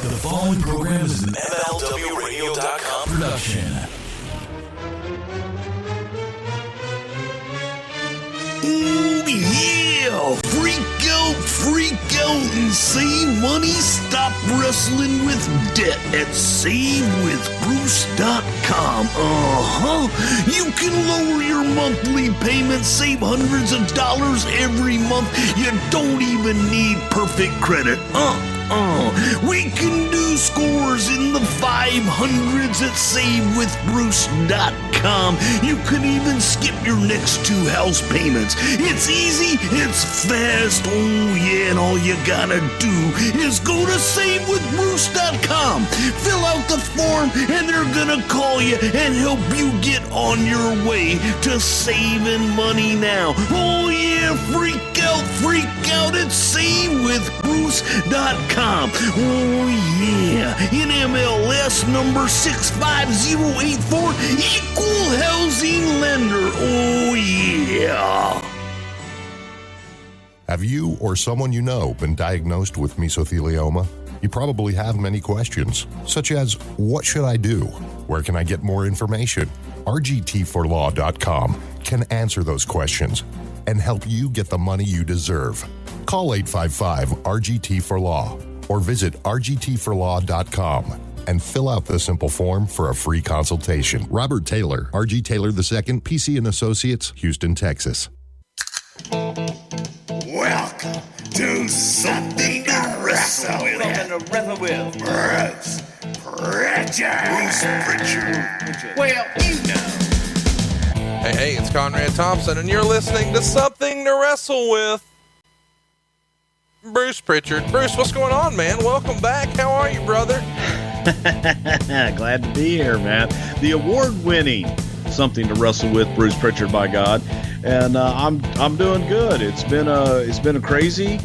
The following program is an MLWRadio.com production. Ooh, yeah! Freak out and save money. Stop wrestling with debt at SaveWithBruce.com. You can lower your monthly payments, save hundreds of dollars every month. You don't even need perfect credit. We can do scores in the 500s at SaveWithBruce.com. You can even skip your next two house payments. It's easy, it's fast, oh yeah, and all you gotta do is go to SaveWithBruce.com, fill out the form, and they're gonna call you and help you get on your way to saving money now. Oh yeah, freak out at SaveWithBruce.com. Oh yeah, in MLS number 65084, equal housing lender. Oh yeah. Have you or someone you know been diagnosed with mesothelioma? You probably have many questions, such as, what should I do? Where can I get more information? RGT4Law.com can answer those questions and help you get the money you deserve. Call 855-RGT4Law or visit RGT4Law.com and fill out the simple form for a free consultation. Robert Taylor, RG Taylor II, PC and Associates, Houston, Texas. Welcome to Something to Wrestle With. Bruce Prichard. Well, you know. Hey, it's Conrad Thompson, and you're listening to Something to Wrestle With. Bruce Prichard. Bruce, what's going on, man? Welcome back. How are you, brother? Glad to be here, man. The award-winning Something to Wrestle With, Bruce Prichard, by God, and I'm doing good. It's been a crazy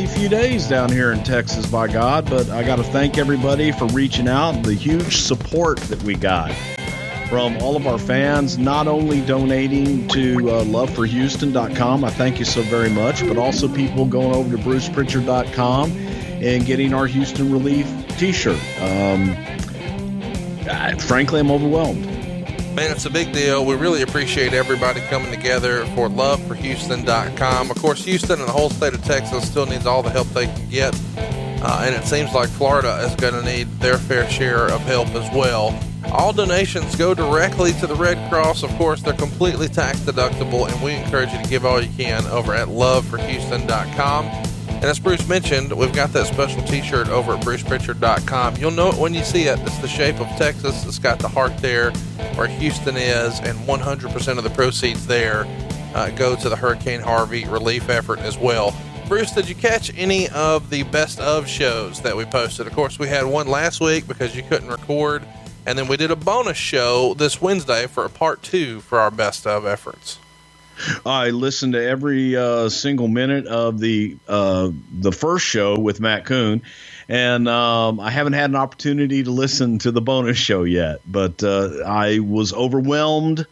few days down here in Texas, by God. But I got to thank everybody for reaching out. The huge support that we got from all of our fans, not only donating to loveforhouston.com, I thank you so very much, but also people going over to brucepritchard.com and getting our Houston Relief t-shirt. Frankly, I'm overwhelmed. Man, it's a big deal. We really appreciate everybody coming together for loveforhouston.com. Of course, Houston and the whole state of Texas still needs all the help they can get. And it seems like Florida is going to need their fair share of help as well. All donations go directly to the Red Cross. Of course, they're completely tax deductible, and we encourage you to give all you can over at loveforhouston.com. And as Bruce mentioned, we've got that special t-shirt over at brucepritchard.com. You'll know it when you see it. It's the shape of Texas. It's got the heart there where Houston is, and 100% of the proceeds there go to the Hurricane Harvey relief effort as well. Bruce, did you catch any of the best of shows that we posted? Of course, we had one last week because you couldn't record, and then we did a bonus show this Wednesday for a part 2 for our best of efforts. I listened to every single minute of the first show with Matt Kuhn, and I haven't had an opportunity to listen to the bonus show yet, but I was overwhelmed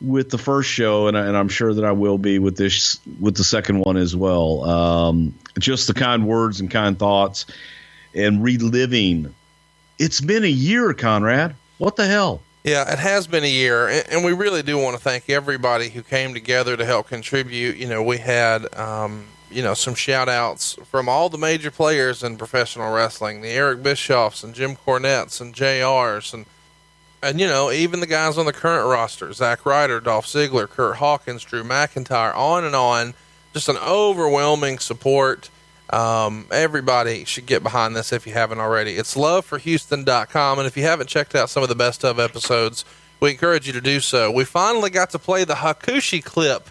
with the first show, and I'm sure that I will be with the second one as well. Just the kind words and kind thoughts and reliving. It's been a year, Conrad. What the hell? Yeah, it has been a year, and we really do want to thank everybody who came together to help contribute. You know, we had, some shout outs from all the major players in professional wrestling, the Eric Bischoffs and Jim Cornettes and JRs, and even the guys on the current roster, Zack Ryder, Dolph Ziggler, Kurt Hawkins, Drew McIntyre, on and on. Just an overwhelming support. Everybody should get behind this if you haven't already. It's loveforhouston.com, and if you haven't checked out some of the best of episodes, we encourage you to do so. We finally got to play the Hakushi clip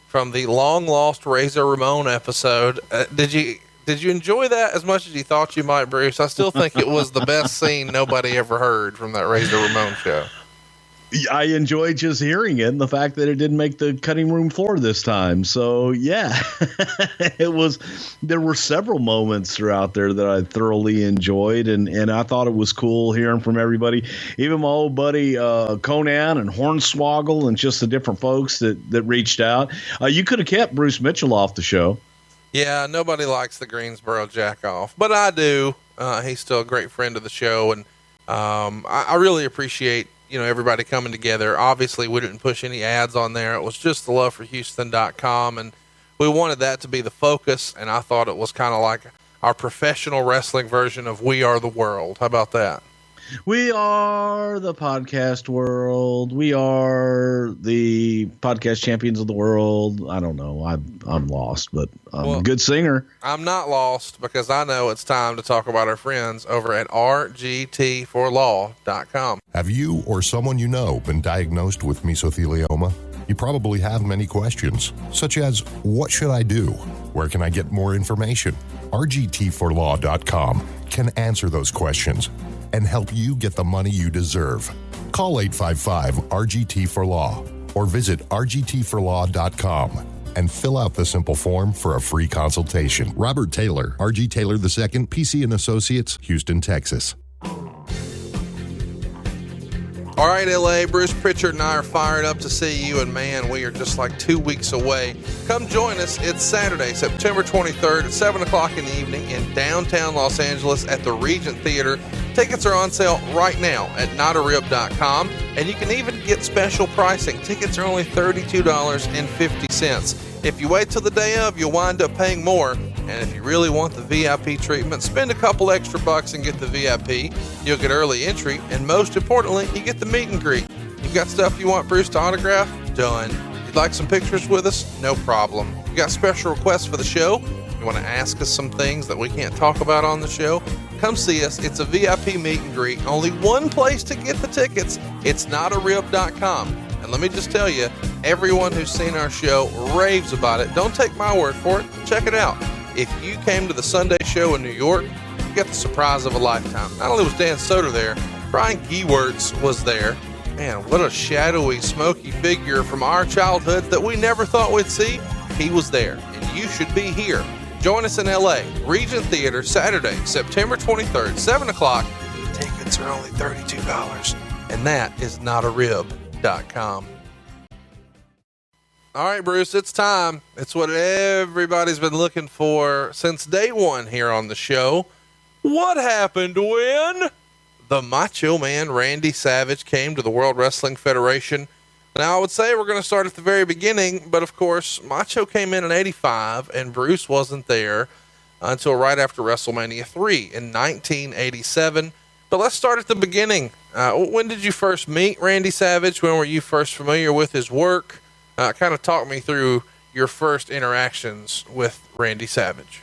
from the long lost Razor Ramon episode. Did you enjoy that as much as you thought you might, Bruce? I still think it was the best scene nobody ever heard from that Razor Ramon show. I enjoyed just hearing it, and the fact that it didn't make the cutting room floor this time. So yeah, there were several moments throughout there that I thoroughly enjoyed, and I thought it was cool hearing from everybody, even my old buddy Conan and Hornswoggle and just the different folks that reached out. You could have kept Bruce Mitchell off the show. Yeah, nobody likes the Greensboro jack off, but I do. He's still a great friend of the show, and I really appreciate everybody coming together. Obviously, we didn't push any ads on there. It was just the loveforhouston.com, and we wanted that to be the focus. And I thought it was kind of like our professional wrestling version of We Are the World. How about that? We are the podcast world. We are the podcast champions of the world. I don't know. I'm lost, but I'm a good singer. I'm not lost because I know it's time to talk about our friends over at rgtforlaw.com. Have you or someone you know been diagnosed with mesothelioma? You probably have many questions, such as, what should I do? Where can I get more information? rgtforlaw.com can answer those questions and help you get the money you deserve. Call 855-RGT-FOR-LAW or visit rgtforlaw.com and fill out the simple form for a free consultation. Robert Taylor, RG Taylor II, PC and Associates, Houston, Texas. All right, LA, Bruce Prichard and I are fired up to see you, and man, we are just like 2 weeks away. Come join us. It's Saturday, September 23rd at 7 o'clock in the evening in downtown Los Angeles at the Regent Theater. Tickets are on sale right now at notarib.com, and you can even get special pricing. Tickets are only $32.50. If you wait till the day of, you'll wind up paying more. And if you really want the VIP treatment, spend a couple extra bucks and get the VIP. You'll get early entry, and most importantly, you get the meet and greet. You've got stuff you want Bruce to autograph? Done. You'd like some pictures with us? No problem. You got special requests for the show? You want to ask us some things that we can't talk about on the show? Come see us. It's a VIP meet and greet. Only one place to get the tickets. It's notarib.com. And let me just tell you, everyone who's seen our show raves about it. Don't take my word for it. Check it out. If you came to the Sunday show in New York, you got the surprise of a lifetime. Not only was Dan Soder there, Brian Gewirtz was there. Man, what a shadowy, smoky figure from our childhood that we never thought we'd see. He was there, and you should be here. Join us in LA, Regent Theater, Saturday, September 23rd, 7 o'clock. Tickets are only $32, and that is notarib.com. All right, Bruce, it's time. It's what everybody's been looking for since day one here on the show. What happened when the Macho Man, Randy Savage, came to the World Wrestling Federation? Now, I would say we're going to start at the very beginning, but of course, Macho came in 85, and Bruce wasn't there until right after WrestleMania 3 in 1987. But let's start at the beginning. When did you first meet Randy Savage? When were you first familiar with his work? Kind of talk me through your first interactions with Randy Savage.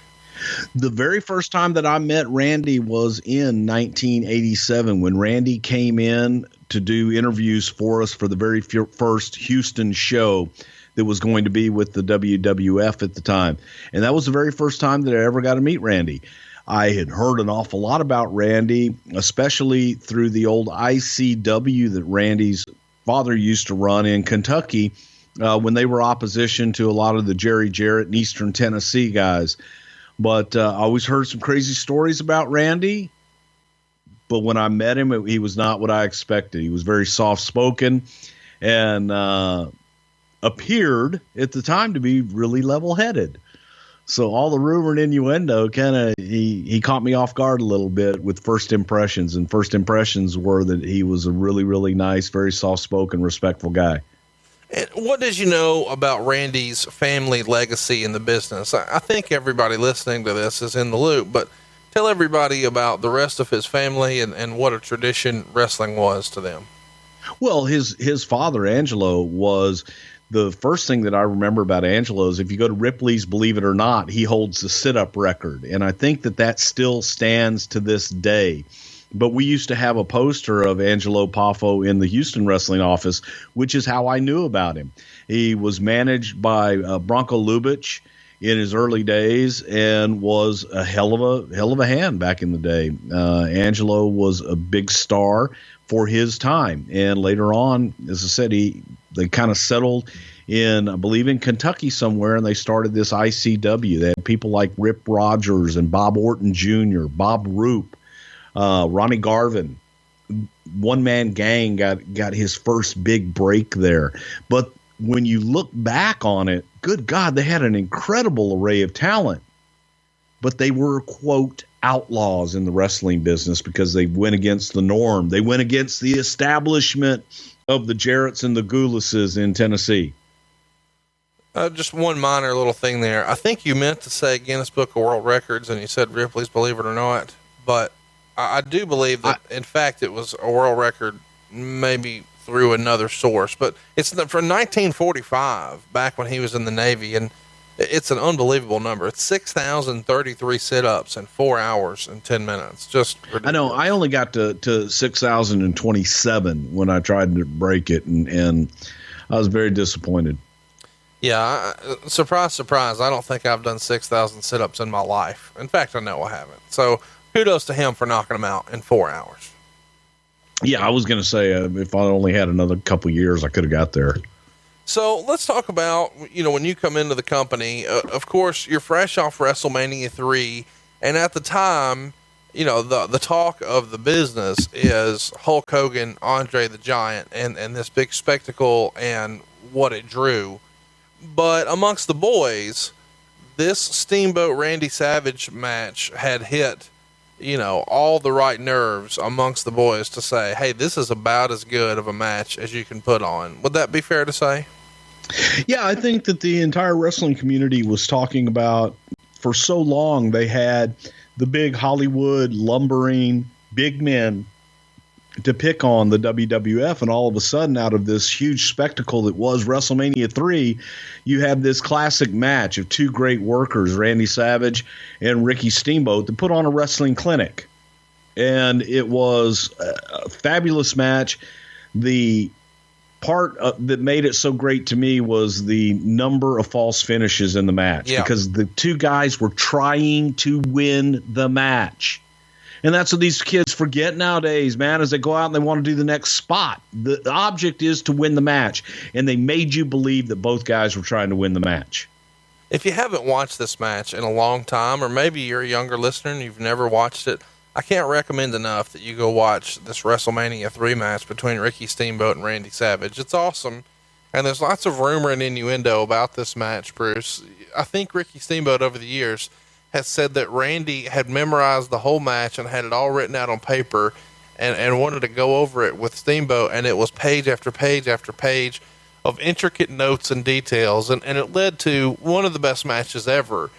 The very first time that I met Randy was in 1987 when Randy came in to do interviews for us for the very first Houston show that was going to be with the WWF at the time. And that was the very first time that I ever got to meet Randy. I had heard an awful lot about Randy, especially through the old ICW that Randy's father used to run in Kentucky, when they were opposition to a lot of the Jerry Jarrett and Eastern Tennessee guys. But I always heard some crazy stories about Randy. But when I met him, he was not what I expected. He was very soft-spoken and appeared at the time to be really level-headed. So all the rumor and innuendo he caught me off guard a little bit with first impressions. And first impressions were that he was a really, really nice, very soft-spoken, respectful guy. And what did you know about Randy's family legacy in the business? I think everybody listening to this is in the loop, but tell everybody about the rest of his family and what a tradition wrestling was to them. Well, his father, Angelo, was the first thing that I remember about Angelo is if you go to Ripley's Believe It or Not, he holds the sit-up record. And I think that still stands to this day. But we used to have a poster of Angelo Poffo in the Houston wrestling office, which is how I knew about him. He was managed by Bronco Lubitsch in his early days and was a hell of a hand back in the day. Angelo was a big star for his time. And later on, as I said, they kind of settled in, I believe, in Kentucky somewhere, and they started this ICW. They had people like Rip Rogers and Bob Orton Jr., Bob Roop, Ronnie Garvin. One Man Gang got his first big break there. But when you look back on it, good God, they had an incredible array of talent. But they were, quote, outlaws in the wrestling business because they went against the norm. They went against the establishment of the Jarretts and the Goulises in Tennessee. Just one minor little thing there. I think you meant to say Guinness Book of World Records, and you said Ripley's Believe It or Not, but I do believe that, in fact, it was a world record, maybe through another source, but it's from 1945, back when he was in the Navy, and it's an unbelievable number. It's 6,033 sit-ups in 4 hours and 10 minutes. Just ridiculous. I know. I only got to 6,027 when I tried to break it, and I was very disappointed. Yeah, surprise, surprise. I don't think I've done 6,000 sit-ups in my life. In fact, I know I haven't. So kudos to him for knocking them out in 4 hours. Yeah, I was going to say, if I only had another couple years, I could have got there. So let's talk about, when you come into the company, of course, you're fresh off WrestleMania 3. And at the time, the talk of the business is Hulk Hogan, Andre the Giant, and this big spectacle and what it drew. But amongst the boys, this Steamboat Randy Savage match had hit, all the right nerves amongst the boys to say, hey, this is about as good of a match as you can put on. Would that be fair to say? Yeah, I think that the entire wrestling community was talking about, for so long, they had the big Hollywood lumbering big men to pick on the WWF, and all of a sudden, out of this huge spectacle that was WrestleMania 3, you have this classic match of two great workers, Randy Savage and Ricky Steamboat, to put on a wrestling clinic. And it was a fabulous match. The part that made it so great to me was the number of false finishes in the match, because the two guys were trying to win the match. And that's what these kids forget nowadays, man, as they go out and they want to do the next spot. The object is to win the match. And they made you believe that both guys were trying to win the match. If you haven't watched this match in a long time, or maybe you're a younger listener and you've never watched it, I can't recommend enough that you go watch this WrestleMania 3 match between Ricky Steamboat and Randy Savage. It's awesome. And there's lots of rumor and innuendo about this match, Bruce. I think Ricky Steamboat over the years has said that Randy had memorized the whole match and had it all written out on paper and wanted to go over it with Steamboat. And it was page after page after page of intricate notes and details. And it led to one of the best matches ever.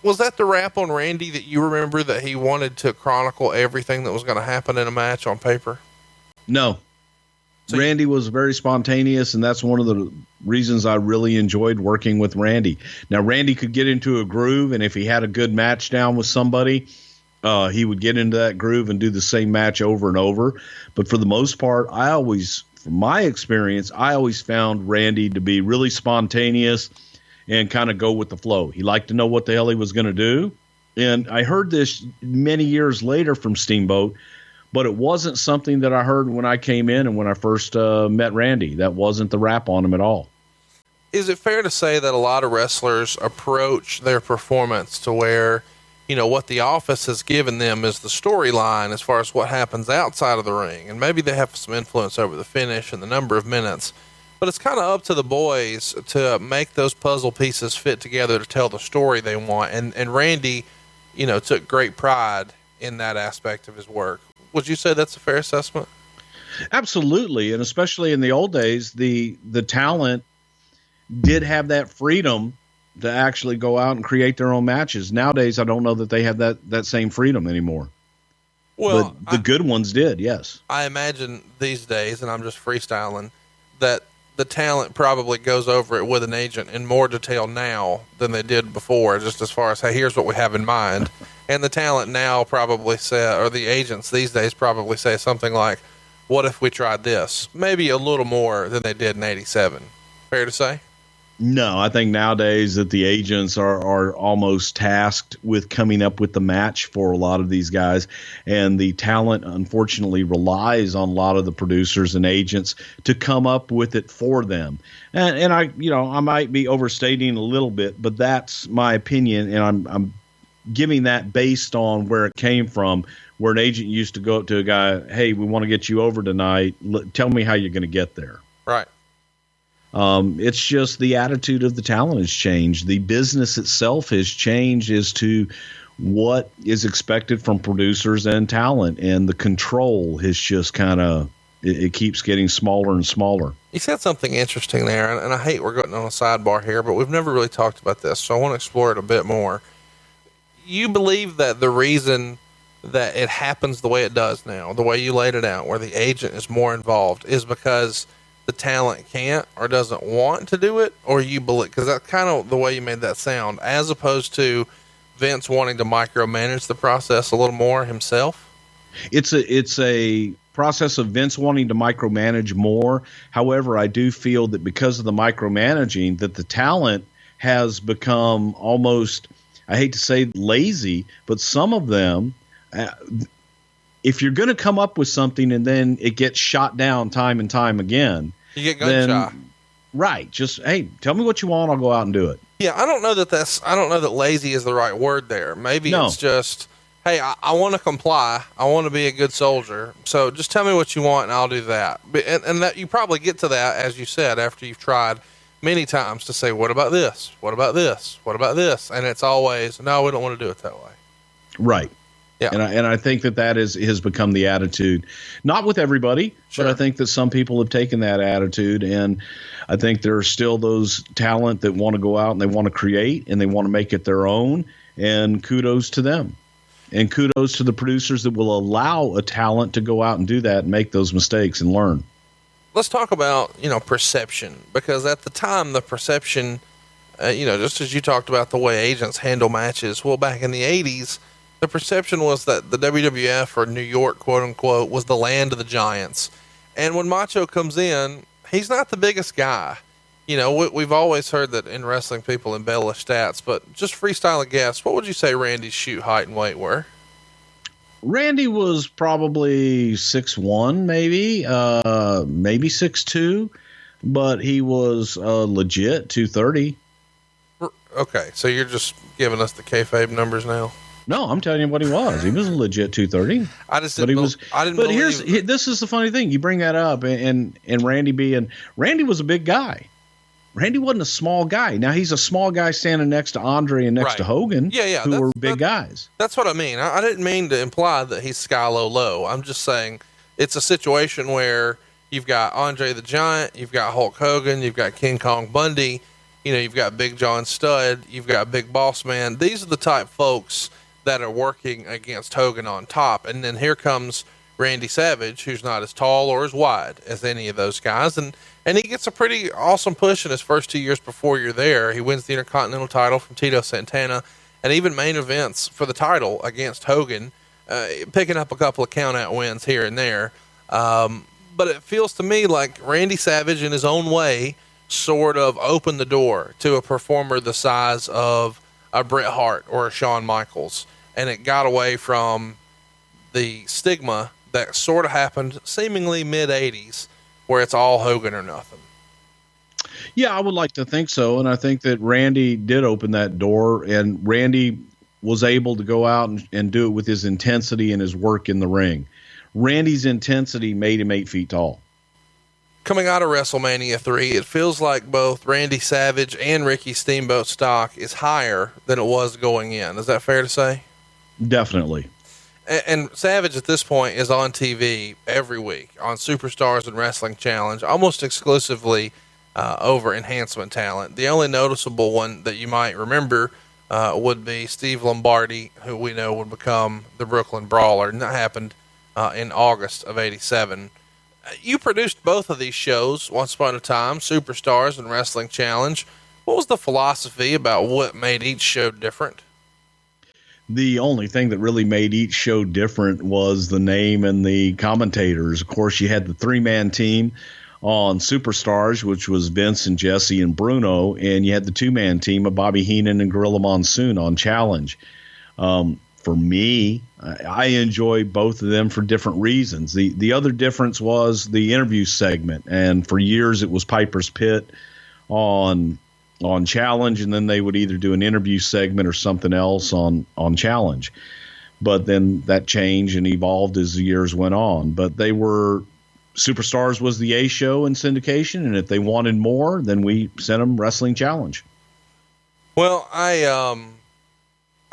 Was that the rap on Randy that you remember, that he wanted to chronicle everything that was going to happen in a match on paper? No. So Randy was very spontaneous, and that's one of the reasons I really enjoyed working with Randy. Now, Randy could get into a groove, and if he had a good match down with somebody, he would get into that groove and do the same match over and over. But for the most part, from my experience, I always found Randy to be really spontaneous and kind of go with the flow. He liked to know what the hell he was going to do. And I heard this many years later from Steamboat, but it wasn't something that I heard when I came in and when I first met Randy. That wasn't the rap on him at all. Is it fair to say that a lot of wrestlers approach their performance to where, what the office has given them is the storyline as far as what happens outside of the ring, and maybe they have some influence over the finish and the number of minutes, but it's kind of up to the boys to make those puzzle pieces fit together to tell the story they want. And Randy, took great pride in that aspect of his work. Would you say that's a fair assessment? Absolutely. And especially in the old days, the talent did have that freedom to actually go out and create their own matches. Nowadays, I don't know that they have that same freedom anymore. Well, but the good ones did, yes. I imagine these days, and I'm just freestyling, that the talent probably goes over it with an agent in more detail now than they did before, just as far as, hey, here's what we have in mind. And the talent now probably say, or the agents these days probably say something like, what if we tried this? Maybe a little more than they did in 87. Fair to say? No, I think nowadays that the agents are almost tasked with coming up with the match for a lot of these guys. And the talent, unfortunately, relies on a lot of the producers and agents to come up with it for them. And I might be overstating a little bit, but that's my opinion. And I'm giving that based on where it came from, where an agent used to go up to a guy, hey, we want to get you over tonight. Tell me how you're going to get there. Right. It's just the attitude of the talent has changed. The business itself has changed as to what is expected from producers and talent, and the control is just kind of, it keeps getting smaller and smaller. You said something interesting there, and I hate we're getting on a sidebar here, but we've never really talked about this, so I want to explore it a bit more. You believe that the reason that it happens the way it does now, the way you laid it out, where the agent is more involved, is because the talent can't or doesn't want to do it? Or you believe, because that's kind of the way you made that sound, as opposed to Vince wanting to micromanage the process a little more himself? It's a process of Vince wanting to micromanage more. However, I do feel that because of the micromanaging, that the talent has become almost, I hate to say lazy, but some of them, if you're going to come up with something and then it gets shot down time and time again, you get gun shy. Right. Just, hey, tell me what you want. I'll go out and do it. Yeah. I don't know that lazy is the right word there. Maybe It's just, hey, I want to comply. I want to be a good soldier. So just tell me what you want and I'll do that. And that you probably get to that, as you said, after you've tried many times to say, what about this? What about this? What about this? And it's always, no, we don't want to do it that way. Right. Yeah. And I think that has become the attitude, not with everybody, sure, but I think that some people have taken that attitude. And I think there are still those talent that want to go out and they want to create and they want to make it their own. And kudos to them. And kudos to the producers that will allow a talent to go out and do that and make those mistakes and learn. Let's talk about, perception, because at the time, the perception, just as you talked about the way agents handle matches, well, back in the 80s, the perception was that the WWF, or New York, quote unquote, was the land of the giants. And when Macho comes in, he's not the biggest guy. We've always heard that in wrestling people embellish stats, but just freestyle a guess, what would you say Randy's shoot height and weight were? Randy was probably 6'1", maybe 6'2", but he was legit 230. Okay, so you're just giving us the kayfabe numbers now. No, I'm telling you what he was. He was a legit 230. I just didn't. But this is the funny thing. You bring that up, and Randy was a big guy. Randy wasn't a small guy. Now he's a small guy standing next to Andre and next to Hogan. Who were big guys. That's what I mean. I didn't mean to imply that he's sky low. I'm just saying it's a situation where you've got Andre the Giant, you've got Hulk Hogan, you've got King Kong Bundy, you've got Big John Studd, you've got Big Boss Man. These are the type folks that are working against Hogan on top. And then here comes Randy Savage, who's not as tall or as wide as any of those guys. And he gets a pretty awesome push in his first 2 years before you're there. He wins the Intercontinental title from Tito Santana, and even main events for the title against Hogan, picking up a couple of count-out wins here and there. But it feels to me like Randy Savage, in his own way, sort of opened the door to a performer the size of a Bret Hart or a Shawn Michaels. And it got away from the stigma that sort of happened seemingly mid-'80s, where it's all Hogan or nothing. Yeah, I would like to think so. And I think that Randy did open that door, and Randy was able to go out and do it with his intensity and his work in the ring. Randy's intensity made him 8 feet tall. Coming out of WrestleMania 3, it feels like both Randy Savage and Ricky Steamboat stock is higher than it was going in. Is that fair to say? Definitely. And Savage at this point is on TV every week on Superstars and Wrestling Challenge, almost exclusively over enhancement talent. The only noticeable one that you might remember would be Steve Lombardi, who we know would become the Brooklyn Brawler, and that happened in August of '87. You produced both of these shows once upon a time, Superstars and Wrestling Challenge. What was the philosophy about what made each show different? The only thing that really made each show different was the name and the commentators. Of course, you had the 3-man team on Superstars, which was Vince and Jesse and Bruno, and you had the 2-man team of Bobby Heenan and Gorilla Monsoon on Challenge. For me, I enjoy both of them for different reasons. The other difference was the interview segment, and for years it was Piper's Pit on Challenge, and then they would either do an interview segment or something else on Challenge. But then that changed and evolved as the years went on. But they were, Superstars was the A show in syndication, and if they wanted more, then we sent them Wrestling Challenge. Well, I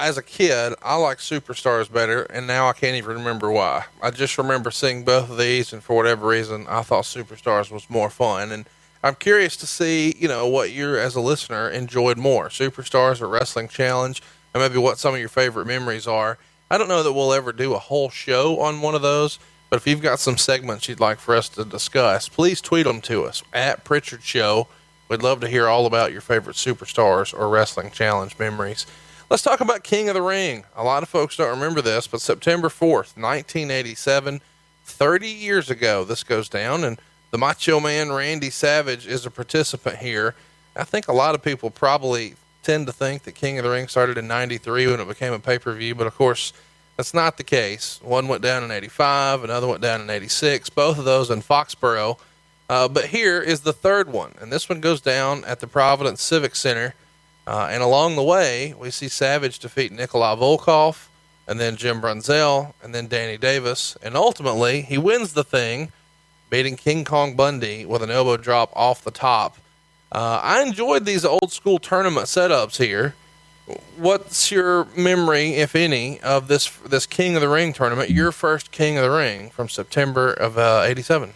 as a kid, I liked Superstars better, and now I can't even remember why. I just remember seeing both of these, and for whatever reason, I thought Superstars was more fun. And I'm curious to see, what you as a listener enjoyed more, Superstars or Wrestling Challenge, and maybe what some of your favorite memories are. I don't know that we'll ever do a whole show on one of those, but if you've got some segments you'd like for us to discuss, please tweet them to us at Prichard Show. We'd love to hear all about your favorite Superstars or Wrestling Challenge memories. Let's talk about King of the Ring. A lot of folks don't remember this, but September 4th, 1987, 30 years ago, this goes down, and the Macho Man Randy Savage is a participant here. I think a lot of people probably tend to think that King of the Ring started in 93 when it became a pay-per-view, but of course, that's not the case. One went down in 85, another went down in 86, both of those in Foxborough. But here is the third one, and this one goes down at the Providence Civic Center. And along the way, we see Savage defeat Nikolai Volkov, and then Jim Brunzell, and then Danny Davis. And ultimately, he wins the thing, beating King Kong Bundy with an elbow drop off the top. I enjoyed these old school tournament setups here. What's your memory, if any, of this King of the Ring tournament, your first King of the Ring from September of 87?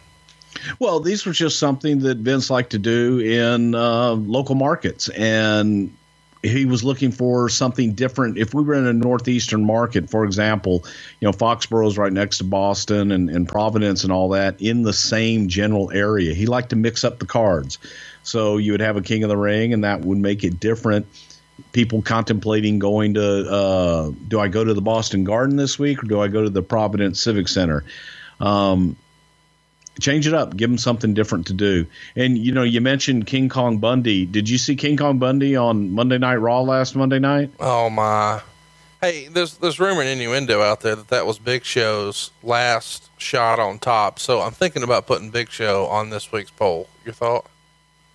Well, these were just something that Vince liked to do in local markets, and he was looking for something different. If we were in a northeastern market, for example, Foxborough's right next to Boston and Providence and all that in the same general area. He liked to mix up the cards. So you would have a King of the Ring, and that would make it different. People contemplating going to, do I go to the Boston Garden this week or do I go to the Providence Civic Center? Change it up, give them something different to do. And, you mentioned King Kong Bundy. Did you see King Kong Bundy on Monday Night Raw last Monday night? Oh, my. Hey, there's rumor and innuendo out there that was Big Show's last shot on top. So I'm thinking about putting Big Show on this week's poll. Your thought?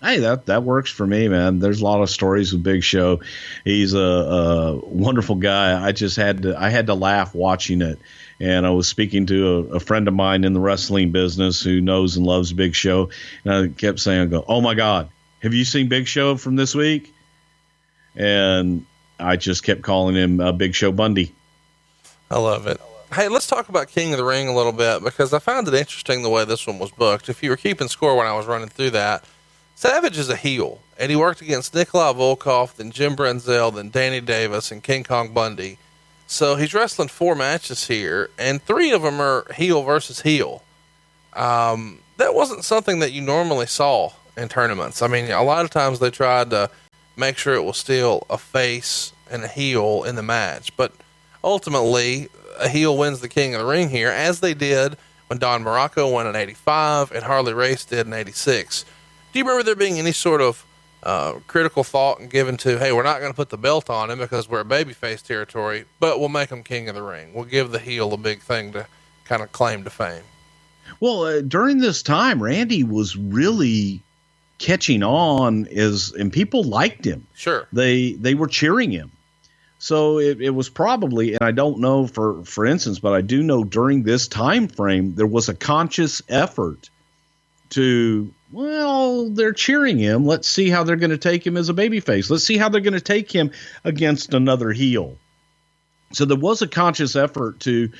Hey, that works for me, man. There's a lot of stories with Big Show. He's a wonderful guy. I had to laugh watching it. And I was speaking to a friend of mine in the wrestling business who knows and loves Big Show. And I kept saying, oh my God, have you seen Big Show from this week? And I just kept calling him Big Show Bundy. I love it. Hey, let's talk about King of the Ring a little bit, because I found it interesting the way this one was booked. If you were keeping score when I was running through that, Savage is a heel, and he worked against Nikolai Volkov, then Jim Brunzell, then Danny Davis, and King Kong Bundy. So he's wrestling 4 matches here, and 3 of them are heel versus heel. That wasn't something that you normally saw in tournaments. I mean, a lot of times they tried to make sure it was still a face and a heel in the match, but ultimately a heel wins the King of the Ring here, as they did when Don Morocco won in 85 and Harley Race did in 86. Do you remember there being any sort of critical thought and given to, hey, we're not going to put the belt on him because we're a babyface territory, but we'll make him King of the Ring. We'll give the heel a big thing to kind of claim to fame. Well, during this time, Randy was really catching on and people liked him. Sure. They were cheering him. So it was probably, and I don't know for instance, but I do know during this time frame, there was a conscious effort to, well, they're cheering him. Let's see how they're going to take him as a babyface. Let's see how they're going to take him against another heel. So there was a conscious effort to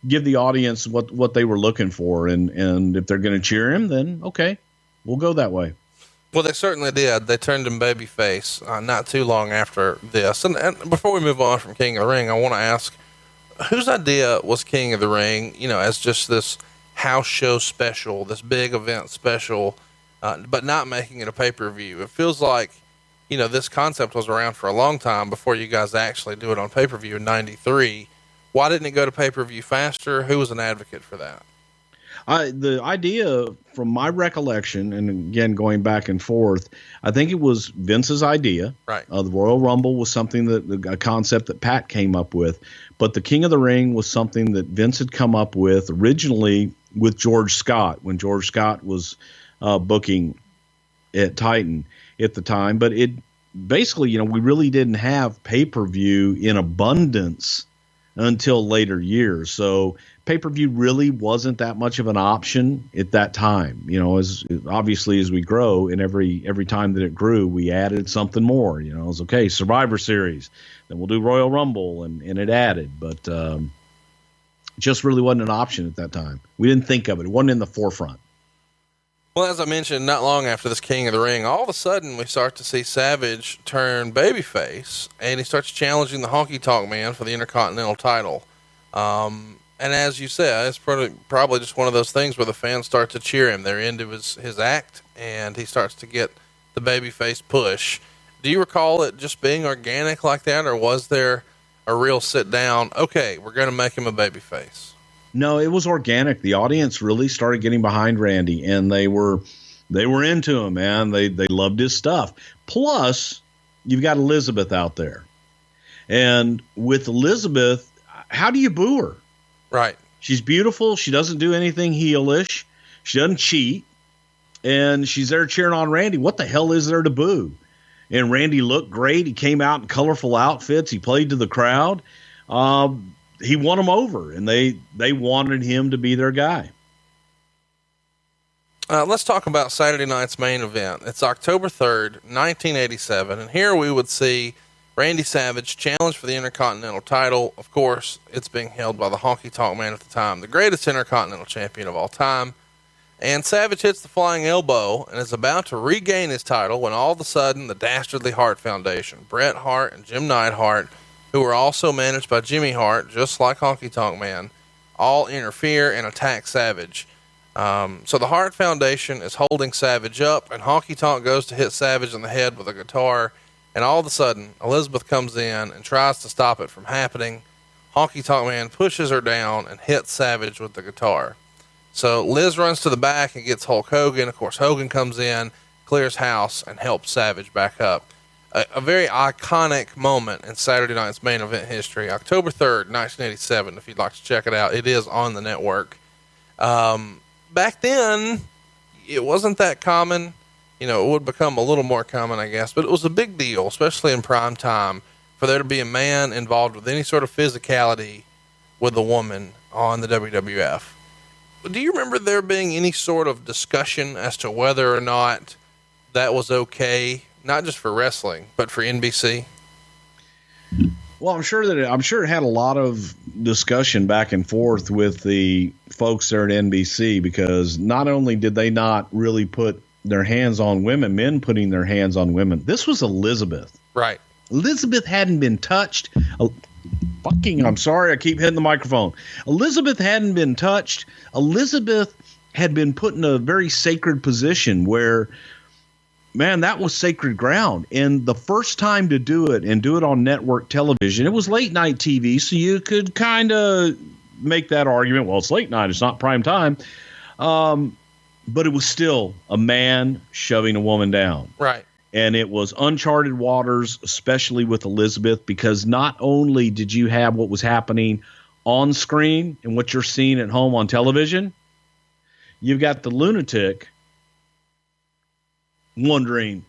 give the audience what they were looking for. And if they're going to cheer him, then okay, we'll go that way. Well, they certainly did. They turned him babyface not too long after this. And before we move on from King of the Ring, I want to ask, whose idea was King of the Ring, as just this house show special, this big event special, but not making it a pay-per-view? It feels like, this concept was around for a long time before you guys actually do it on pay-per-view in 93. Why didn't it go to pay-per-view faster? Who was an advocate for that? The idea, from my recollection, and again, going back and forth, I think it was Vince's idea. Right. The Royal Rumble was something a concept that Pat came up with, but the King of the Ring was something that Vince had come up with originally with George Scott, when George Scott was booking at Titan at the time. But it basically, we really didn't have pay-per-view in abundance until later years. So pay-per-view really wasn't that much of an option at that time. You know, as obviously as we grow, and every time that it grew, we added something more. You know, it was okay, Survivor Series, then we'll do Royal Rumble, and it added, but just really wasn't an option at that time. We didn't think of it. It wasn't in the forefront. Well, as I mentioned, not long after this King of the Ring, all of a sudden we start to see Savage turn babyface, and he starts challenging the Honky Tonk Man for the Intercontinental title. And as you said, it's probably just one of those things where the fans start to cheer him. They're into his act, and he starts to get the babyface push. Do you recall it just being organic like that, or was there a real sit down, okay, we're going to make him a babyface? No, it was organic. The audience really started getting behind Randy, and they were into him, man. They loved his stuff. Plus, you've got Elizabeth out there. And with Elizabeth, how do you boo her? Right. She's beautiful. She doesn't do anything heelish. She doesn't cheat. And she's there cheering on Randy. What the hell is there to boo? And Randy looked great. He came out in colorful outfits. He played to the crowd. He won them over, and they wanted him to be their guy. Let's talk about Saturday night's main event. It's October 3rd, 1987, and here we would see Randy Savage challenge for the Intercontinental title. Of course, it's being held by the Honky Tonk Man at the time, the greatest Intercontinental champion of all time. And Savage hits the flying elbow and is about to regain his title when all of a sudden the Dastardly Hart Foundation, Bret Hart and Jim Neidhart, who were also managed by Jimmy Hart, just like Honky Tonk Man, all interfere and attack Savage. So the Hart Foundation is holding Savage up, and Honky Tonk goes to hit Savage in the head with a guitar, and all of a sudden Elizabeth comes in and tries to stop it from happening. Honky Tonk Man pushes her down and hits Savage with the guitar. So Liz runs to the back and gets Hulk Hogan. Of course, Hogan comes in, clears house, and helps Savage back up. A very iconic moment in Saturday night's main event history. October 3rd, 1987, if you'd like to check it out. It is on the network. Back then, it wasn't that common. You know, it would become a little more common, I guess, but it was a big deal, especially in prime time, for there to be a man involved with any sort of physicality with a woman on the WWF. Do you remember there being any sort of discussion as to whether or not that was okay, not just for wrestling, but for NBC? Well, I'm sure it had a lot of discussion back and forth with the folks there at NBC, because not only did they not really put their hands on women, men putting their hands on women. This was Elizabeth. Right. Elizabeth hadn't been touched. I'm sorry, I keep hitting the microphone. Elizabeth hadn't been touched. Elizabeth had been put in a very sacred position where, man, that was sacred ground. And the first time to do it, and do it on network television, it was late night TV, so you could kind of make that argument. Well, it's late night, it's not prime time. But it was still a man shoving a woman down. Right. And it was uncharted waters, especially with Elizabeth, because not only did you have what was happening on screen and what you're seeing at home on television, you've got the lunatic wondering,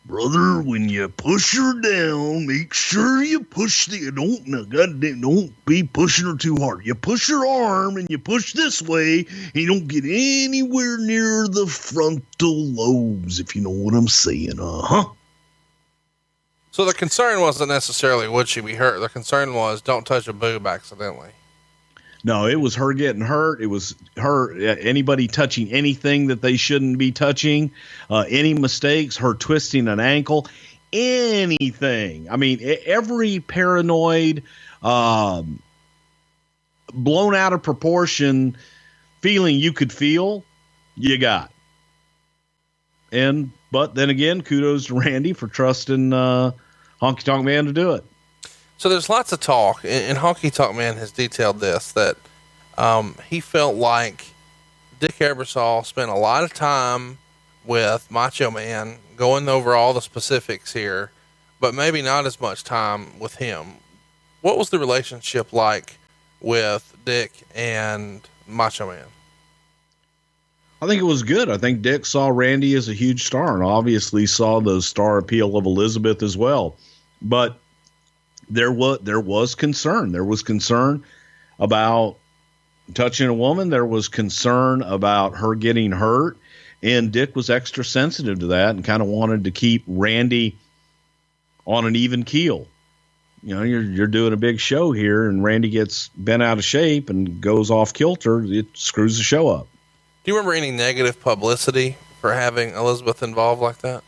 brother, when you push her down, make sure you push don't be pushing her too hard. You push her arm and you push this way, and you don't get anywhere near the frontal lobes, if you know what I'm saying. So the concern wasn't necessarily would she be hurt. The concern was don't touch a boob accidentally. No, it was her getting hurt. It was her, anybody touching anything that they shouldn't be touching, any mistakes, her twisting an ankle, anything. I mean, every paranoid, blown out of proportion feeling you could feel, you got. But then again, kudos to Randy for trusting Honky Tonk Man to do it. So there's lots of talk, and Honky Tonk Man has detailed this, that he felt like Dick Ebersol spent a lot of time with Macho Man going over all the specifics here, but maybe not as much time with him. What was the relationship like with Dick and Macho Man? I think it was good. I think Dick saw Randy as a huge star and obviously saw the star appeal of Elizabeth as well. But there was concern. There was concern about touching a woman, there was concern about her getting hurt, and Dick was extra sensitive to that and kind of wanted to keep Randy on an even keel. You know, you're doing a big show here, and Randy gets bent out of shape and goes off kilter. It screws the show up. Do you remember any negative publicity for having Elizabeth involved like that?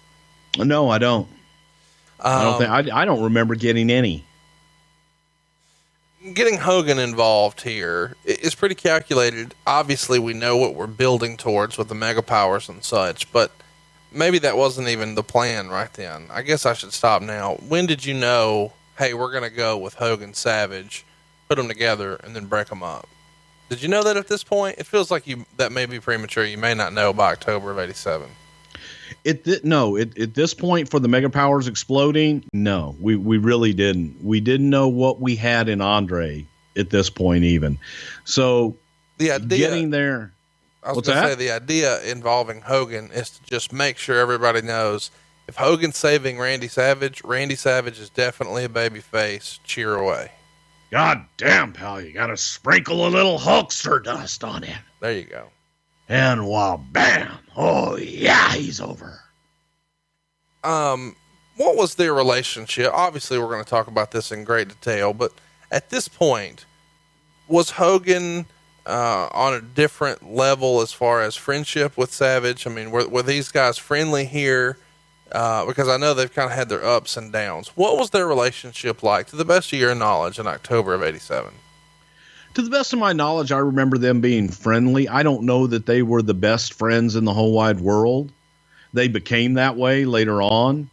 No, I don't. I don't remember getting any. Getting Hogan involved here is pretty calculated. Obviously, we know what we're building towards with the mega powers and such, but maybe that wasn't even the plan right then. I guess I should stop now. When did you know, hey, we're going to go with Hogan Savage, put them together, and then break them up? Did you know that at this point? It feels like that may be premature. You may not know by October of 87. At this point for the mega powers exploding, no, we really didn't. We didn't know what we had in Andre at this point even. So the idea, getting there. I was going to say the idea involving Hogan is to just make sure everybody knows if Hogan's saving Randy Savage is definitely a baby face. Cheer away. God damn, pal, you got to sprinkle a little Hulkster dust on it. There you go. And bam. Oh, yeah, he's over. What was their relationship? Obviously, we're going to talk about this in great detail, but at this point, was Hogan on a different level as far as friendship with Savage? I mean, were these guys friendly here? Because I know they've kind of had their ups and downs. What was their relationship like, to the best of your knowledge, in October of 87? To the best of my knowledge, I remember them being friendly. I don't know that they were the best friends in the whole wide world. They became that way later on.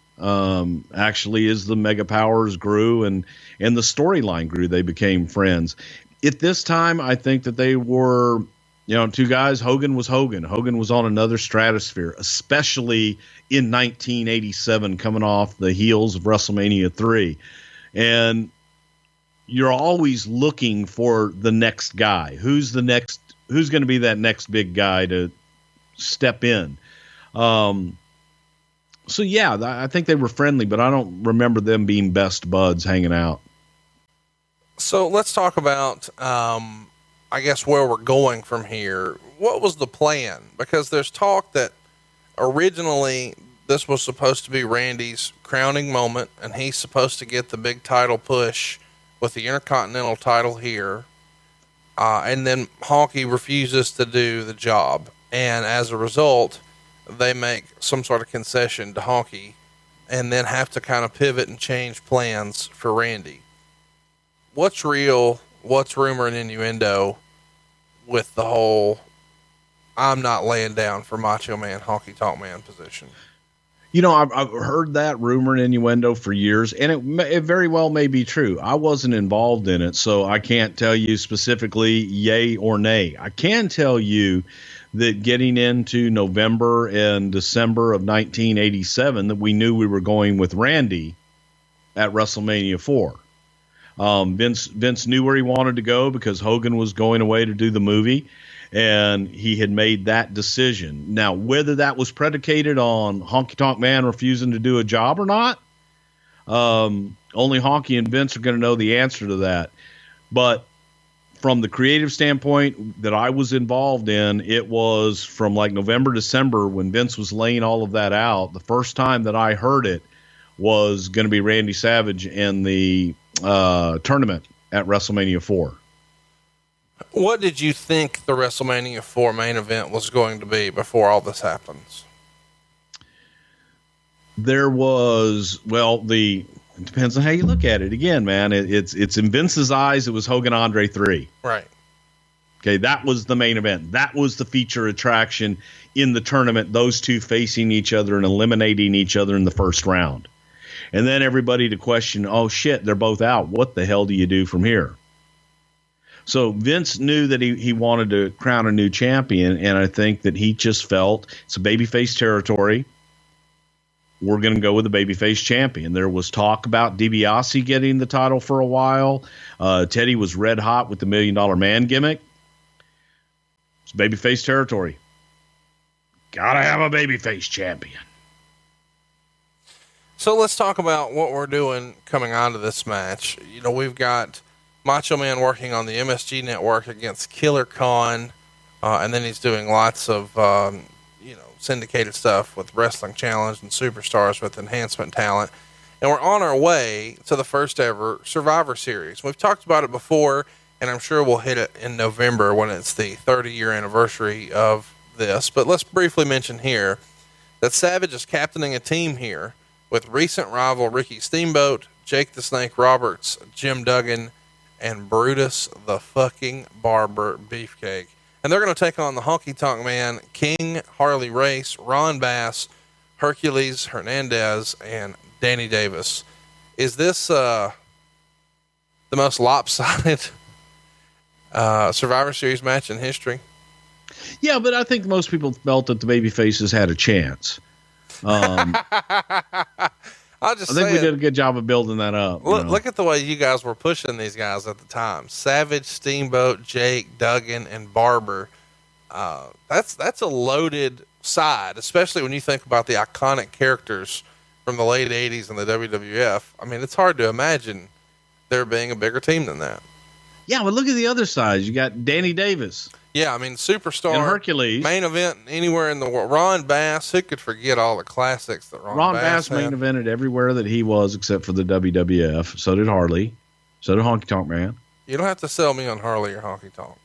Actually, as the mega powers grew and the storyline grew, they became friends. At this time, I think that they were, two guys. Hogan was Hogan. Hogan was on another stratosphere, especially in 1987, coming off the heels of WrestleMania 3. And you're always looking for the next guy. Who's going to be that next big guy to step in? So yeah, I think they were friendly, but I don't remember them being best buds hanging out. So let's talk about, I guess, where we're going from here. What was the plan? Because there's talk that originally this was supposed to be Randy's crowning moment, and he's supposed to get the big title push with the Intercontinental title here. And then Honky refuses to do the job. And as a result, they make some sort of concession to Honky and then have to kind of pivot and change plans for Randy. What's real? What's rumor and innuendo with the whole I'm not laying down for Macho Man, Honky Tonk Man position? I've heard that rumor and innuendo for years, and it very well may be true. I wasn't involved in it, so I can't tell you specifically yay or nay. I can tell you that getting into November and December of 1987, that we knew we were going with Randy at WrestleMania 4. Vince knew where he wanted to go because Hogan was going away to do the movie, and he had made that decision. Now, whether that was predicated on Honky Tonk Man refusing to do a job or not, only Honky and Vince are going to know the answer to that. But from the creative standpoint that I was involved in, it was from like November, December, when Vince was laying all of that out. The first time that I heard it was going to be Randy Savage in the tournament at WrestleMania 4. What did you think the WrestleMania 4 main event was going to be before all this happens? There was, it depends on how you look at it. Again, man, it's in Vince's eyes, it was Hogan Andre 3. Right. Okay, that was the main event. That was the feature attraction in the tournament, those two facing each other and eliminating each other in the first round. And then everybody to question, oh shit, they're both out. What the hell do you do from here? So Vince knew that he wanted to crown a new champion, and I think that he just felt it's a babyface territory. We're going to go with the babyface champion. There was talk about DiBiase getting the title for a while. Teddy was red hot with the $1 Million Man gimmick. It's babyface territory. Gotta have a babyface champion. So let's talk about what we're doing coming onto this match. We've got Macho Man working on the MSG network against Killer Khan. And then he's doing lots of, syndicated stuff with Wrestling Challenge and Superstars with enhancement talent. And we're on our way to the first ever Survivor Series. We've talked about it before, and I'm sure we'll hit it in November when it's the 30-year anniversary of this. But let's briefly mention here that Savage is captaining a team here with recent rival Ricky Steamboat, Jake the Snake Roberts, Jim Duggan, and Brutus the fucking Barber Beefcake. And they're going to take on the Honky Tonk Man, King, Harley Race, Ron Bass, Hercules Hernandez, and Danny Davis. Is this the most lopsided Survivor Series match in history? Yeah, but I think most people felt that the babyfaces had a chance. I'll just I think say we did a good job of building that up. Look at the way you guys were pushing these guys at the time. Savage, Steamboat, Jake, Duggan, and Barber. That's a loaded side, especially when you think about the iconic characters from the late 80s in the WWF. I mean, it's hard to imagine there being a bigger team than that. Yeah, but look at the other side. You got Danny Davis. Yeah, I mean, Superstar, and Hercules, main event anywhere in the world. Ron Bass, who could forget all the classics that Ron Bass main evented everywhere that he was except for the WWF. So did Harley. So did Honky Tonk Man. You don't have to sell me on Harley or Honky Tonk.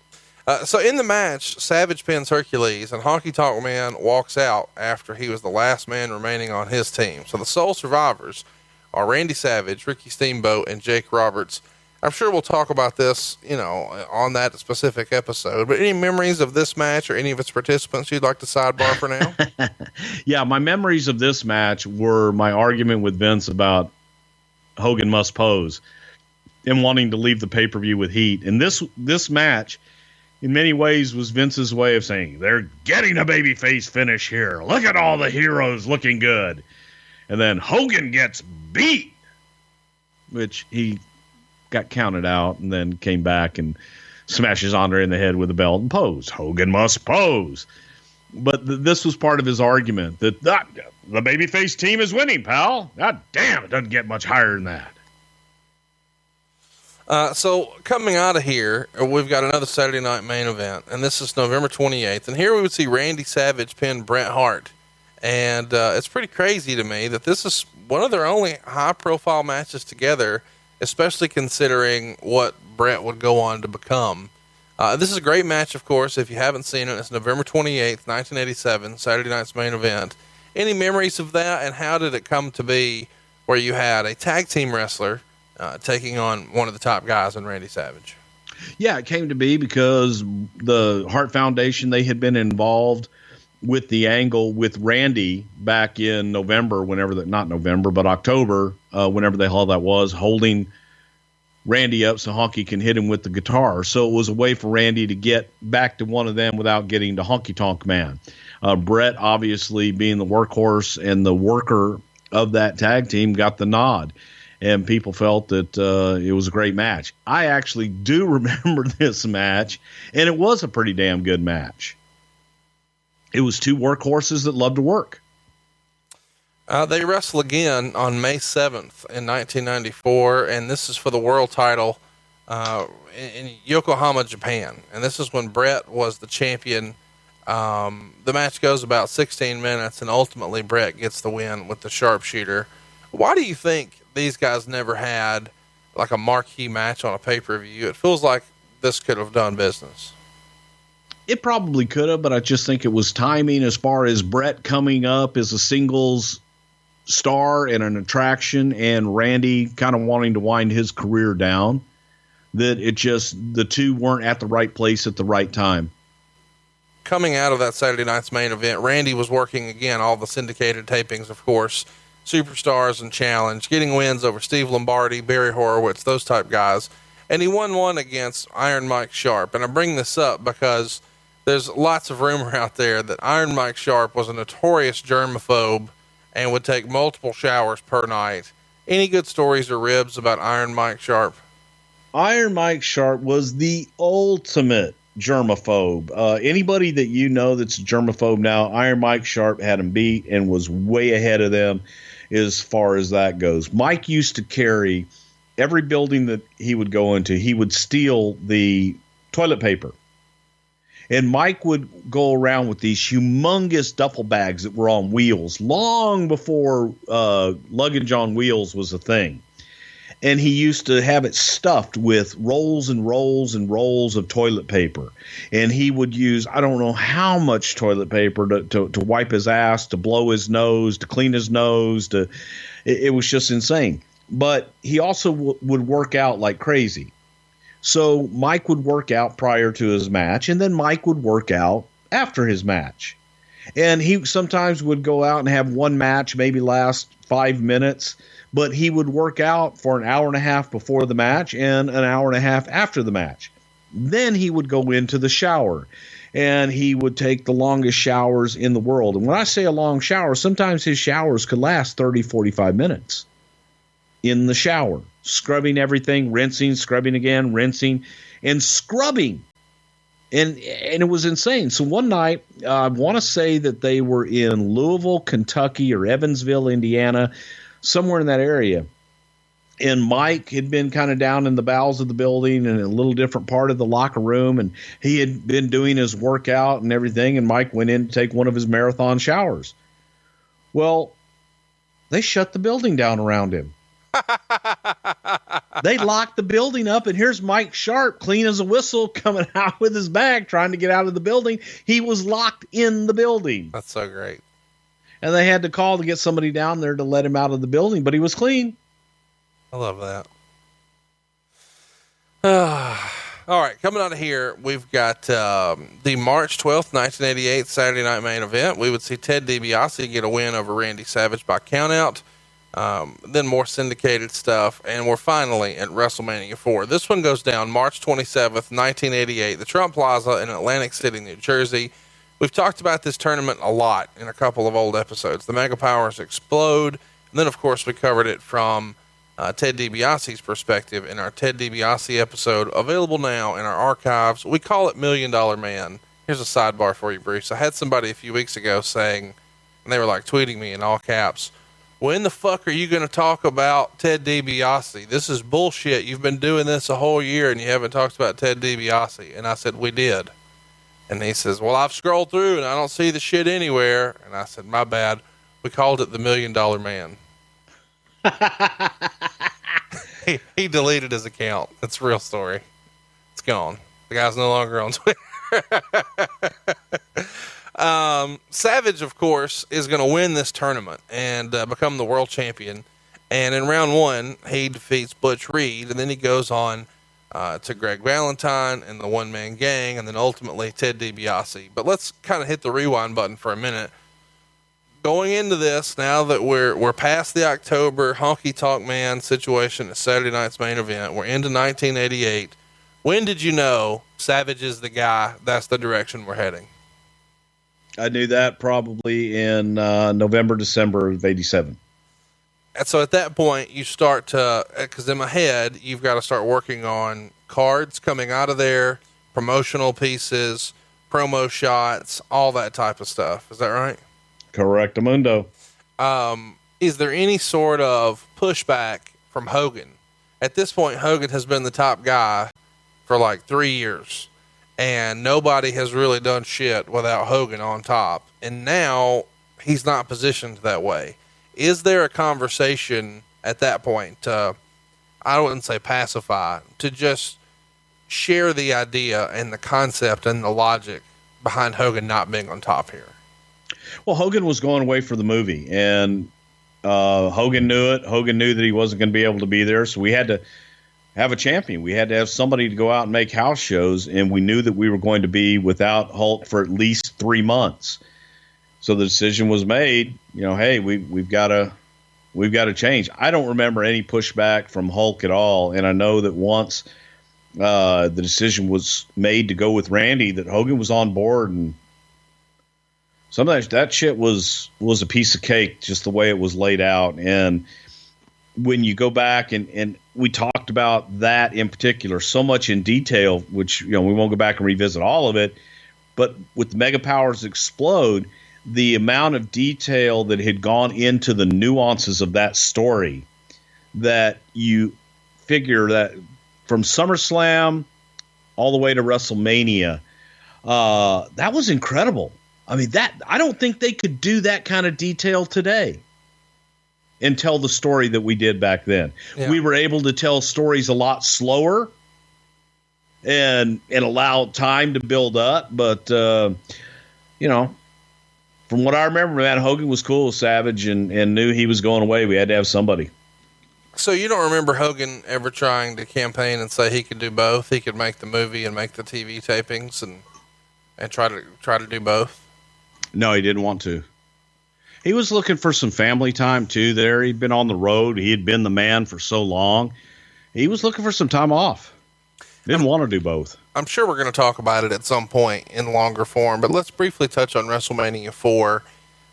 So in the match, Savage pins Hercules, and Honky Tonk Man walks out after he was the last man remaining on his team. So the sole survivors are Randy Savage, Ricky Steamboat, and Jake Roberts. I'm sure we'll talk about this, on that specific episode. But any memories of this match or any of its participants you'd like to sidebar for now? Yeah, my memories of this match were my argument with Vince about Hogan must pose and wanting to leave the pay-per-view with heat. And this match, in many ways, was Vince's way of saying, they're getting a babyface finish here. Look at all the heroes looking good. And then Hogan gets beat, which he got counted out and then came back and smashes Andre in the head with a belt and pose. Hogan must pose. But this was part of his argument that the babyface team is winning, pal. God damn, it doesn't get much higher than that. So coming out of here, we've got another Saturday night main event, and this is November 28th. And here we would see Randy Savage pin Bret Hart. And it's pretty crazy to me that this is one of their only high-profile matches together, especially considering what Bret would go on to become. This is a great match, of course. If you haven't seen it, it's November 28th, 1987, Saturday night's main event. Any memories of that, and how did it come to be where you had a tag team wrestler taking on one of the top guys in Randy Savage? Yeah, it came to be because the Hart Foundation, they had been involved with the angle with Randy back in November, October, whenever the hell that was, holding Randy up so Honky can hit him with the guitar. So it was a way for Randy to get back to one of them without getting to Honky Tonk Man. Bret, obviously being the workhorse and the worker of that tag team, got the nod. And people felt that it was a great match. I actually do remember this match, and it was a pretty damn good match. It was two workhorses that loved to work. They wrestle again on May 7th in 1994, and this is for the world title in Yokohama, Japan. And this is when Bret was the champion. The match goes about 16 minutes, and ultimately Bret gets the win with the sharpshooter. Why do you think these guys never had like a marquee match on a pay-per-view? It feels like this could have done business. It probably could have, but I just think it was timing as far as Bret coming up as a singles star and an attraction, and Randy kind of wanting to wind his career down, that the two weren't at the right place at the right time. Coming out of that Saturday night's main event, Randy was working again, all the syndicated tapings, of course, Superstars and Challenge, getting wins over Steve Lombardi, Barry Horowitz, those type guys. And he won one against Iron Mike Sharp. And I bring this up because there's lots of rumor out there that Iron Mike Sharp was a notorious germaphobe and would take multiple showers per night. Any good stories or ribs about Iron Mike Sharp? Iron Mike Sharp was the ultimate germaphobe. Anybody that you know that's a germaphobe now, Iron Mike Sharp had him beat and was way ahead of them as far as that goes. Mike used to carry every building that he would go into, he would steal the toilet paper. And Mike would go around with these humongous duffel bags that were on wheels long before luggage on wheels was a thing. And he used to have it stuffed with rolls and rolls and rolls of toilet paper. And he would use, I don't know how much toilet paper to wipe his ass, to blow his nose, to clean his nose. It was just insane. But he also would work out like crazy. So Mike would work out prior to his match, and then Mike would work out after his match. And he sometimes would go out and have one match, maybe last 5 minutes, but he would work out for an hour and a half before the match and an hour and a half after the match. Then he would go into the shower, and he would take the longest showers in the world. And when I say a long shower, sometimes his showers could last 30, 45 minutes in the shower, scrubbing everything, rinsing, scrubbing again, rinsing, and scrubbing. And it was insane. So one night, I want to say that they were in Louisville, Kentucky, or Evansville, Indiana, somewhere in that area. And Mike had been kind of down in the bowels of the building in a little different part of the locker room. And he had been doing his workout and everything. And Mike went in to take one of his marathon showers. Well, they shut the building down around him. They locked the building up, and here's Mike Sharp, clean as a whistle, coming out with his bag, trying to get out of the building. He was locked in the building. That's so great. And they had to call to get somebody down there to let him out of the building, but he was clean. I love that. All right, coming out of here, we've got the March 12th, 1988 Saturday Night Main Event. We would see Ted DiBiase get a win over Randy Savage by countout. Then more syndicated stuff, and we're finally at WrestleMania 4. This one goes down March 27th, 1988, the Trump Plaza in Atlantic City, New Jersey. We've talked about this tournament a lot in a couple of old episodes. The Mega Powers explode, and then, of course, we covered it from Ted DiBiase's perspective in our Ted DiBiase episode, available now in our archives. We call it $1 Million Man. Here's a sidebar for you, Bruce. I had somebody a few weeks ago saying, and they were like tweeting me in all caps, when the fuck are you going to talk about Ted DiBiase? This is bullshit. You've been doing this a whole year and you haven't talked about Ted DiBiase. And I said, we did. And he says, well, I've scrolled through and I don't see the shit anywhere. And I said, my bad. We called it the $1 Million Man. he deleted his account. That's a real story. It's gone. The guy's no longer on Twitter. Savage, of course, is going to win this tournament and become the world champion. And in round one, he defeats Butch Reed, and then he goes on to Greg Valentine and the One Man Gang, and then ultimately Ted DiBiase. But let's kind of hit the rewind button for a minute. Going into this, now that we're past the October Honky Tonk Man situation at Saturday night's main event, we're into 1988. When did you know Savage is the guy? That's the direction we're heading. I knew that probably in November, December of 87. And so at that point, you start to, because in my head, you've got to start working on cards coming out of there, promotional pieces, promo shots, all that type of stuff. Is that right? Correctamundo. Is there any sort of pushback from Hogan? At this point, Hogan has been the top guy for like 3 years. And nobody has really done shit without Hogan on top. And now he's not positioned that way. Is there a conversation at that point to, I wouldn't say pacify, to just share the idea and the concept and the logic behind Hogan not being on top here? Well, Hogan was going away for the movie, and Hogan knew it. Hogan knew that he wasn't going to be able to be there, so we had to have a champion. We had to have somebody to go out and make house shows, and we knew that we were going to be without Hulk for at least 3 months. So the decision was made, hey, we've got to change. I don't remember any pushback from Hulk at all, and I know that once the decision was made to go with Randy, that Hogan was on board, and sometimes that shit was a piece of cake, just the way it was laid out. And when you go back and we talked about that in particular so much in detail, which, we won't go back and revisit all of it, but with the Mega Powers Explode, the amount of detail that had gone into the nuances of that story, that you figure that from SummerSlam all the way to WrestleMania, that was incredible. I mean, I don't think they could do that kind of detail today and tell the story that we did back then. Yeah. We were able to tell stories a lot slower and allow time to build up. But, you know, from what I remember, man, Hogan was cool with Savage and knew he was going away. We had to have somebody. So you don't remember Hogan ever trying to campaign and say he could do both? He could make the movie and make the TV tapings and try to do both? No, he didn't want to. He was looking for some family time too there. He'd been on the road. He had been the man for so long. He was looking for some time off. Didn't want to do both. I'm sure we're going to talk about it at some point in longer form, but let's briefly touch on WrestleMania 4.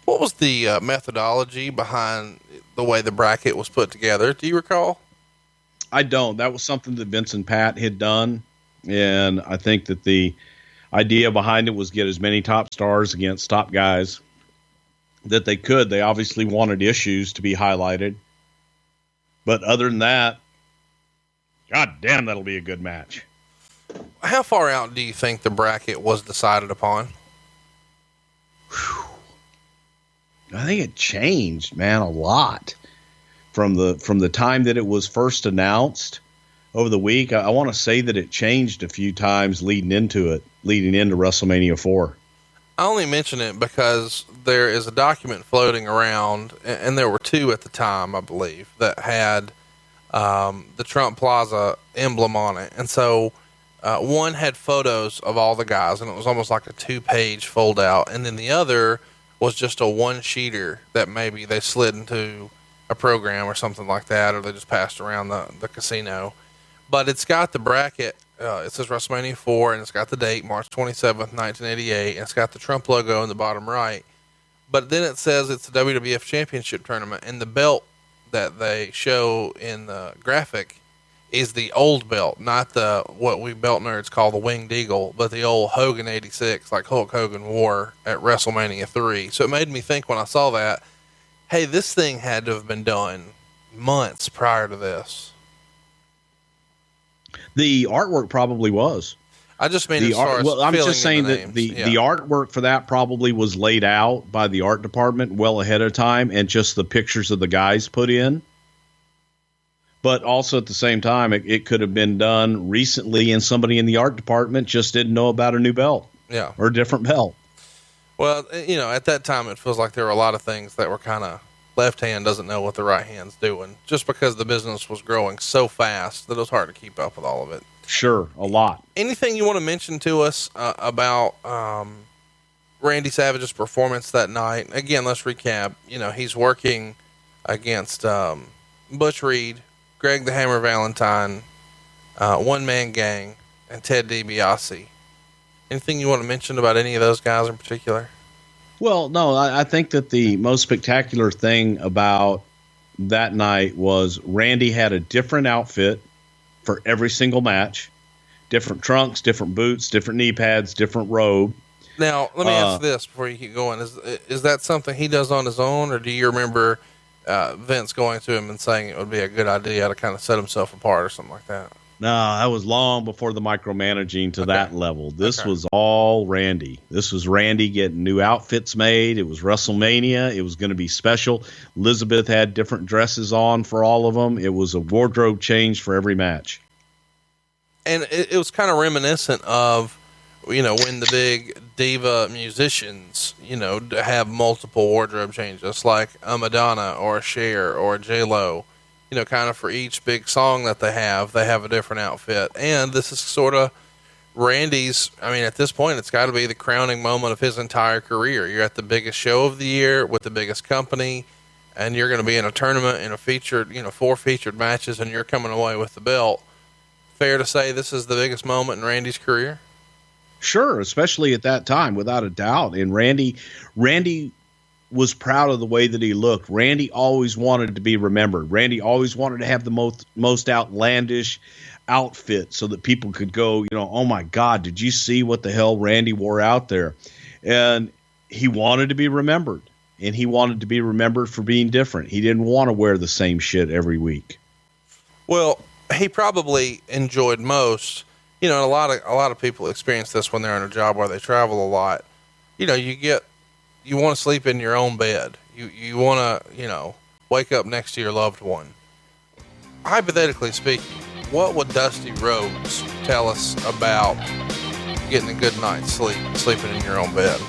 What was the methodology behind the way the bracket was put together? Do you recall? I don't. That was something that Vince and Pat had done, and I think that the idea behind it was get as many top stars against top guys that they could. They obviously wanted issues to be highlighted, but other than that, God damn, that'll be a good match. How far out do you think the bracket was decided upon? I think it changed, man, a lot from the time that it was first announced over the week. I want to say that it changed a few times leading into WrestleMania 4. I only mention it because there is a document floating around, and there were two at the time, I believe, that had the Trump Plaza emblem on it. And so one had photos of all the guys, and it was almost like a 2-page fold out. And then the other was just a 1-sheeter that maybe they slid into a program or something like that, or they just passed around the casino. But it's got the bracket. It says WrestleMania 4, and it's got the date, March 27th, 1988, and it's got the Trump logo in the bottom right. But then it says it's the WWF Championship Tournament, and the belt that they show in the graphic is the old belt, not the what we belt nerds call the Winged Eagle, but the old Hogan 86, like Hulk Hogan wore at WrestleMania 3. So it made me think when I saw that, hey, this thing had to have been done months prior to this. The artwork probably was. I just mean I'm just saying that the artwork for that probably was laid out by the art department well ahead of time, and just the pictures of the guys put in. But also at the same time, it could have been done recently, and somebody in the art department just didn't know about a new belt, or a different belt. Well, you know, at that time, it feels like there were a lot of things that were kind of left hand doesn't know what the right hand's doing, just because the business was growing so fast that it was hard to keep up with all of it. Sure, a lot. Anything you want to mention to us about Randy Savage's performance that night? Again, let's recap. You know, he's working against Butch Reed, Greg the Hammer Valentine, One Man Gang, and Ted DiBiase. Anything you want to mention about any of those guys in particular? Well, no, I think that the most spectacular thing about that night was Randy had a different outfit for every single match. Different trunks, different boots, different knee pads, different robe. Now, let me ask this before you keep going. Is that something he does on his own, or do you remember Vince going to him and saying it would be a good idea to kind of set himself apart or something like that? No, that was long before the micromanaging to that level. This was all Randy. This was Randy getting new outfits made. It was WrestleMania. It was going to be special. Elizabeth had different dresses on for all of them. It was a wardrobe change for every match. And it was kind of reminiscent of, you know, when the big diva musicians, you know, have multiple wardrobe changes, like a Madonna or a Cher or a J-Lo. You know, kind of for each big song that they have a different outfit. And this is sort of Randy's, I mean, at this point, it's got to be the crowning moment of his entire career. You're at the biggest show of the year with the biggest company, and you're going to be in a tournament in a featured, you know, 4 featured matches, and you're coming away with the belt. Fair to say this is the biggest moment in Randy's career? Sure, especially at that time, without a doubt. And Randy was proud of the way that he looked. Randy always wanted to be remembered. Randy always wanted to have the most outlandish outfit so that people could go, you know, oh my God, did you see what the hell Randy wore out there? And he wanted to be remembered, and he wanted to be remembered for being different. He didn't want to wear the same shit every week. Well, he probably enjoyed most, and a lot of people experience this when they're in a job where they travel a lot. You want to sleep in your own bed. You want to, wake up next to your loved one. Hypothetically speaking, what would Dusty Rhodes tell us about getting a good night's sleep, sleeping in your own bed?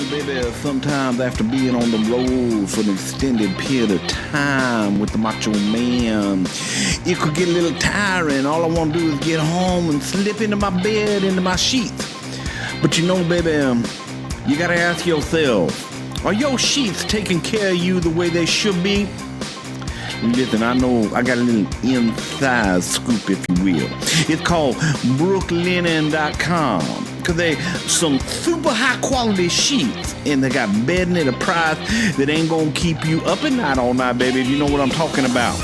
Baby, sometimes after being on the road for an extended period of time with the Macho Man, it could get a little tiring. All I want to do is get home and slip into my bed, into my sheets. But baby, you gotta ask yourself, are your sheets taking care of you the way they should be? Listen, I know I got a little inside scoop, if you will. It's called brooklinen.com. Because they some super high quality sheets, and they got bedding at a price that ain't gonna keep you up at night all night, baby, if you know what I'm talking about.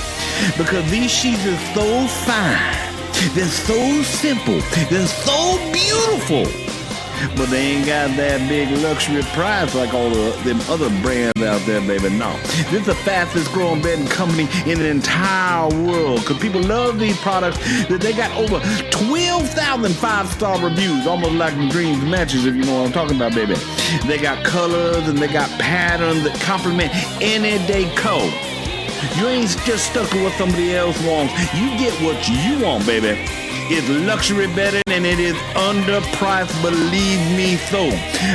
Because these sheets are so fine, they're so simple, they're so beautiful, but they ain't got that big luxury price like all them other brands out there, baby. No, this is the fastest growing bedding company in the entire world, because people love these products. That they got over 12,000 5-star reviews, almost like Dreams matches, if you know what I'm talking about, baby. They got colors and they got patterns that complement any decor. You ain't just stuck with what somebody else wants. You get what you want, baby. It's luxury bedding and it is underpriced, believe me so.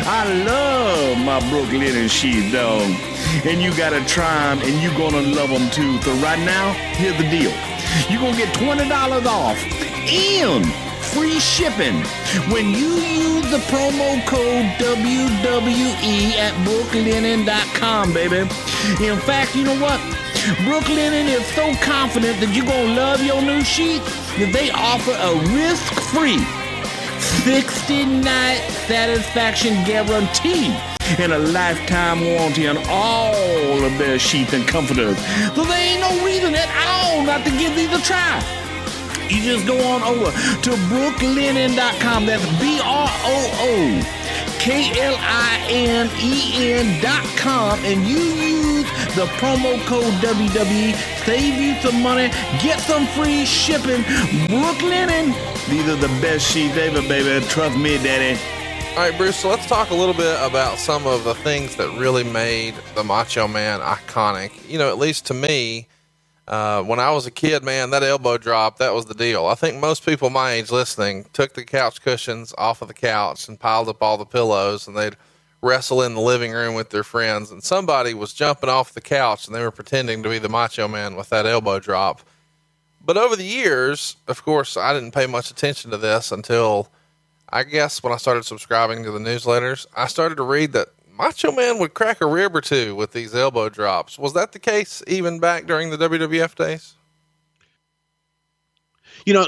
I love my Brooklinen sheets, dog. And you gotta try them and you gonna love them too. So right now, here's the deal. You're gonna get $20 off and free shipping when you use the promo code WWE at brooklinen.com, baby. In fact, you know what? Brooklinen is so confident that you're going to love your new sheets that they offer a risk-free 60-night satisfaction guarantee and a lifetime warranty on all of their sheets and comforters. So there ain't no reason at all not to give these a try. You just go on over to brooklinen.com. That's BROOKLINEN.com, and you use the promo code WWE. Save you some money. Get some free shipping. Brooklinen. These are the best sheets ever, baby. Trust me, daddy. All right, Bruce, so let's talk a little bit about some of the things that really made the Macho Man iconic. At least to me, when I was a kid, man, that elbow drop, that was the deal. I think most people my age listening took the couch cushions off of the couch and piled up all the pillows, and they'd wrestle in the living room with their friends, and somebody was jumping off the couch and they were pretending to be the Macho Man with that elbow drop. But over the years, of course, I didn't pay much attention to this until, I guess, when I started subscribing to the newsletters. I started to read that Macho Man would crack a rib or two with these elbow drops. Was that the case even back during the WWF days?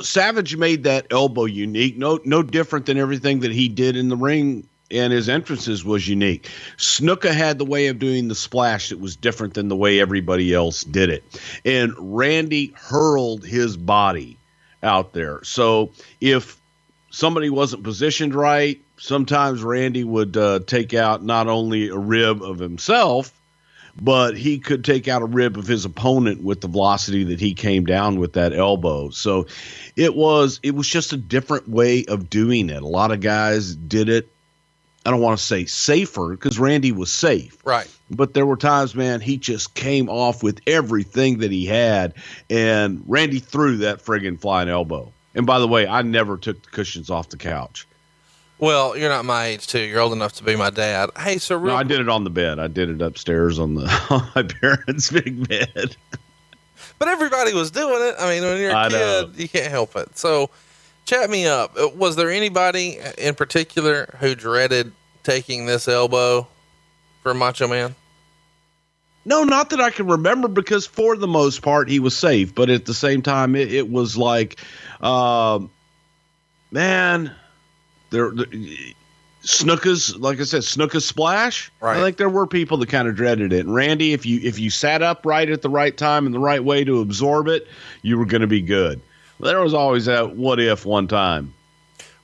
Savage made that elbow unique. No different than everything that he did in the ring, and his entrances was unique. Snuka had the way of doing the splash that was different than the way everybody else did it. And Randy hurled his body out there. So if somebody wasn't positioned right, sometimes Randy would take out not only a rib of himself, but he could take out a rib of his opponent with the velocity that he came down with that elbow. So it was just a different way of doing it. A lot of guys did it, I don't want to say safer, because Randy was safe. Right. But there were times, man, he just came off with everything that he had, and Randy threw that friggin' flying elbow. And by the way, I never took the cushions off the couch. Well, you're not my age, too. You're old enough to be my dad. Hey, so no, I did it on the bed. I did it upstairs on my parents' big bed. But everybody was doing it. I mean, when you're a kid, you can't help it. So chat me up. Was there anybody in particular who dreaded taking this elbow for Macho Man? No, not that I can remember, because for the most part he was safe. But at the same time, it was like, man, Snuka's, like I said, Snuka's splash. Right. I think there were people that kind of dreaded it. And Randy, if you sat up right at the right time and the right way to absorb it, you were going to be good. There was always that what if one time.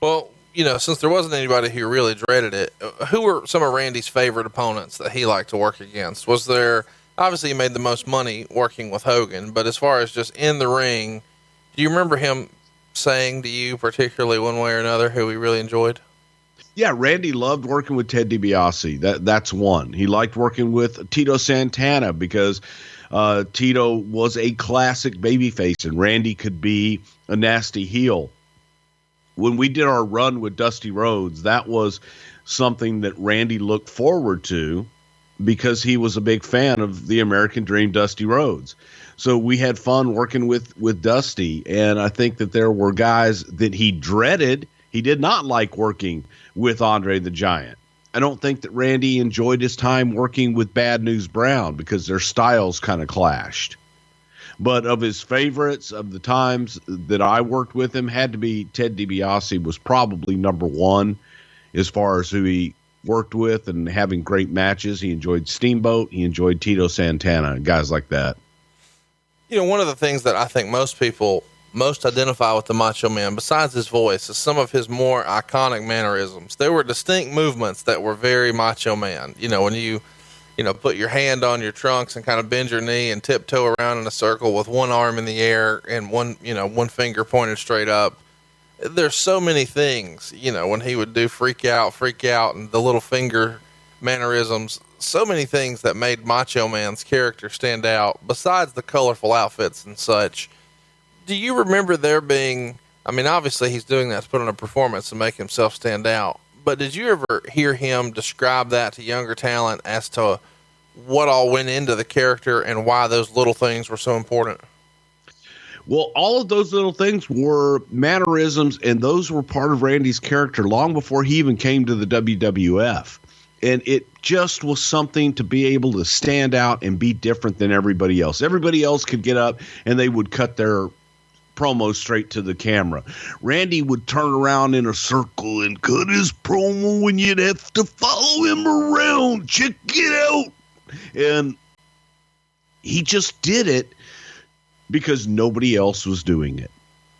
Well, since there wasn't anybody who really dreaded it, who were some of Randy's favorite opponents that he liked to work against? Was there, obviously he made the most money working with Hogan, but as far as just in the ring, Do you remember him saying to you, particularly one way or another, who he really enjoyed? Yeah, Randy loved working with Ted DiBiase. That's one. He liked working with Tito Santana because Tito was a classic babyface, and Randy could be a nasty heel. When we did our run with Dusty Rhodes, that was something that Randy looked forward to because he was a big fan of the American Dream, Dusty Rhodes. So we had fun working with Dusty, and I think that there were guys that he dreaded. He did not like working with Andre the Giant. I don't think that Randy enjoyed his time working with Bad News Brown because their styles kind of clashed. But of his favorites of the times that I worked with him had to be Ted DiBiase was probably number one as far as who he worked with and having great matches. He enjoyed Steamboat. He enjoyed Tito Santana and guys like that. You know, one of the things that I think most people most identify with the Macho Man, besides his voice, is some of his more iconic mannerisms. There were distinct movements that were very Macho Man. You know, when you put your hand on your trunks and kind of bend your knee and tiptoe around in a circle with one arm in the air and one finger pointed straight up. There's so many things, when he would do freak out and the little finger mannerisms, so many things that made Macho Man's character stand out besides the colorful outfits and such. Do you remember there being, obviously he's doing that to put on a performance and make himself stand out, but did you ever hear him describe that to younger talent as to what all went into the character and why those little things were so important? Well, all of those little things were mannerisms, and those were part of Randy's character long before he even came to the WWF. And it just was something to be able to stand out and be different than everybody else. Everybody else could get up and they would cut their promo straight to the camera. Randy would turn around in a circle and cut his promo, and you'd have to follow him around. Check it out. And he just did it because nobody else was doing it.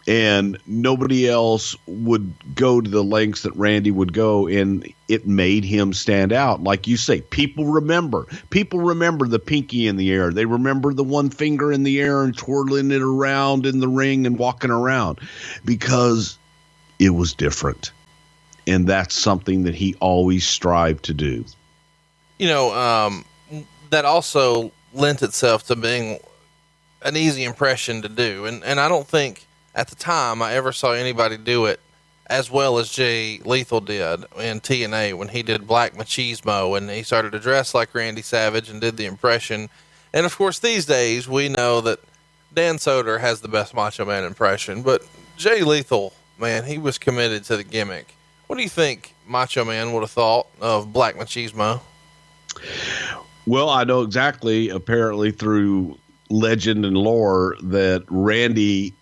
And nobody else would go to the lengths that Randy would go, and it made him stand out. Like you say, people remember the pinky in the air. They remember the one finger in the air and twirling it around in the ring and walking around because it was different. And that's something that he always strived to do. That also lent itself to being an easy impression to do. And I don't think at the time I ever saw anybody do it as well as Jay Lethal did in TNA when he did Black Machismo and he started to dress like Randy Savage and did the impression. And of course, these days we know that Dan Soder has the best Macho Man impression, but Jay Lethal, man, he was committed to the gimmick. What do you think Macho Man would have thought of Black Machismo? Well, I know exactly, apparently through legend and lore, that Randy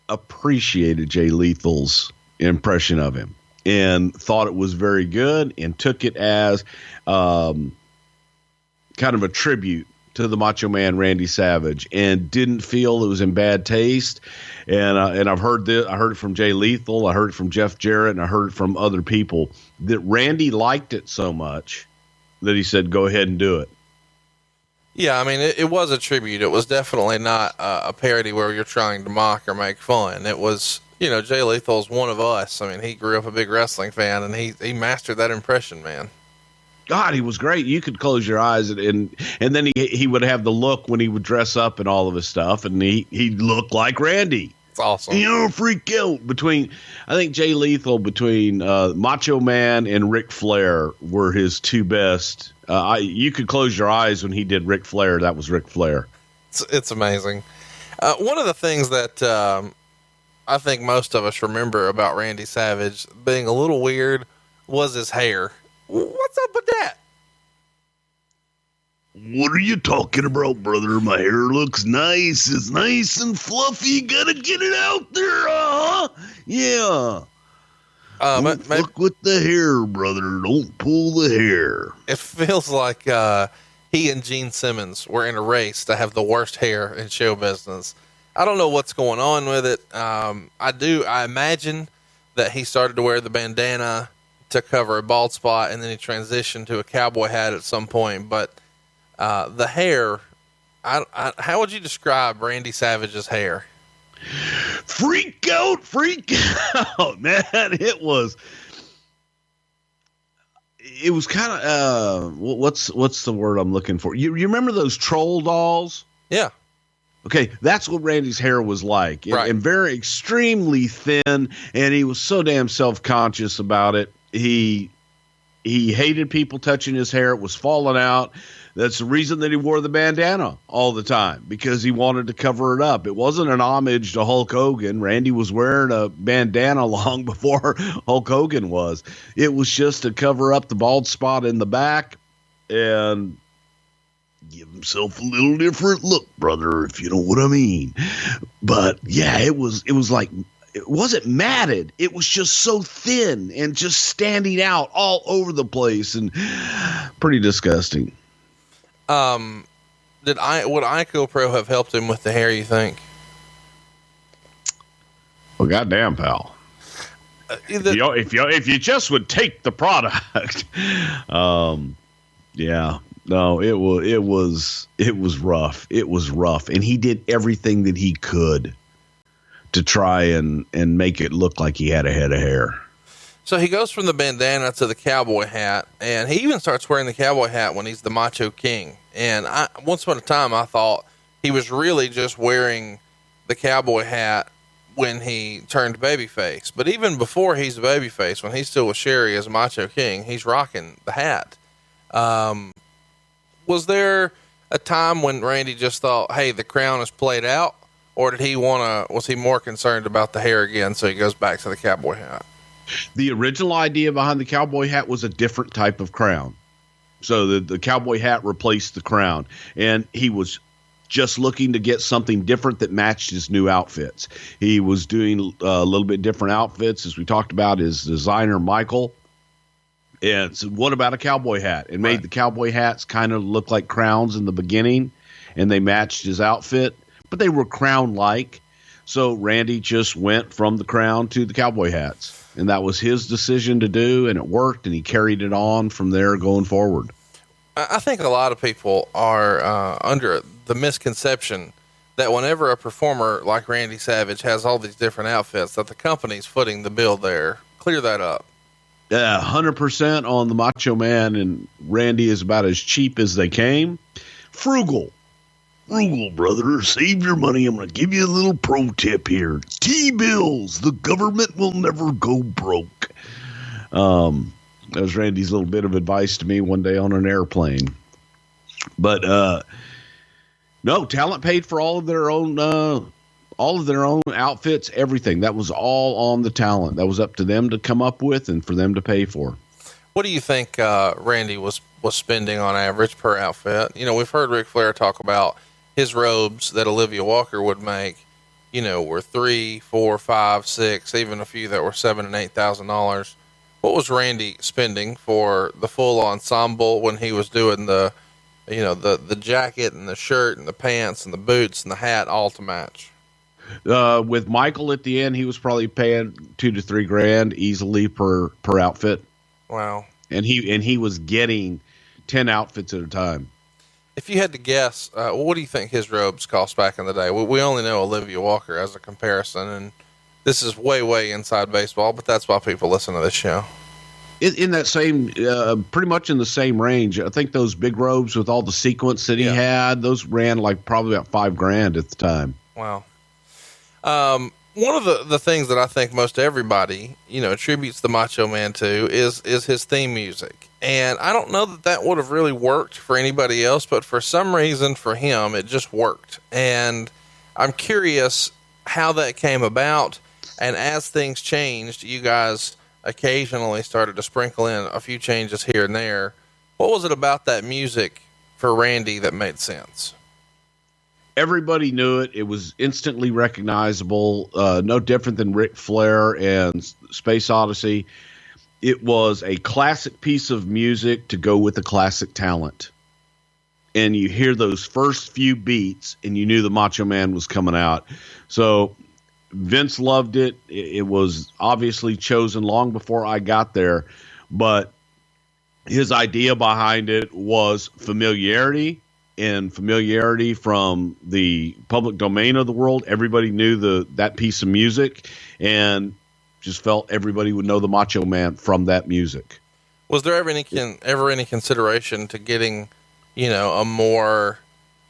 appreciated Jay Lethal's impression of him and thought it was very good and took it as kind of a tribute to the Macho Man Randy Savage and didn't feel it was in bad taste. And I've heard this, I heard it from Jay Lethal, I heard it from Jeff Jarrett, and I heard it from other people that Randy liked it so much that he said, go ahead and do it. Yeah, it was a tribute. It was definitely not a parody where you're trying to mock or make fun. It was, Jay Lethal's one of us. He grew up a big wrestling fan, and he mastered that impression, man. God, he was great. You could close your eyes and then he would have the look when he would dress up and all of his stuff, and he looked like Randy. It's awesome. Freak out. I think Jay Lethal between Macho Man and Ric Flair were his two best. You could close your eyes when he did Ric Flair. That was Ric Flair. It's amazing. One of the things that I think most of us remember about Randy Savage being a little weird was his hair. What's up with that? What are you talking about, brother? My hair looks nice. It's nice and fluffy. Gotta get it out there, Yeah. Don't fuck with the hair, brother. Don't pull the hair. It feels like he and Gene Simmons were in a race to have the worst hair in show business. I don't know what's going on with it. I imagine that he started to wear the bandana to cover a bald spot, and then he transitioned to a cowboy hat at some point. But the hair, how would you describe Randy Savage's hair? freak out, man. It was kind of what's the word I'm looking for? You remember those troll dolls? Yeah. Okay, that's what Randy's hair was like, Right. and very extremely thin, and he was so damn self-conscious about it. He hated people touching his hair. It was falling out. That's the reason that he wore the bandana all the time, because he wanted to cover it up. It wasn't an homage to Hulk Hogan. Randy was wearing a bandana long before Hulk Hogan was. It was just to cover up the bald spot in the back and give himself a little different look, brother, if you know what I mean. But yeah, it was like, it wasn't matted. It was just so thin and just standing out all over the place and pretty disgusting. Would Ico Pro have helped him with the hair, you think? Well, goddamn, pal. If you just would take the product. Yeah. No, it was rough. It was rough. And he did everything that he could to try and make it look like he had a head of hair. So he goes from the bandana to the cowboy hat, and he even starts wearing the cowboy hat when he's the Macho King. And once upon a time, I thought he was really just wearing the cowboy hat when he turned babyface. But even before he's a babyface, when he's still with Sherry as Macho King, he's rocking the hat. Was there a time when Randy just thought, hey, the crown is played out? Or was he more concerned about the hair again, so he goes back to the cowboy hat? The original idea behind the cowboy hat was a different type of crown. So the cowboy hat replaced the crown, and he was just looking to get something different that matched his new outfits. He was doing a little bit different outfits, as we talked about, his designer, Michael. And so what about a cowboy hat? It made the cowboy hats kind of look like crowns in the beginning, and they matched his outfit, but they were crown-like. So Randy just went from the crown to the cowboy hats. And that was his decision to do, and it worked, and he carried it on from there going forward. I think a lot of people are under the misconception that whenever a performer like Randy Savage has all these different outfits, that the company's footing the bill there. Clear that up. 100% on the Macho Man, and Randy is about as cheap as they came. Frugal, brother. Save your money. I'm going to give you a little pro tip here. T-bills. The government will never go broke. That was Randy's little bit of advice to me one day on an airplane. But no, talent paid for all of their own outfits, everything. That was all on the talent. That was up to them to come up with and for them to pay for. What do you think Randy was spending on average per outfit? You know, we've heard Ric Flair talk about his robes that Olivia Walker would make, you know, were $3,000, $4,000, $5,000, $6,000, even a few that were $7,000 and $8,000. What was Randy spending for the full ensemble when he was doing the jacket and the shirt and the pants and the boots and the hat all to match? With Michael at the end, he was probably paying $2,000 to $3,000 easily per outfit. Wow. And he was getting 10 outfits at a time. If you had to guess, what do you think his robes cost back in the day? We only know Olivia Walker as a comparison, and this is way, way inside baseball, but that's why people listen to this show. In that same, pretty much in the same range. I think those big robes with all the sequence that he had, those ran like probably about $5,000 at the time. Wow. One of the things that I think most everybody, attributes the Macho Man to is his theme music. And I don't know that would have really worked for anybody else, but for some reason for him, it just worked. And I'm curious how that came about. And as things changed, you guys occasionally started to sprinkle in a few changes here and there. What was it about that music for Randy that made sense? Everybody knew it. It was instantly recognizable. No different than Ric Flair and Space Odyssey. It was a classic piece of music to go with the classic talent. And you hear those first few beats and you knew the Macho Man was coming out. So Vince loved it. It was obviously chosen long before I got there, but his idea behind it was familiarity and familiarity from the public domain of the world. Everybody knew that piece of music, and just felt everybody would know the Macho Man from that music. Was there ever any consideration to getting, a more,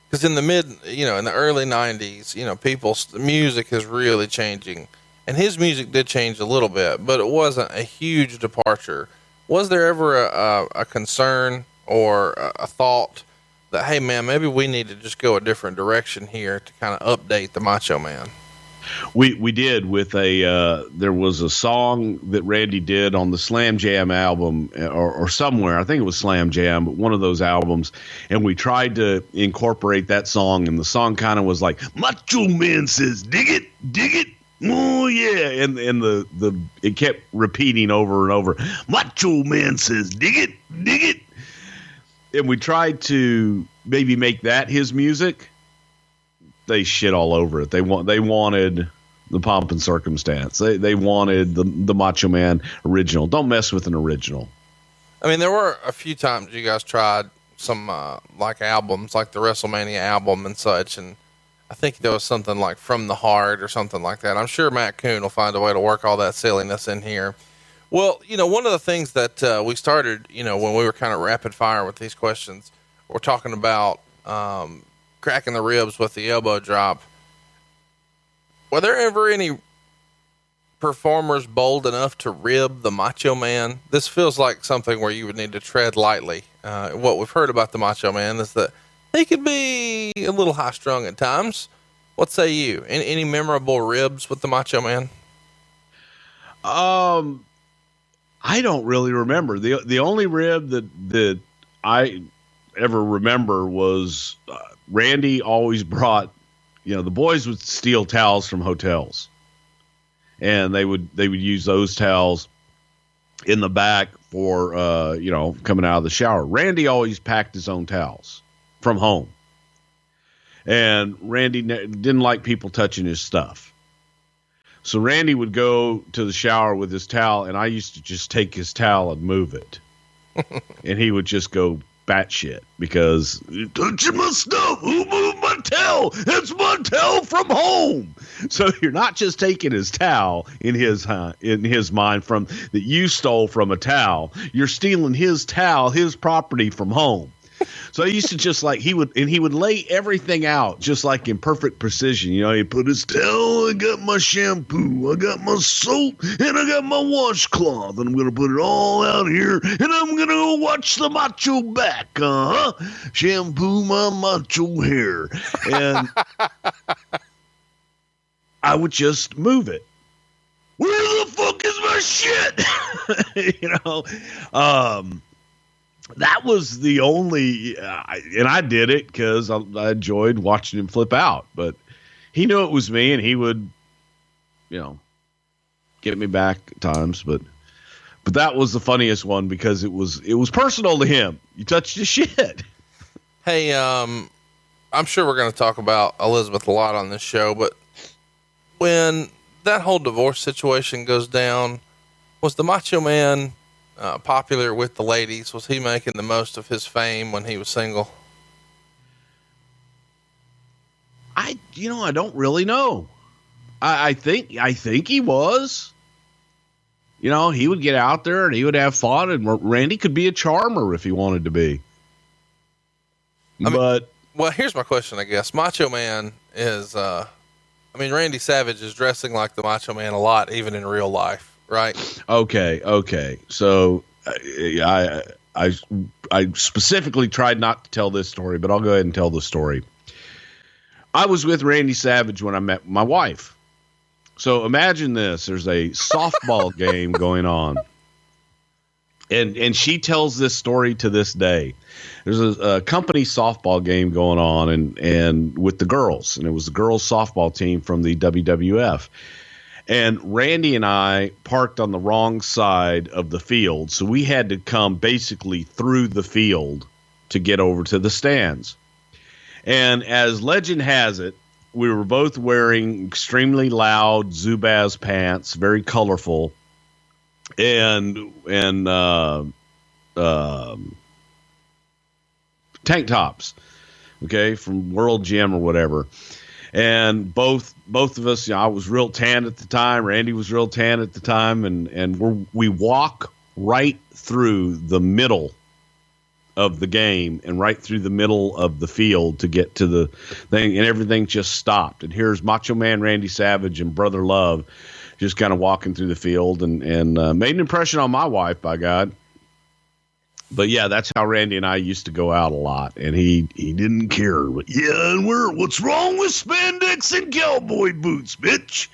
because in the early 90s, people's music is really changing, and his music did change a little bit, but it wasn't a huge departure. Was there ever a concern or a thought that, hey man, maybe we need to just go a different direction here to kind of update the Macho Man? We did with there was a song that Randy did on the Slam Jam album or somewhere. I think it was Slam Jam, but one of those albums. And we tried to incorporate that song, and the song kind of was like, Macho Man says, dig it, dig it. Oh yeah. And it kept repeating over and over. Macho Man says, dig it, dig it. And we tried to maybe make that his music. They shit all over it. They wanted the Pomp and Circumstance. They wanted the Macho Man original. Don't mess with an original. I mean, there were a few times you guys tried some like albums, like the WrestleMania album and such, and I think there was something like From the Heart or something like that. I'm sure Matt Coon will find a way to work all that silliness in here. Well, one of the things that we started, when we were kind of rapid fire with these questions, we're talking about cracking the ribs with the elbow drop. Were there ever any performers bold enough to rib the Macho Man? This feels like something where you would need to tread lightly. What we've heard about the Macho Man is that he could be a little high strung at times. What say you? Any memorable ribs with the Macho Man? I don't really remember. The only rib that I ever remember was Randy always brought, the boys would steal towels from hotels, and they would use those towels in the back for, coming out of the shower. Randy always packed his own towels from home, and Randy didn't like people touching his stuff. So Randy would go to the shower with his towel, and I used to just take his towel and move it. And he would just go batshit because, you're touching my stuff. Who moved my towel? That's my towel from home. So you're not just taking his towel in his mind from that you stole from a towel. You're stealing his towel, his property from home. So I used to just like, he would lay everything out just like in perfect precision. He put his towel, I got my shampoo, I got my soap, and I got my washcloth, and I'm going to put it all out here, and I'm going to go watch the Macho back, shampoo my macho hair. And I would just move it. Where the fuck is my shit? That was the only, and I did it because I enjoyed watching him flip out. But he knew it was me, and he would, get me back at times. But that was the funniest one because it was personal to him. You touched his shit. Hey, I'm sure we're going to talk about Elizabeth a lot on this show, but when that whole divorce situation goes down, was the Macho Man popular with the ladies? Was he making the most of his fame when he was single? I don't really know. I think he was. He would get out there and he would have fun, and Randy could be a charmer if he wanted to be. Well, here's my question, I guess. Macho Man is, Randy Savage is dressing like the Macho Man a lot, even in real life. Right. Okay. So I specifically tried not to tell this story, but I'll go ahead and tell the story. I was with Randy Savage when I met my wife. So imagine this. There's a softball game going on. And she tells this story to this day. There's a company softball game going on and with the girls. And it was the girls softball team from the WWF. And Randy and I parked on the wrong side of the field, so we had to come basically through the field to get over to the stands. And as legend has it, we were both wearing extremely loud Zubaz pants, very colorful, and tank tops. okay, from World Gym or whatever. And both of us, I was real tan at the time. Randy was real tan at the time. And we walk right through the middle of the game and right through the middle of the field to get to the thing, and everything just stopped. And here's Macho Man Randy Savage and Brother Love just kind of walking through the field and made an impression on my wife, by God. But yeah, that's how Randy and I used to go out a lot, and he didn't care. But Yeah, and what's wrong with spandex and cowboy boots, bitch?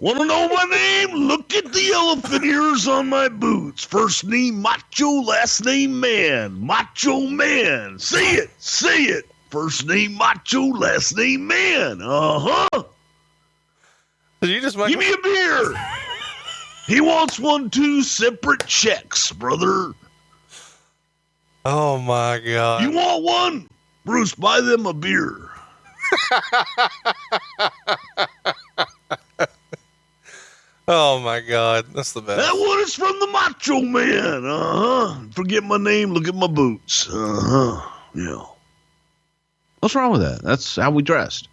Want to know my name? Look at the elephant ears on my boots. First name Macho, last name Man. Macho Man. Say it. First name Macho, last name Man. Did you just make Give me a beer. He wants 2 separate checks, brother. Oh my God. You want one? Bruce, buy them a beer. Oh my God. That's the best. That one is from the Macho Man. Forget my name, look at my boots. Yeah. what's wrong with that? That's how we dressed.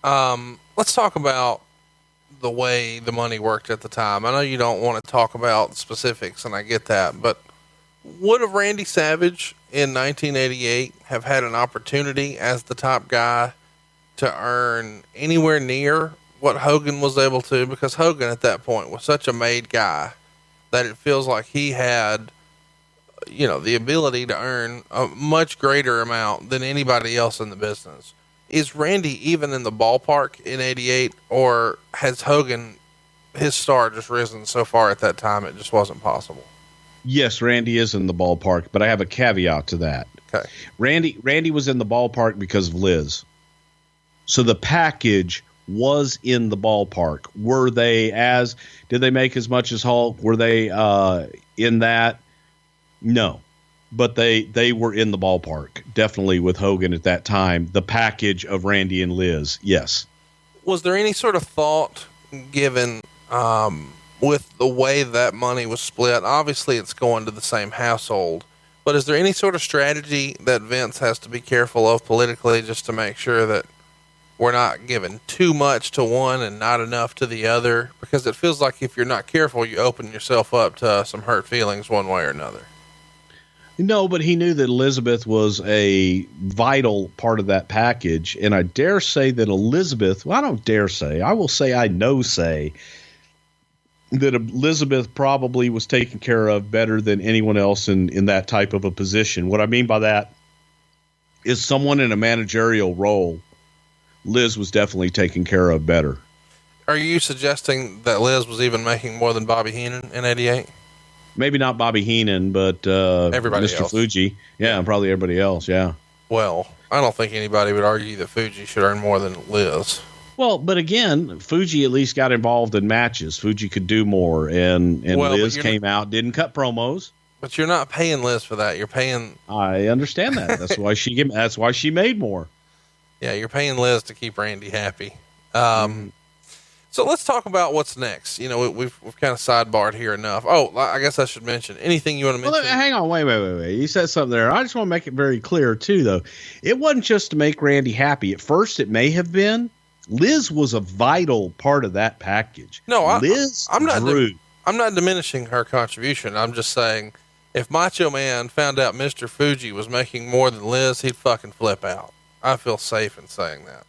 Let's talk about the way the money worked at the time. I know you don't want to talk about specifics, and I get that, but would have Randy Savage in 1988 have had an opportunity as the top guy to earn anywhere near what Hogan was able to? Because Hogan at that point was such a made guy that it feels like he had, you know, the ability to earn a much greater amount than anybody else in the business. Is Randy even in the ballpark in 88, or has Hogan, his star just risen so far at that time it just wasn't possible? Yes, Randy is in the ballpark, but I have a caveat to that. Okay. Randy was in the ballpark because of Liz. So the package was in the ballpark. Did they make as much as Hulk? Were they in that? No. But they were in the ballpark, definitely, with Hogan at that time. The package of Randy and Liz, yes. Was there any sort of thought given with the way that money was split? Obviously, it's going to the same household, but is there any sort of strategy that Vince has to be careful of politically just to make sure that we're not giving too much to one and not enough to the other? Because it feels like if you're not careful, you open yourself up to some hurt feelings one way or another. No, but he knew that Elizabeth was a vital part of that package. And I dare say that Elizabeth, well, I don't dare say, I will say I know say that Elizabeth probably was taken care of better than anyone else in that type of a position. What I mean by that is someone in a managerial role, Liz was definitely taken care of better. Are you suggesting that Liz was even making more than Bobby Heenan in 88? Maybe not Bobby Heenan, but everybody Mr. else. Fuji. Yeah, and probably everybody else, yeah. Well, I don't think anybody would argue that Fuji should earn more than Liz. Well, but again, Fuji at least got involved in matches. Fuji could do more, and Liz came out, didn't cut promos. But you're not paying Liz for that. You're paying. I understand that. That's why she made more. Yeah, you're paying Liz to keep Randy happy. So let's talk about what's next. You know, we've kind of sidebarred here enough. Oh, I guess I should mention anything you want to mention. Well, hang on, wait. You said something there. I just want to make it very clear too, though. It wasn't just to make Randy happy. At first, it may have been. Liz was a vital part of that package. No, I'm not diminishing her contribution. I'm just saying, if Macho Man found out Mr. Fuji was making more than Liz, he'd fucking flip out. I feel safe in saying that.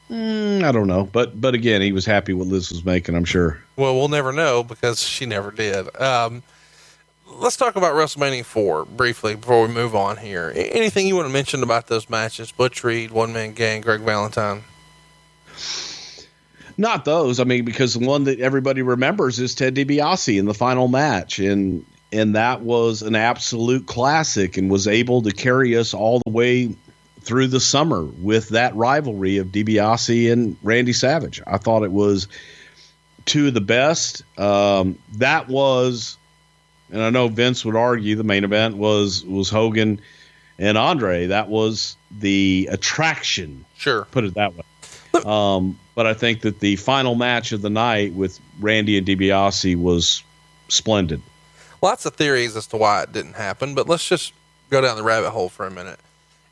I don't know, but again, he was happy what Liz was making, I'm sure. Well, we'll never know because she never did. Let's talk about WrestleMania 4 briefly before we move on here. Anything you want to mention about those matches? Butch Reed, One Man Gang, Greg Valentine? Not those. I mean, because the one that everybody remembers is Ted DiBiase in the final match, and that was an absolute classic and was able to carry us all the way through the summer with that rivalry of DiBiase and Randy Savage. I thought it was two of the best. That was, and I know Vince would argue the main event was Hogan and Andre. That was the attraction. Sure. Put it that way. But I think that the final match of the night with Randy and DiBiase was splendid. Lots of theories as to why it didn't happen, but let's just go down the rabbit hole for a minute.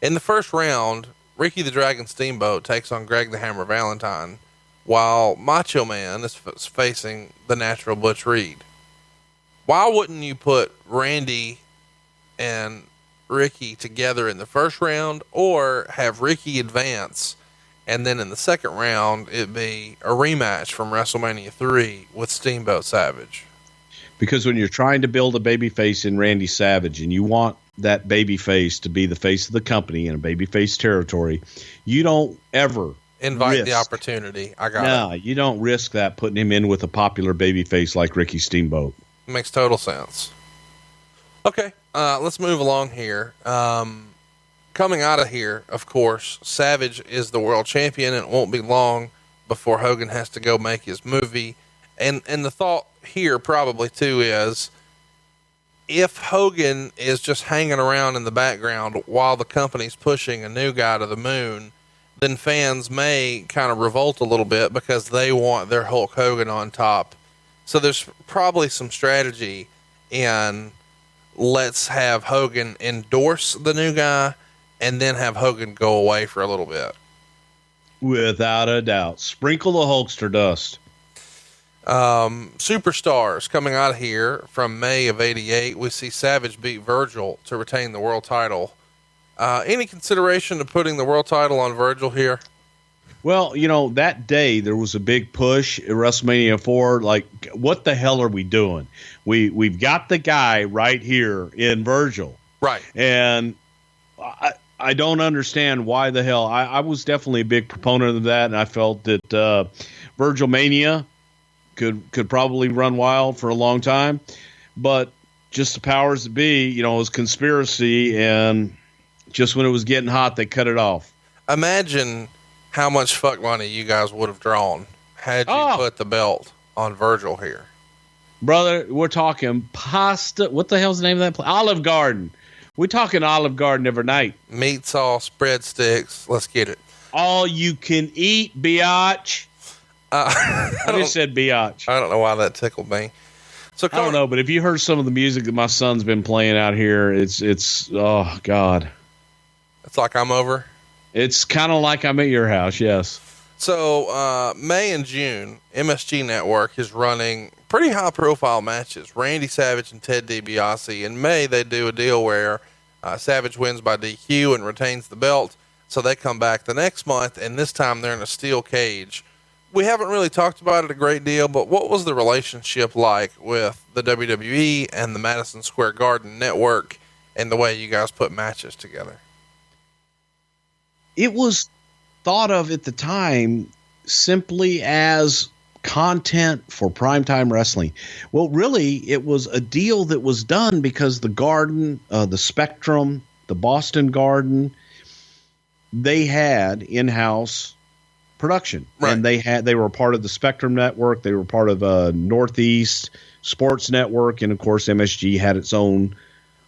In the first round, Ricky the Dragon Steamboat takes on Greg the Hammer Valentine, while Macho Man is facing the Natural Butch Reed. Why wouldn't you put Randy and Ricky together in the first round, or have Ricky advance, and then in the second round, it'd be a rematch from WrestleMania 3 with Steamboat Savage? Because when you're trying to build a babyface in Randy Savage and you want that babyface to be the face of the company in a babyface territory, you don't ever invite the opportunity. You don't risk that, putting him in with a popular babyface like Ricky Steamboat. Makes total sense. Okay, let's move along here. Coming out of here, of course, Savage is the world champion, and it won't be long before Hogan has to go make his movie. And the thought here probably too is, if Hogan is just hanging around in the background while the company's pushing a new guy to the moon, then fans may kind of revolt a little bit because they want their Hulk Hogan on top. So there's probably some strategy in, let's have Hogan endorse the new guy and then have Hogan go away for a little bit. Without a doubt. Sprinkle the Hulkster dust. Superstars coming out of here from May of '88. We see Savage beat Virgil to retain the world title. Any consideration to putting the world title on Virgil here? Well, that day there was a big push at WrestleMania 4. Like, what the hell are we doing? We've got the guy right here in Virgil. Right. And I don't understand why the hell. I was definitely a big proponent of that, and I felt that Virgil Mania could probably run wild for a long time, but just the powers that be, it was conspiracy, and just when it was getting hot, they cut it off. Imagine how much fuck money you guys would have drawn had you put the belt on Virgil here. Brother, we're talking pasta. What the hell's the name of that place? Olive Garden. We're talking Olive Garden every night. Meat sauce, breadsticks. Let's get it. All you can eat, biatch. I just said biatch. I don't know why that tickled me. So I don't know, but if you heard some of the music that my son's been playing out here, it's oh God. It's like I'm over. It's kind of like I'm at your house, yes. So May and June, MSG Network is running pretty high-profile matches. Randy Savage and Ted DiBiase. In May, they do a deal where Savage wins by DQ and retains the belt. So they come back the next month, and this time they're in a steel cage. We haven't really talked about it a great deal, but what was the relationship like with the WWE and the Madison Square Garden Network and the way you guys put matches together? It was thought of at the time simply as content for primetime wrestling. Well, really, it was a deal that was done because the Garden, the Spectrum, the Boston Garden, they had in-house production, right. And they were part of the Spectrum Network. They were part of Northeast Sports Network, and of course MSG had its own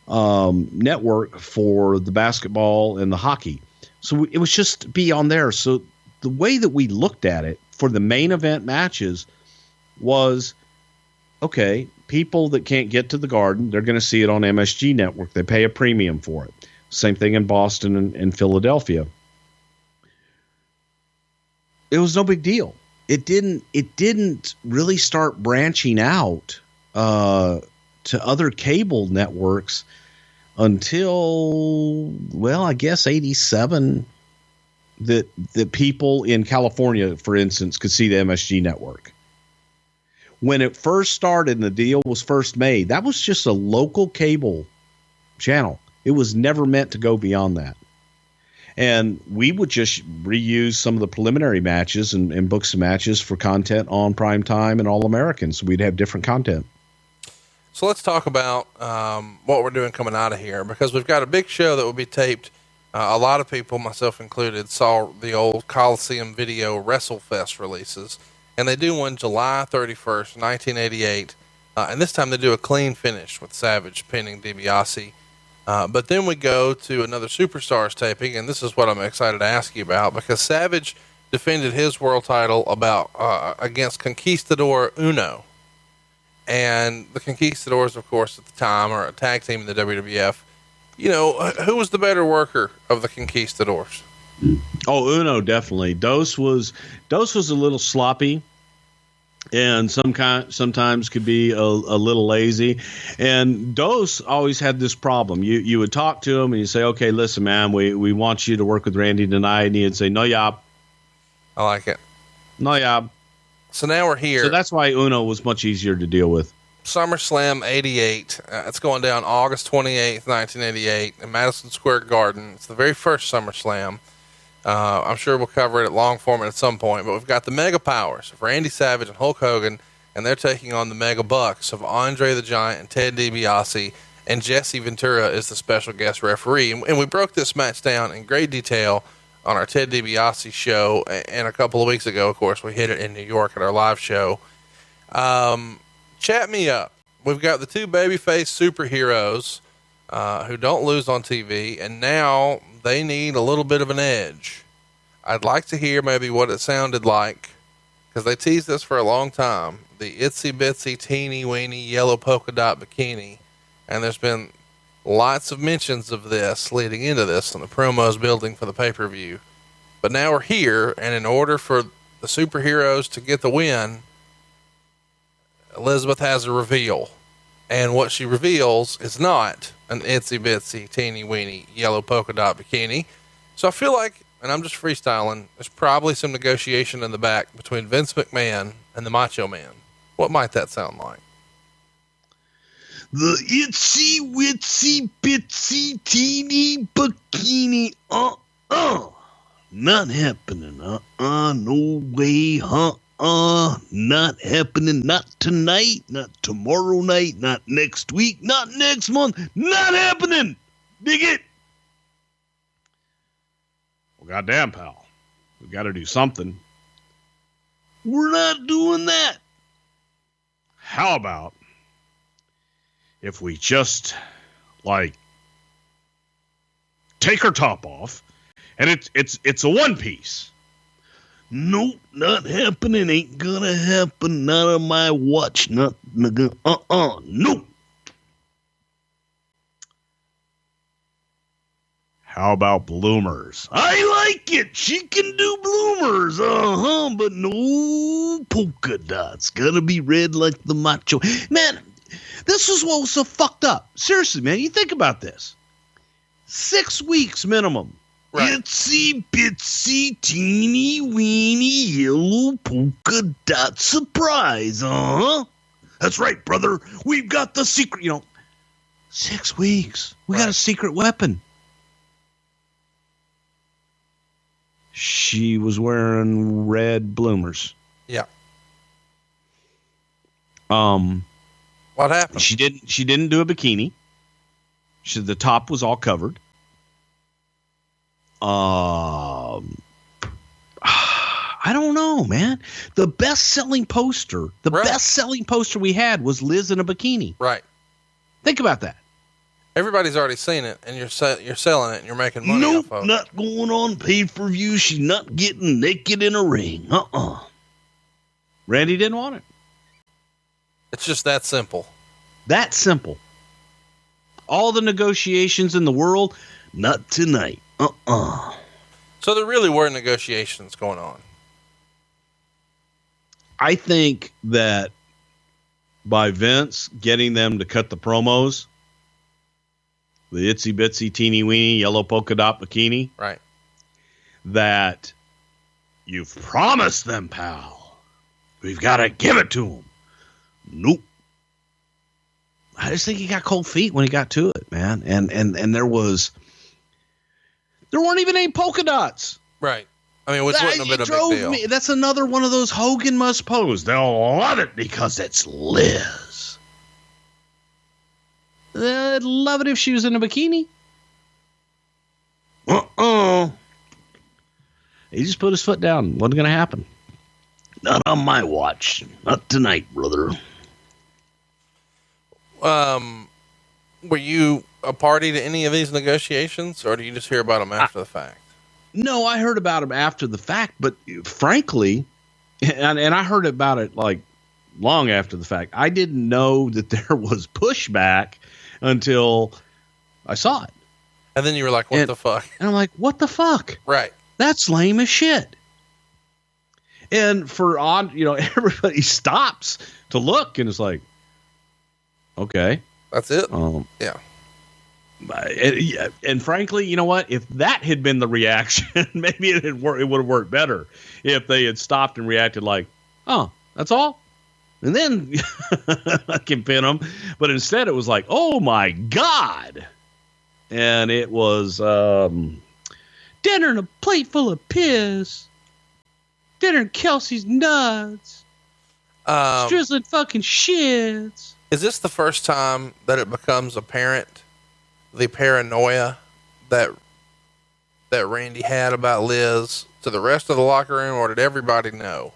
network for the basketball and the hockey. So it was just to be on there. So the way that we looked at it for the main event matches was, okay, people that can't get to the Garden, they're going to see it on MSG Network. They pay a premium for it. Same thing in Boston and Philadelphia. It was no big deal. It didn't really start branching out to other cable networks until, well, I guess 87, that people in California, for instance, could see the MSG network. When it first started and the deal was first made, that was just a local cable channel. It was never meant to go beyond that. And we would just reuse some of the preliminary matches and book some matches for content on Primetime and All Americans. So we'd have different content. So let's talk about what we're doing coming out of here, because we've got a big show that will be taped. A lot of people, myself included, saw the old Coliseum Video WrestleFest releases, and they do one July 31st, 1988. And this time they do a clean finish with Savage pinning DiBiase. But then we go to another Superstars taping, and this is what I'm excited to ask you about, because Savage defended his world title against Conquistador Uno. And the Conquistadors, of course, at the time are a tag team in the WWF. You know, who was the better worker of the Conquistadors? Oh, Uno definitely. Dos was a little sloppy, and sometimes could be a little lazy. And Dos always had this problem. You would talk to him and you say, "Okay, listen, man, we want you to work with Randy tonight," and he'd say, "No, yob." I like it. No, yob. So now we're here. So that's why Uno was much easier to deal with. SummerSlam 88. It's going down August 28th, 1988 in Madison Square Garden. It's the very first SummerSlam. I'm sure we'll cover it at long format at some point, but we've got the mega powers of Randy Savage and Hulk Hogan, and they're taking on the mega bucks of Andre the Giant and Ted DiBiase, and Jesse Ventura is the special guest referee. And we broke this match down in great detail on our Ted DiBiase show, and a couple of weeks ago, of course, we hit it in New York at our live show. Chat me up. We've got the two babyface superheroes who don't lose on TV, and now they need a little bit of an edge. I'd like to hear maybe what it sounded like, because they teased this for a long time, the itsy bitsy teeny weeny yellow polka dot bikini, and there's been lots of mentions of this leading into this, and the promos building for the pay-per-view. But now we're here, and in order for the superheroes to get the win, Elizabeth has a reveal, and what she reveals is not an itsy bitsy teeny weeny yellow polka dot bikini. So I feel like, and I'm just freestyling, there's probably some negotiation in the back between Vince McMahon and the Macho Man. What might that sound like? The itsy witsy bitsy teeny bikini. Not happening. No way. Not happening. Not tonight. Not tomorrow night. Not next week. Not next month. Not happening. Dig it. Well, goddamn, pal. We got to do something. We're not doing that. How about if we just, take her top off, and it's a one piece? Nope, not happening. Ain't gonna happen. Not on my watch. Not nope. How about bloomers? I like it. She can do bloomers. But no polka dots. Gotta be red like the Macho. Man, this is what was so fucked up. Seriously, man, you think about this. 6 weeks minimum. Right. Itsy bitsy teeny weeny yellow polka dot surprise. That's right, brother. We've got the secret. 6 weeks. We got a secret weapon. She was wearing red bloomers. Yeah. What happened? She didn't do a bikini. The top was all covered. I don't know, man. The best-selling poster we had was Liz in a bikini. Right. Think about that. Everybody's already seen it, and you're selling it, and you're making money off of it. Not going on pay-per-view. She's not getting naked in a ring. Randy didn't want it. It's just that simple. That simple. All the negotiations in the world, not tonight. So there really were negotiations going on. I think that by Vince getting them to cut the promos, the itsy bitsy teeny weeny yellow polka dot bikini, right? That you've promised them, pal. We've got to give it to them. Nope. I just think he got cold feet when he got to it, man. And there weren't even any polka dots. Right. I mean, which wouldn't have been a big deal. That's another one of those Hogan must pose. They'll love it because it's Liz. I'd love it if she was in a bikini. He just put his foot down. Wasn't going to happen. Not on my watch. Not tonight, brother. Were you a party to any of these negotiations, or do you just hear about them after the fact? No, I heard about them after the fact, but frankly, and I heard about it long after the fact. I didn't know that there was pushback until I saw it. And then you were like, what the fuck? And I'm like, what the fuck? Right. That's lame as shit. And everybody stops to look and it's like, okay. That's it. Yeah. And frankly, you know what? If that had been the reaction, maybe it would have worked better if they had stopped and reacted like, oh, that's all? And then I can pin them. But instead it was like, oh my God. And it was dinner and a plate full of piss. Dinner and Kelsey's nuts. Strizzling fucking shits. Is this the first time that it becomes apparent the paranoia that Randy had about Liz to the rest of the locker room, or did everybody know?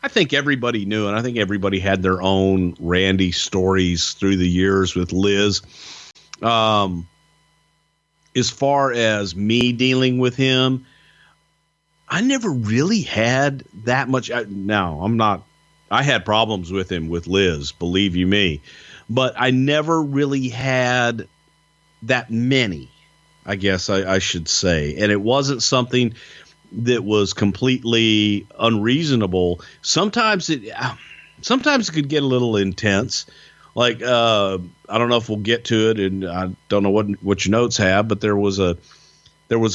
I think everybody knew, and I think everybody had their own Randy stories through the years with Liz. As far as me dealing with him, I never really had that much. I had problems with him with Liz, believe you me, but I never really had that many, I guess I should say. And it wasn't something that was completely unreasonable. Sometimes it could get a little intense. Like, I don't know if we'll get to it, and I don't know what your notes have, but there was a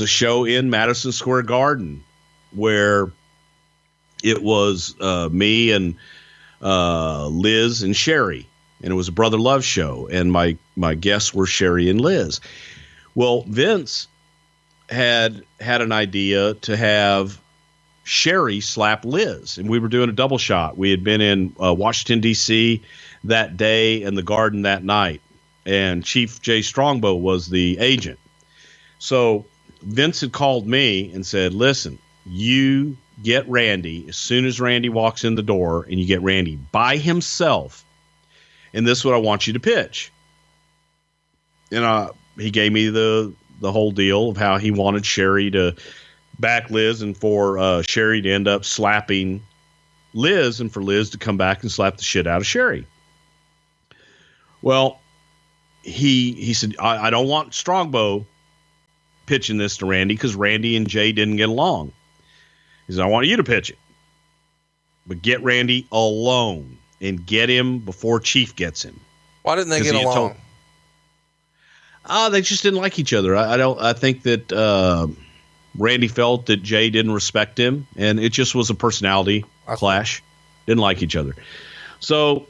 show in Madison Square Garden where it was me and Liz and Sherry, and it was a brother love show, and my guests were Sherry and Liz. Well, Vince had an idea to have Sherry slap Liz, and we were doing a double shot. We had been in Washington, D.C. that day and the Garden that night, and Chief Jay Strongbow was the agent. So Vince had called me and said, listen, you get Randy as soon as Randy walks in the door, and you get Randy by himself, and this is what I want you to pitch. And he gave me the whole deal of how he wanted Sherry to back Liz, and for Sherry to end up slapping Liz, and for Liz to come back and slap the shit out of Sherry. Well, he said, I don't want Strongbow pitching this to Randy because Randy and Jay didn't get along. He said, I want you to pitch it, but get Randy alone and get him before Chief gets him. Why didn't they get along? They just didn't like each other. I think that Randy felt that Jay didn't respect him, and it just was a personality clash. Didn't like each other. So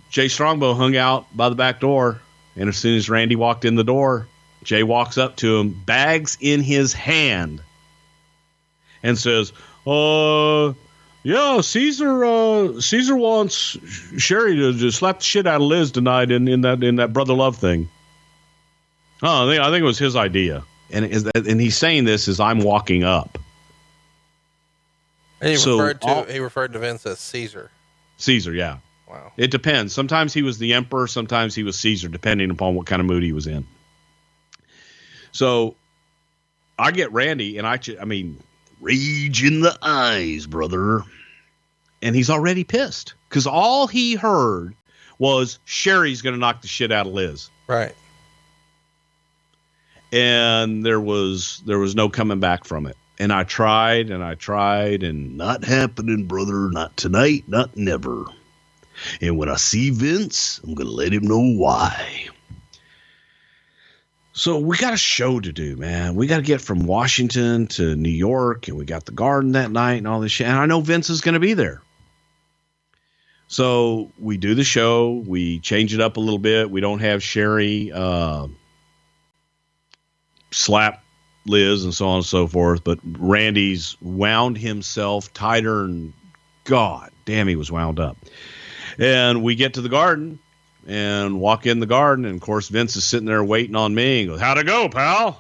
Jay Strongbow hung out by the back door, and as soon as Randy walked in the door, Jay walks up to him, bags in his hand, and says, yeah, Caesar wants Sherry to slap the shit out of Liz tonight in that brother love thing. Oh, I think it was his idea, and he's saying this as I'm walking up. And he referred to Vince as Caesar. Caesar, yeah. Wow. It depends. Sometimes he was the emperor, sometimes he was Caesar, depending upon what kind of mood he was in. So I get Randy, and I mean, rage in the eyes, brother. And he's already pissed because all he heard was Sherry's going to knock the shit out of Liz. Right. And there was no coming back from it. And I tried, and not happening, brother. Not tonight, not never. And when I see Vince, I'm going to let him know why. So we got a show to do, man. We got to get from Washington to New York, and we got the Garden that night and all this shit. And I know Vince is going to be there. So we do the show. We change it up a little bit. We don't have Sherry slap Liz and so on and so forth. But Randy's wound himself tighter, and God damn, he was wound up. And we get to the Garden and walk in the Garden, and of course Vince is sitting there waiting on me and goes, how'd it go, pal? I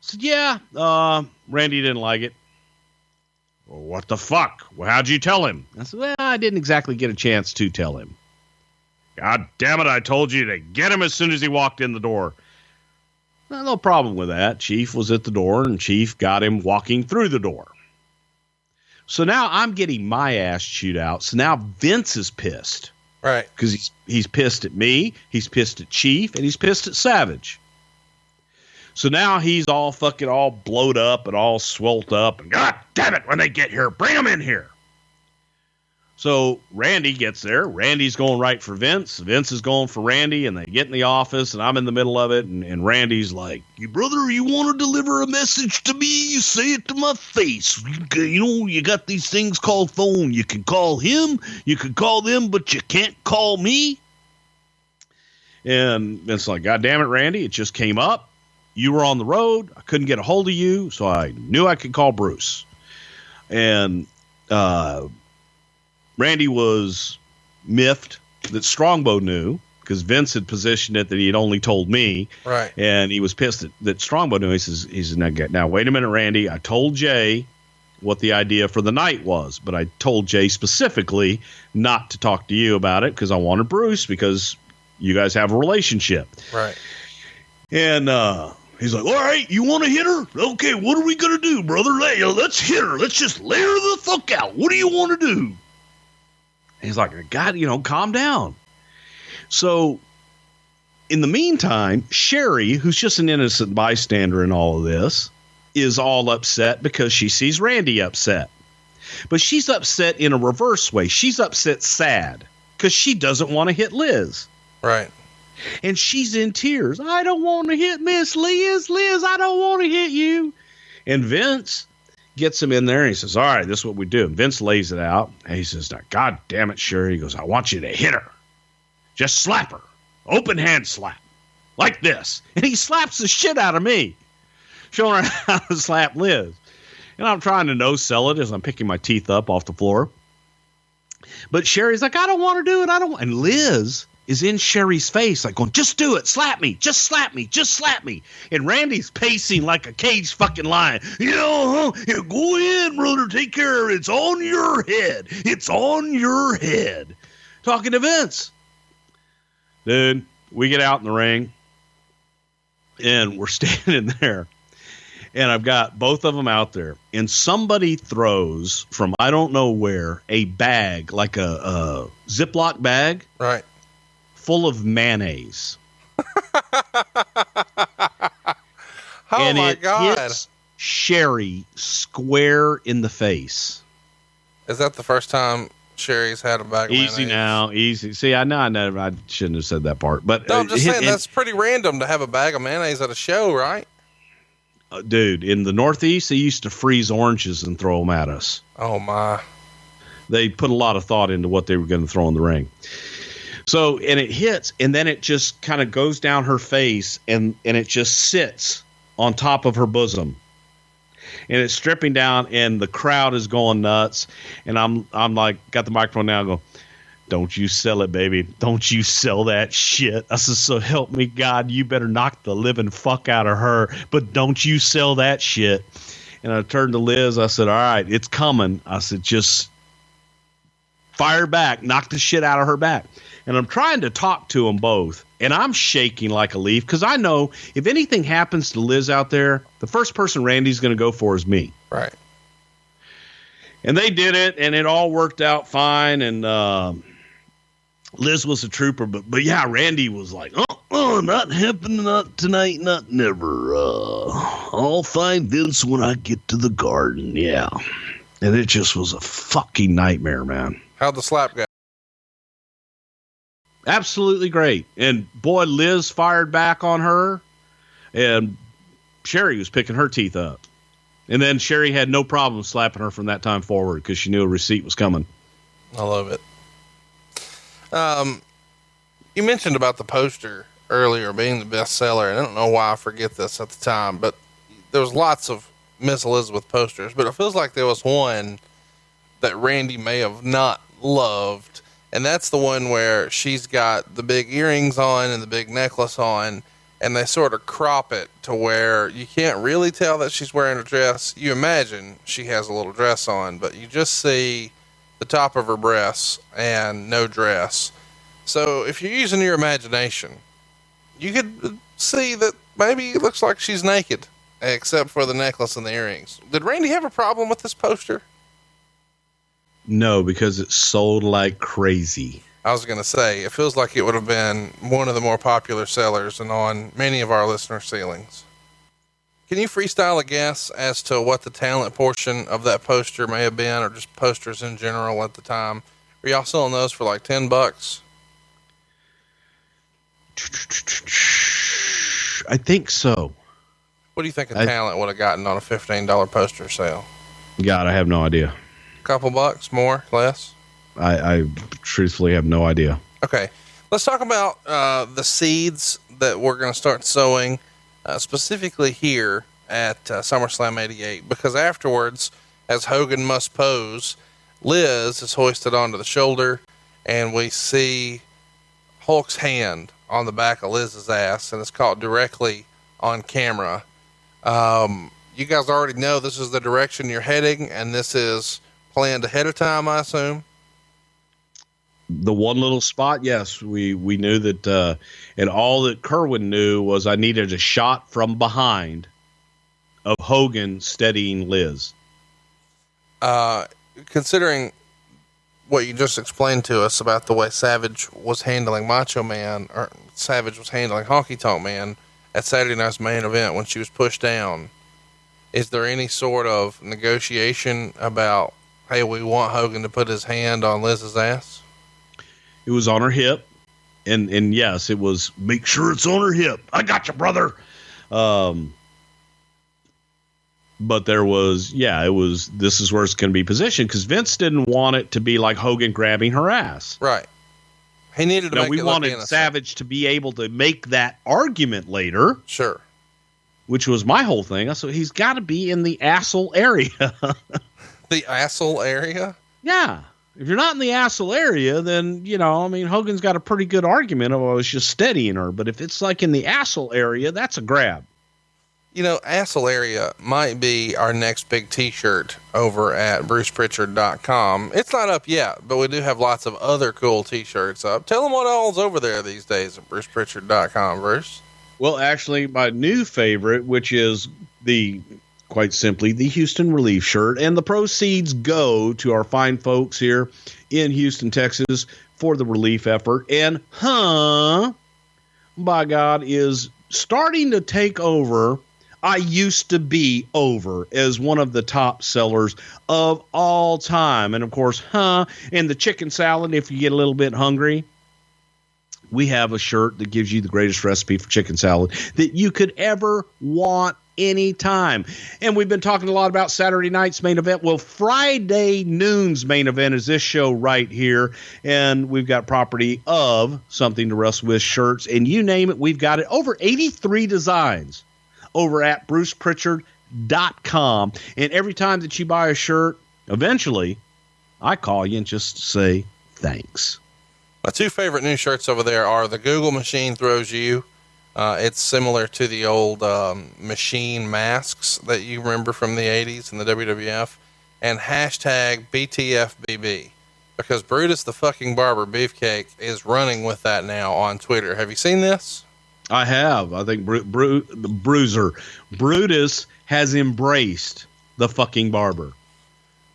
said, yeah, Randy didn't like it. Well, what the fuck? Well, how'd you tell him? I said, well, I didn't exactly get a chance to tell him. God damn it, I told you to get him as soon as he walked in the door. Well, no problem with that. Chief was at the door, and Chief got him walking through the door. So now I'm getting my ass chewed out. So now Vince is pissed. Right. Because he's pissed at me, he's pissed at Chief, and he's pissed at Savage. So now he's all fucking all blowed up and all swelled up. And God damn it, when they get here, bring them in here. So Randy gets there. Randy's going right for Vince. Vince is going for Randy, and they get in the office, and I'm in the middle of it, and Randy's like, "You brother, you want to deliver a message to me? You say it to my face. You got these things called phone. You can call him, you can call them, but you can't call me." And Vince's like, "God damn it, Randy, it just came up. You were on the road. I couldn't get a hold of you, so I knew I could call Bruce." And Randy was miffed that Strongbow knew, because Vince had positioned it that he had only told me. Right. And he was pissed that Strongbow knew. He says, now, wait a minute, Randy. I told Jay what the idea for the night was, but I told Jay specifically not to talk to you about it because I wanted Bruce, because you guys have a relationship. Right. And he's like, "All right, you want to hit her? Okay, what are we going to do, brother? Let's hit her. Let's just lay her the fuck out. What do you want to do?" He's like, "God, calm down." So in the meantime, Sherry, who's just an innocent bystander in all of this, is all upset because she sees Randy upset. But she's upset in a reverse way. She's upset sad because she doesn't want to hit Liz. Right. And she's in tears. "I don't want to hit Miss Liz. Liz, I don't want to hit you." And Vince gets him in there, and he says, "All right, this is what we do." And Vince lays it out, and he says, "God damn it, Sherry." He goes, "I want you to hit her. Just slap her. Open hand slap. Like this." And he slaps the shit out of me, showing her how to slap Liz. And I'm trying to no-sell it as I'm picking my teeth up off the floor. But Sherry's like, "I don't want to do it. I don't want." And Liz is in Sherry's face, like going, "Just do it. Slap me. Just slap me. Just slap me." And Randy's pacing like a caged fucking lion. Go ahead, brother. Take care of it. It's on your head. It's on your head. Talking to Vince. Dude, we get out in the ring, and we're standing there. And I've got both of them out there. And somebody throws from I don't know where a bag, like a Ziploc bag. Right. Full of mayonnaise. Oh my God. Hits Sherry square in the face. Is that the first time Sherry's had a bag of Easy mayonnaise? Now, easy. See, I shouldn't have said that part. But no, I'm just saying that's pretty random to have a bag of mayonnaise at a show, right? Dude, in the Northeast, they used to freeze oranges and throw them at us. Oh my. They put a lot of thought into what they were going to throw in the ring. So, and it hits, and then it just kind of goes down her face, and it just sits on top of her bosom. And it's stripping down, and the crowd is going nuts. And I'm like, got the microphone now, I go, "Don't you sell it, baby. Don't you sell that shit." I said, "So help me God, you better knock the living fuck out of her, but don't you sell that shit." And I turned to Liz, I said, "All right, it's coming." I said, "Just fire back, knock the shit out of her back." And I'm trying to talk to them both, and I'm shaking like a leaf because I know if anything happens to Liz out there, the first person Randy's going to go for is me. Right. And they did it, and it all worked out fine, and Liz was a trooper, but yeah, Randy was like, not happening, not tonight, not never. I'll find Vince when I get to the garden, yeah. And it just was a fucking nightmare, man. How'd the slap go? Absolutely great. And boy, Liz fired back on her, and Sherry was picking her teeth up. And then Sherry had no problem slapping her from that time forward because she knew a receipt was coming. I love it. You mentioned about the poster earlier being the best seller, and I don't know why I forget this at the time, but there was lots of Miss Elizabeth posters, but it feels like there was one that Randy may have not loved. And that's the one where she's got the big earrings on and the big necklace on, and they sort of crop it to where you can't really tell that she's wearing a dress. You imagine she has a little dress on, but you just see the top of her breasts and no dress. So if you're using your imagination, you could see that maybe it looks like she's naked, except for the necklace and the earrings. Did Randy have a problem with this poster? No, because it sold like crazy. I was going to say, it feels like it would have been one of the more popular sellers and on many of our listener ceilings. Can you freestyle a guess as to what the talent portion of that poster may have been, or just posters in general at the time? Were y'all selling those for like $10? I think so. What do you think a talent would have gotten on a $15 poster sale? God, I have no idea. A couple bucks, more, less? I truthfully have no idea. Okay. Let's talk about the seeds that we're going to start sowing, specifically here at SummerSlam 88, because afterwards, as Hogan must pose, Liz is hoisted onto the shoulder, and we see Hulk's hand on the back of Liz's ass, and it's caught directly on camera. You guys already know this is the direction you're heading, and this is planned ahead of time, I assume. The one little spot, yes, we knew that, and all that Kerwin knew was I needed a shot from behind of Hogan steadying Liz. Considering what you just explained to us about the way Savage was handling Macho Man, or Savage was handling Honky Tonk Man at Saturday Night's Main Event when she was pushed down, is there any sort of negotiation about, hey, we want Hogan to put his hand on Liz's ass? It was on her hip, and yes, it was, make sure it's on her hip. I got you, brother. But there was, it was, this is where it's going to be positioned, because Vince didn't want it to be like Hogan grabbing her ass. Right. He needed to make we it look wanted innocent. Savage to be able to make that argument later. Sure. Which was my whole thing. So he's got to be in the asshole area. The asshole area? Yeah. If you're not in the asshole area, then, Hogan's got a pretty good argument of I was just steadying her. But if it's like in the asshole area, that's a grab. Asshole area might be our next big t-shirt over at brucepritchard.com. It's not up yet, but we do have lots of other cool t-shirts up. Tell them what all's over there these days at brucepritchard.com, Bruce. Well, actually, my new favorite, which is quite simply, the Houston Relief shirt, and the proceeds go to our fine folks here in Houston, Texas for the relief effort. And, by God, is starting to take over. I used to be over as one of the top sellers of all time. And of course, and the chicken salad, if you get a little bit hungry, we have a shirt that gives you the greatest recipe for chicken salad that you could ever want anytime. And we've been talking a lot about Saturday night's main event. Well, Friday noon's main event is this show right here. And we've got property of Something to Wrestle With shirts, and you name it, we've got it. Over 83 designs over at brucepritchard.com. And every time that you buy a shirt, eventually I call you and just say thanks. My two favorite new shirts over there are the Google Machine Throws You. It's similar to the old machine masks that you remember from the 80s in the WWF, and hashtag BTFBB, because Brutus the fucking Barber Beefcake is running with that now on Twitter. Have you seen this? I have. I think Brutus has embraced the fucking barber.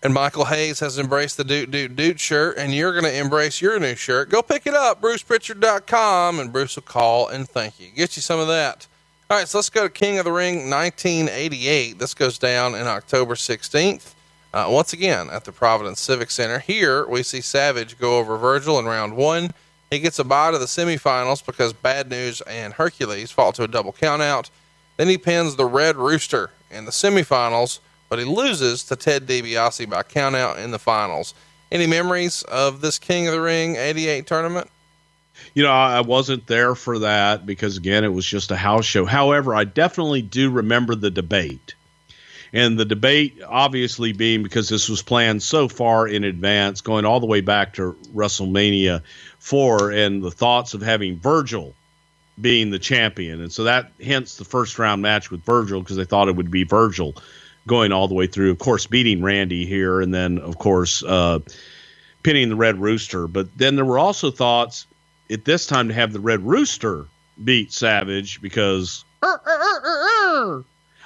And Michael Hayes has embraced the Doot shirt, and you're going to embrace your new shirt. Go pick it up, brucepritchard.com, and Bruce will call and thank you. Get you some of that. All right, so let's go to King of the Ring 1988. This goes down in October 16th. Once again, at the Providence Civic Center. Here, we see Savage go over Virgil in round one. He gets a bye to the semifinals because Bad News and Hercules fall to a double countout. Then he pins the Red Rooster in the semifinals, but he loses to Ted DiBiase by countout in the finals. Any memories of this King of the Ring 88 tournament? I wasn't there for that because, again, it was just a house show. However, I definitely do remember the debate. And the debate obviously being because this was planned so far in advance, going all the way back to WrestleMania 4, and the thoughts of having Virgil being the champion. And so that hence the first round match with Virgil, because they thought it would be Virgil going all the way through, of course, beating Randy here. And then, of course, pinning the Red Rooster. But then there were also thoughts at this time to have the Red Rooster beat Savage because I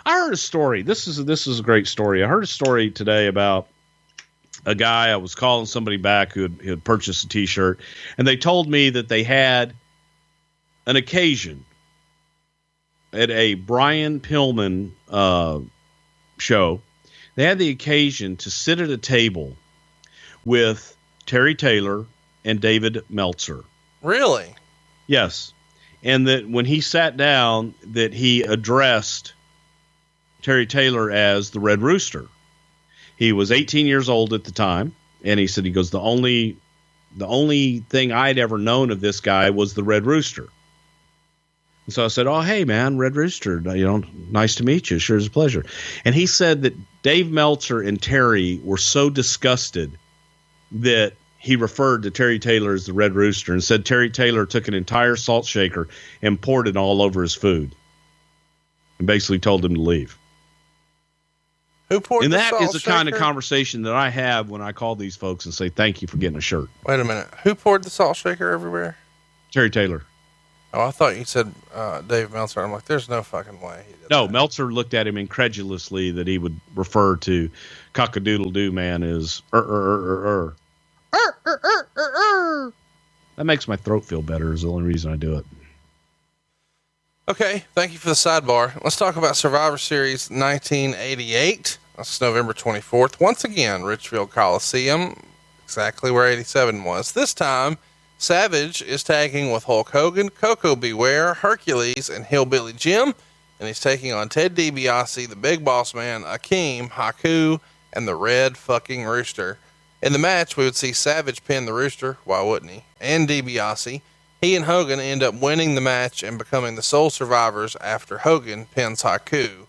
heard a story. This is a great story. I heard a story today about a guy. I was calling somebody back who had purchased a T-shirt, and they told me that they had an occasion at a Brian Pillman show. They had the occasion to sit at a table with Terry Taylor and David Meltzer. Really? Yes. And that when he sat down, that he addressed Terry Taylor as the Red Rooster. He was 18 years old at the time, and he said, he goes, the only thing I'd ever known of this guy was the Red Rooster. And so I said, oh, hey, man, Red Rooster, nice to meet you. Sure is a pleasure. And he said that Dave Meltzer and Terry were so disgusted that he referred to Terry Taylor as the Red Rooster and said Terry Taylor took an entire salt shaker and poured it all over his food and basically told him to leave. Who poured and the that salt is the shaker? kind of conversation that I have when I call these folks and say, thank you for getting a shirt. Wait a minute. Who poured the salt shaker everywhere? Terry Taylor. Oh, I thought you said Dave Meltzer. I'm like, there's no fucking way he did No, that. Meltzer looked at him incredulously that he would refer to Cock-a-Doodle-Doo Man as That makes my throat feel better is the only reason I do it. Okay, thank you for the sidebar. Let's talk about Survivor Series 1988. That's November 24th. Once again, Richfield Coliseum, exactly where 87 was. This time, Savage is tagging with Hulk Hogan, Coco Beware, Hercules, and Hillbilly Jim, and he's taking on Ted DiBiase, the Big Boss Man, Akeem, Haku, and the Red fucking Rooster. In the match, we would see Savage pin the Rooster, why wouldn't he, and DiBiase. He and Hogan end up winning the match and becoming the sole survivors after Hogan pins Haku.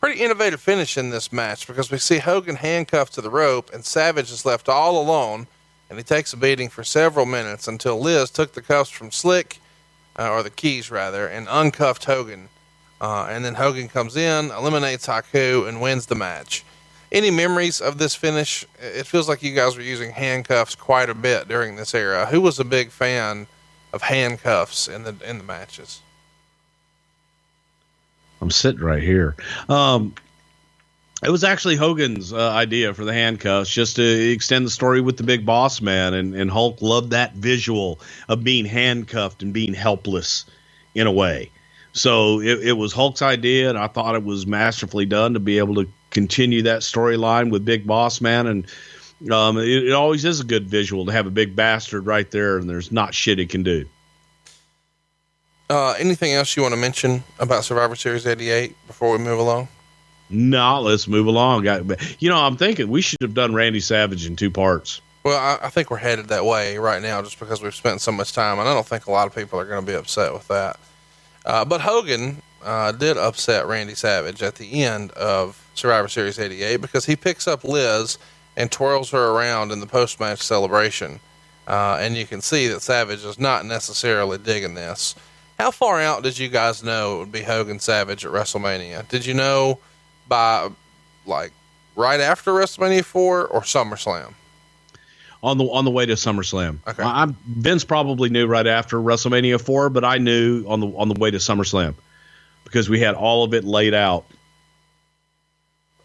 Pretty innovative finish in this match because we see Hogan handcuffed to the rope and Savage is left all alone, and he takes a beating for several minutes until Liz took the cuffs from Slick, or the keys rather, and uncuffed Hogan. And then Hogan comes in, eliminates Haku, and wins the match. Any memories of this finish? It feels like you guys were using handcuffs quite a bit during this era. Who was a big fan of handcuffs in the matches? I'm sitting right here. It was actually Hogan's idea for the handcuffs, just to extend the story with the Big Boss Man, and Hulk loved that visual of being handcuffed and being helpless in a way. So it was Hulk's idea, and I thought it was masterfully done to be able to continue that storyline with Big Boss Man. And it always is a good visual to have a big bastard right there, and there's not shit he can do. Anything else you want to mention about Survivor Series 88 before we move along? No, let's move along. I'm thinking we should have done Randy Savage in 2 parts. Well, I think we're headed that way right now just because we've spent so much time, and I don't think a lot of people are going to be upset with that. But Hogan did upset Randy Savage at the end of Survivor Series 88 because he picks up Liz and twirls her around in the post-match celebration. And you can see that Savage is not necessarily digging this. How far out did you guys know it would be Hogan Savage at WrestleMania? Did you know by right after WrestleMania 4 or SummerSlam? On the way to SummerSlam. Okay. Vince probably knew right after WrestleMania 4, but I knew on the way to SummerSlam because we had all of it laid out.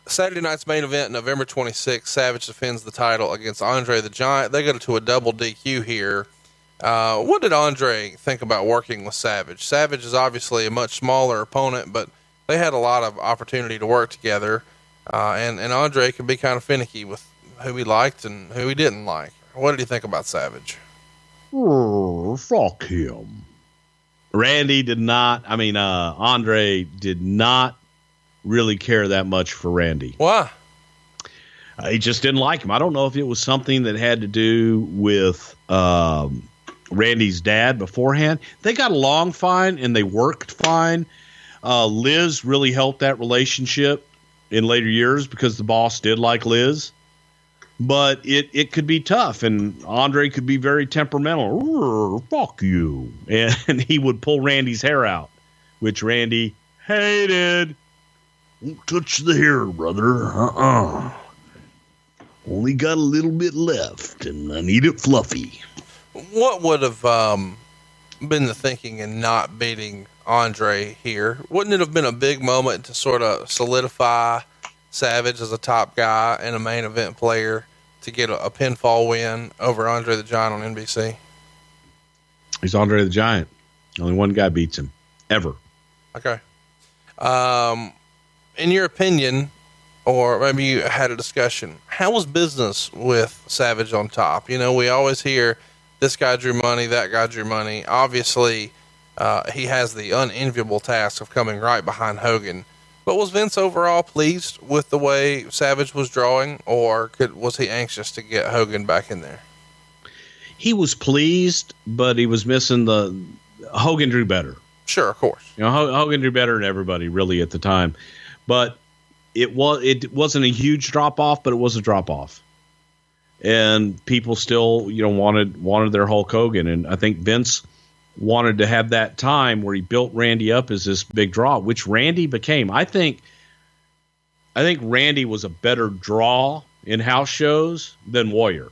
Saturday night's main event, November 26th, Savage defends the title against Andre the Giant. They go to a double DQ here. What did Andre think about working with Savage? Savage is obviously a much smaller opponent, but they had a lot of opportunity to work together. And Andre could be kind of finicky with who he liked and who he didn't like. What did he think about Savage? Fuck him. Randy did not. Andre did not really care that much for Randy. Why? He just didn't like him. I don't know if it was something that had to do with Randy's dad beforehand. They got along fine and they worked fine. Liz really helped that relationship in later years because the boss did like Liz. But it could be tough, and Andre could be very temperamental. Fuck you. And he would pull Randy's hair out, which Randy hated. Don't touch the hair, brother. Only got a little bit left, and I need it fluffy. What would have been the thinking in not beating Andre here? Wouldn't it have been a big moment to sort of solidify Savage as a top guy and a main event player to get a pinfall win over Andre the Giant on NBC? He's Andre the Giant. Only one guy beats him ever. Okay. In your opinion, or maybe you had a discussion, how was business with Savage on top? You know, we always hear this guy drew money, that guy drew money. Obviously, he has the unenviable task of coming right behind Hogan. But was Vince overall pleased with the way Savage was drawing, or was he anxious to get Hogan back in there? He was pleased, but he was missing Hogan drew better. Sure, of course. You know, Hogan drew better than everybody really at the time, but it wasn't a huge drop off, but it was a drop off, and people still, you know, wanted their Hulk Hogan, and I think Vince wanted to have that time where he built Randy up as this big draw, which Randy became. I think Randy was a better draw in house shows than Warrior.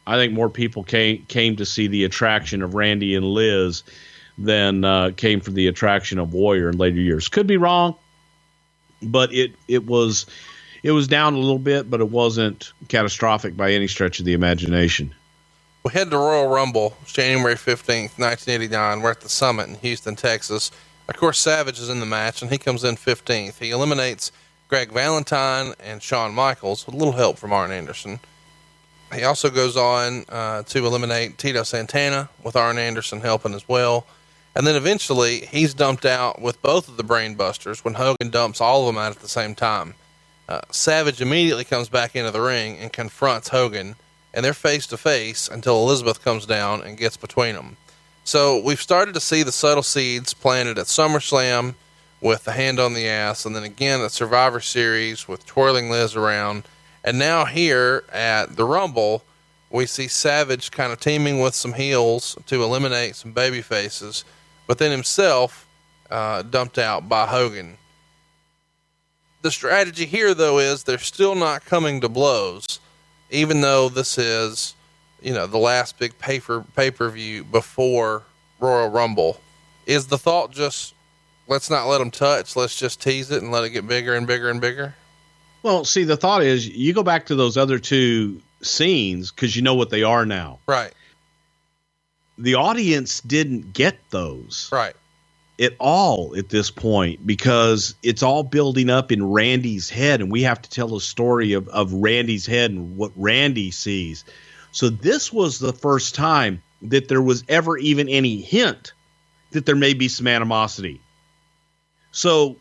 I think more people came to see the attraction of Randy and Liz than came for the attraction of Warrior in later years. Could be wrong, but it was down a little bit, but it wasn't catastrophic by any stretch of the imagination. We head to Royal Rumble, January 15th, 1989. We're at the Summit in Houston, Texas. Of course, Savage is in the match, and he comes in 15th. He eliminates Greg Valentine and Shawn Michaels with a little help from Arn Anderson. He also goes on to eliminate Tito Santana with Arn Anderson helping as well. And then eventually he's dumped out with both of the Brain Busters when Hogan dumps all of them out at the same time. Savage immediately comes back into the ring and confronts Hogan, and they're face to face until Elizabeth comes down and gets between them. So we've started to see the subtle seeds planted at SummerSlam with the hand on the ass, and then again at Survivor Series with twirling Liz around. And now here at the Rumble, we see Savage kind of teaming with some heels to eliminate some baby faces, but then himself dumped out by Hogan. The strategy here, though, is they're still not coming to blows, even though this is, you know, the last big pay-per-view before Royal Rumble. Is the thought just, let's not let them touch, let's just tease it and let it get bigger and bigger and bigger? Well, see, the thought is you go back to those other two scenes because you know what they are now. Right. The audience didn't get those. Right. At all at this point, because it's all building up in Randy's head, and we have to tell a story of Randy's head and what Randy sees. So this was the first time that there was ever even any hint that there may be some animosity. So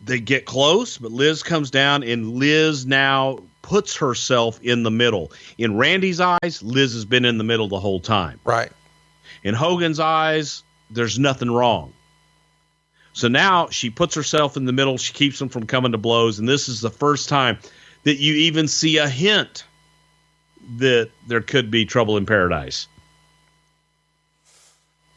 they get close, but Liz comes down, and Liz now puts herself in the middle. In Randy's eyes, Liz has been in the middle the whole time. Right. In Hogan's eyes, there's nothing wrong. So now she puts herself in the middle. She keeps them from coming to blows. And this is the first time that you even see a hint that there could be trouble in paradise.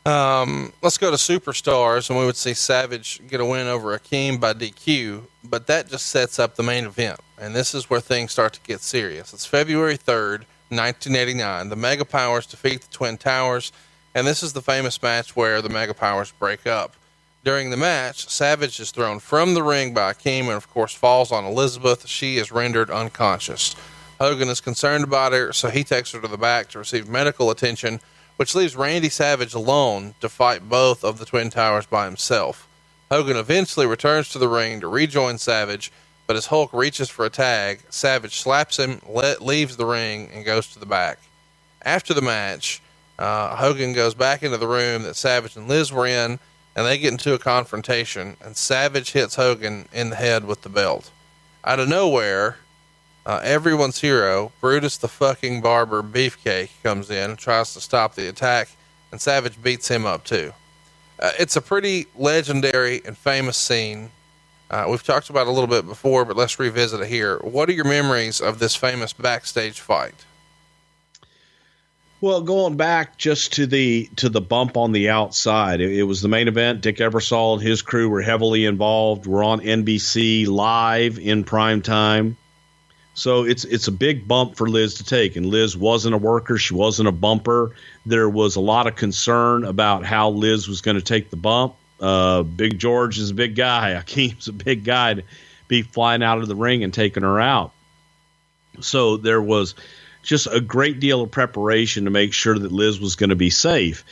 Let's go to Superstars, and we would see Savage get a win over Akeem by DQ, but that just sets up the main event. And this is where things start to get serious. It's February 3rd, 1989. The Mega Powers defeat the Twin Towers. And this is the famous match where the Mega Powers break up. During the match, Savage is thrown from the ring by Akeem and, of course, falls on Elizabeth. She is rendered unconscious. Hogan is concerned about her, so he takes her to the back to receive medical attention, which leaves Randy Savage alone to fight both of the Twin Towers by himself. Hogan eventually returns to the ring to rejoin Savage, but as Hulk reaches for a tag, Savage slaps him, leaves the ring, and goes to the back. After the match, Hogan goes back into the room that Savage and Liz were in, and they get into a confrontation, and Savage hits Hogan in the head with the belt. Out of nowhere, everyone's hero, Brutus the fucking Barber Beefcake, comes in and tries to stop the attack, and Savage beats him up too. It's a pretty legendary and famous scene. We've talked about it a little bit before, but let's revisit it here. What are your memories of this famous backstage fight? Well, going back just to the bump on the outside, it was the main event. Dick Ebersol and his crew were heavily involved. We're on NBC live in prime time. So it's a big bump for Liz to take. And Liz wasn't a worker. She wasn't a bumper. There was a lot of concern about how Liz was going to take the bump. Big George is a big guy. Akeem's a big guy to be flying out of the ring and taking her out. So there was just a great deal of preparation to make sure that Liz was going to be safe.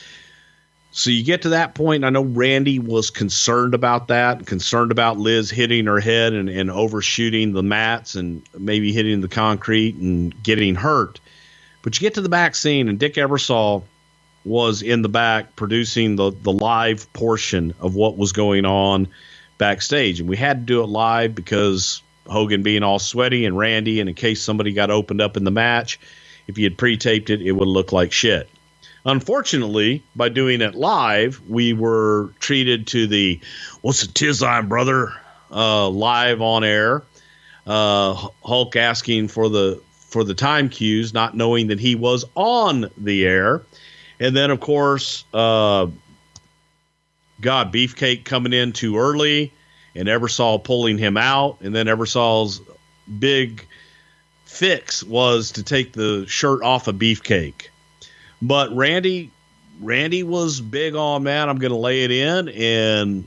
So you get to that point, and I know Randy was concerned about that, concerned about Liz hitting her head and overshooting the mats and maybe hitting the concrete and getting hurt. But you get to the back scene, and Dick Ebersol was in the back producing the live portion of what was going on backstage. And we had to do it live because Hogan being all sweaty and Randy, and in case somebody got opened up in the match, if you had pre-taped it, it would look like shit. Unfortunately, by doing it live, we were treated to the "What's the tiz on, brother?" Live on air. Hulk asking for the time cues, not knowing that he was on the air. And then, of course, Beefcake coming in too early and Ebersol pulling him out. And then Ebersol's big fix was to take the shirt off of Beefcake. But Randy was big on, man, I'm going to lay it in and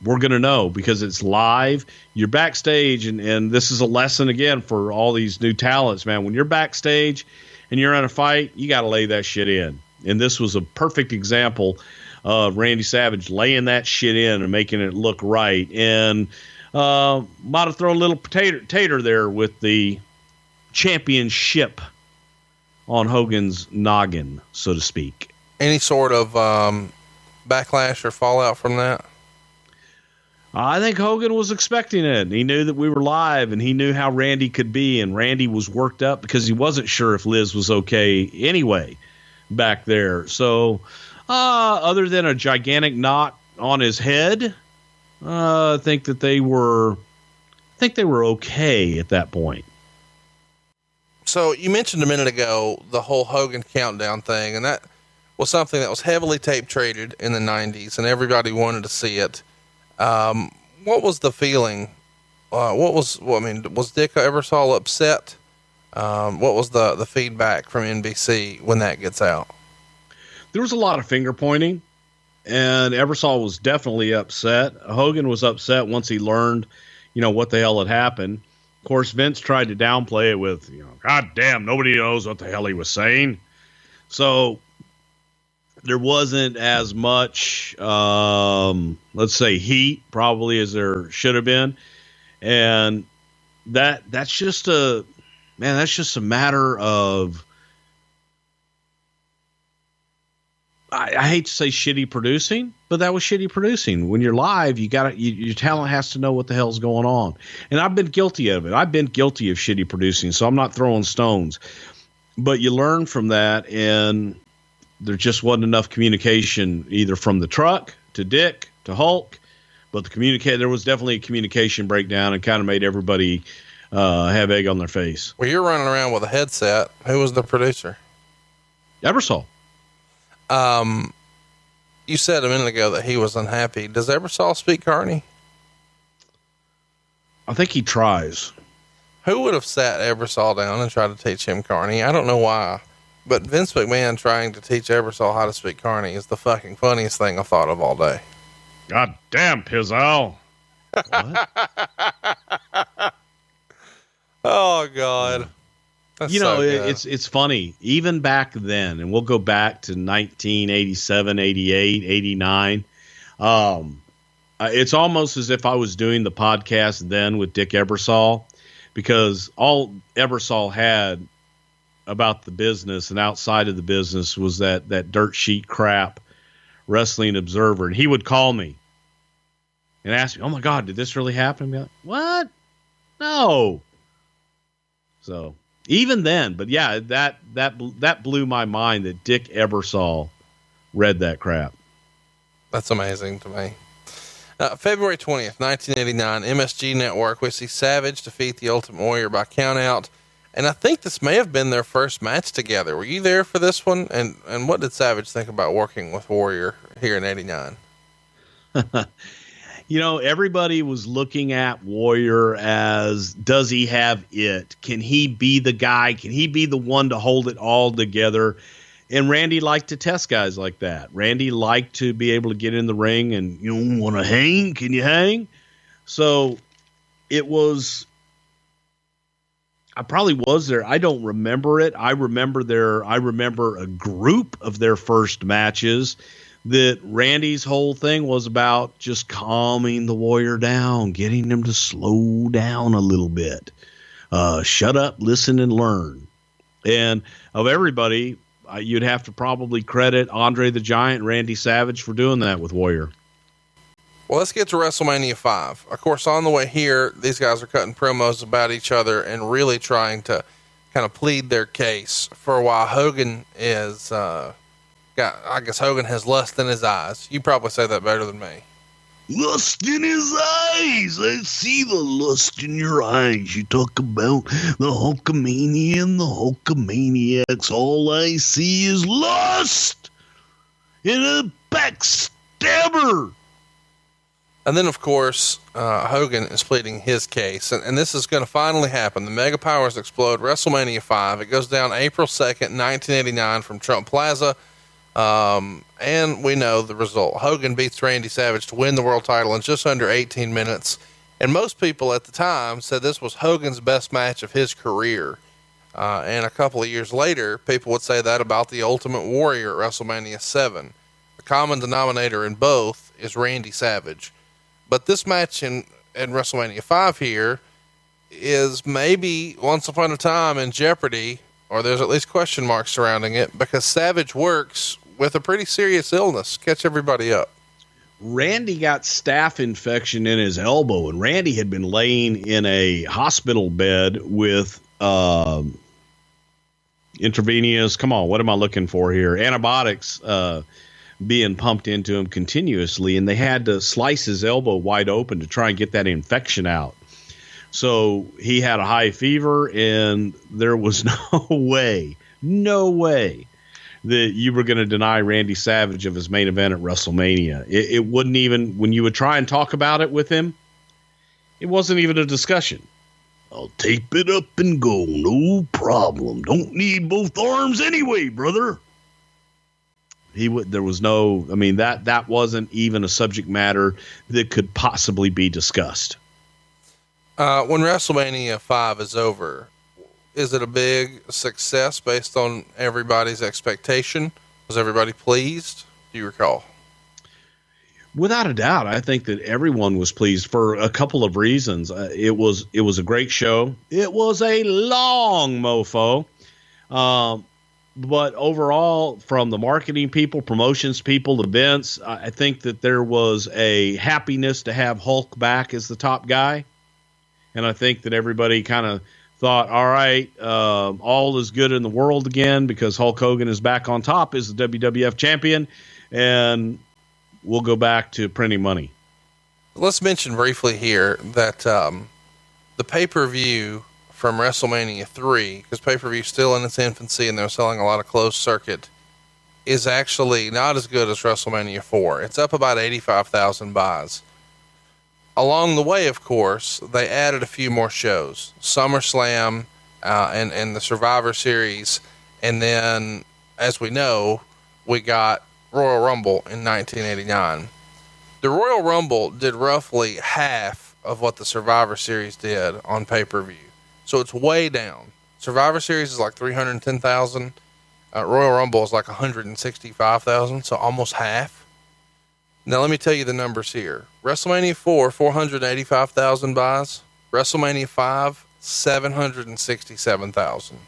we're going to know because it's live. You're backstage, and this is a lesson again for all these new talents, man. When you're backstage and you're in a fight, you got to lay that shit in. And this was a perfect example of Randy Savage laying that shit in and making it look right. And might have thrown a little tater there with the championship on Hogan's noggin, so to speak. Any sort of backlash or fallout from that? I think Hogan was expecting it. He knew that we were live, and he knew how Randy could be, and Randy was worked up because he wasn't sure if Liz was okay anyway back there. So other than a gigantic knot on his head, I think that they were okay at that point. So you mentioned a minute ago the whole Hogan countdown thing, and that was something that was heavily tape traded in the 90s, and everybody wanted to see it. What was the feeling? Was Dick Ebersol upset? What was the feedback from NBC when that gets out? There was a lot of finger pointing, and Ebersol was definitely upset. Hogan was upset once he learned, what the hell had happened. Of course, Vince tried to downplay it with, God damn, nobody knows what the hell he was saying. So there wasn't as much, let's say, heat probably as there should have been. And that's just a matter of, I hate to say shitty producing, but that was shitty producing. When you're live, your talent has to know what the hell's going on. And I've been guilty of it. I've been guilty of shitty producing, so I'm not throwing stones. But you learn from that, and there just wasn't enough communication either from the truck to Dick to Hulk. But there was definitely a communication breakdown and kind of made everybody have egg on their face. Well, you're running around with a headset. Who was the producer? Ebersol. You said a minute ago that he was unhappy. Does Ebersol speak Carney? I think he tries. Who would have sat Ebersol down and tried to teach him Carney? I don't know why, but Vince McMahon trying to teach Ebersol how to speak Carney is the fucking funniest thing I've thought of all day. God damn, Pizzle. What? Oh God. That's it's funny. Even back then, and we'll go back to 1987, 88, 89. It's almost as if I was doing the podcast then with Dick Ebersol, because all Ebersol had about the business and outside of the business was that dirt sheet crap Wrestling Observer. And he would call me and ask me, "Oh my God, did this really happen?" I'd be like, "What? No." So even then, but yeah, that blew my mind that Dick Ebersol read that crap. That's amazing to me. February 20th, 1989, MSG Network, we see Savage defeat the Ultimate Warrior by countout. And I think this may have been their first match together. Were you there for this one? And what did Savage think about working with Warrior here in 89? Everybody was looking at Warrior as, does he have it? Can he be the guy? Can he be the one to hold it all together? And Randy liked to test guys like that. Randy liked to be able to get in the ring and, want to hang? Can you hang? So it was I probably was there. I don't remember it. I remember a group of their first matches that Randy's whole thing was about just calming the Warrior down, getting him to slow down a little bit. Shut up, listen, and learn. And of everybody, you'd have to probably credit Andre the Giant and Randy Savage for doing that with Warrior. Well, let's get to WrestleMania 5. Of course, on the way here, these guys are cutting promos about each other and really trying to kind of plead their case for why Hogan is, I guess Hogan has lust in his eyes. You probably say that better than me. Lust in his eyes. I see the lust in your eyes. You talk about the Hulkamania and the Hulkamaniacs. All I see is lust and a backstabber. And then, of course, Hogan is pleading his case. And this is going to finally happen. The Mega Powers explode. WrestleMania 5. It goes down April 2nd, 1989 from Trump Plaza. And we know the result. Hogan beats Randy Savage to win the world title in just under 18 minutes. And most people at the time said this was Hogan's best match of his career. And a couple of years later, people would say that about the Ultimate Warrior at WrestleMania 7. The common denominator in both is Randy Savage. But this match in WrestleMania 5 here is maybe once upon a time in jeopardy, or there's at least question marks surrounding it, because Savage works with a pretty serious illness. Catch everybody up. Randy got staph infection in his elbow, and Randy had been laying in a hospital bed with intravenous, what am I looking for here? Antibiotics being pumped into him continuously, and they had to slice his elbow wide open to try and get that infection out. So he had a high fever, and there was no way that you were going to deny Randy Savage of his main event at WrestleMania. It wouldn't even, when you would try and talk about it with him, it wasn't even a discussion. I'll tape it up and go, no problem. Don't need both arms anyway, brother. There was no, that wasn't even a subject matter that could possibly be discussed. When WrestleMania 5 is over, is it a big success based on everybody's expectation? Was everybody pleased? Do you recall? Without a doubt, I think that everyone was pleased for a couple of reasons. It was a great show. It was a long mofo. But overall, from the marketing people, promotions people, the Vince, I think that there was a happiness to have Hulk back as the top guy. And I think that everybody kind of thought, all right, all is good in the world again because Hulk Hogan is back on top as the WWF champion, and we'll go back to printing money. Let's mention briefly here that the pay-per-view from WrestleMania 3, because pay-per-view is still in its infancy and they're selling a lot of closed circuit, is actually not as good as WrestleMania 4. It's up about 85,000 buys. Along the way, of course, they added a few more shows, SummerSlam, and the Survivor Series. And then, as we know, we got Royal Rumble in 1989. The Royal Rumble did roughly half of what the Survivor Series did on pay-per-view. So it's way down. Survivor Series is like 310,000. Royal Rumble is like 165,000. So almost half. Now let me tell you the numbers here. WrestleMania 4, 485,000 buys. WrestleMania 5, 767,000.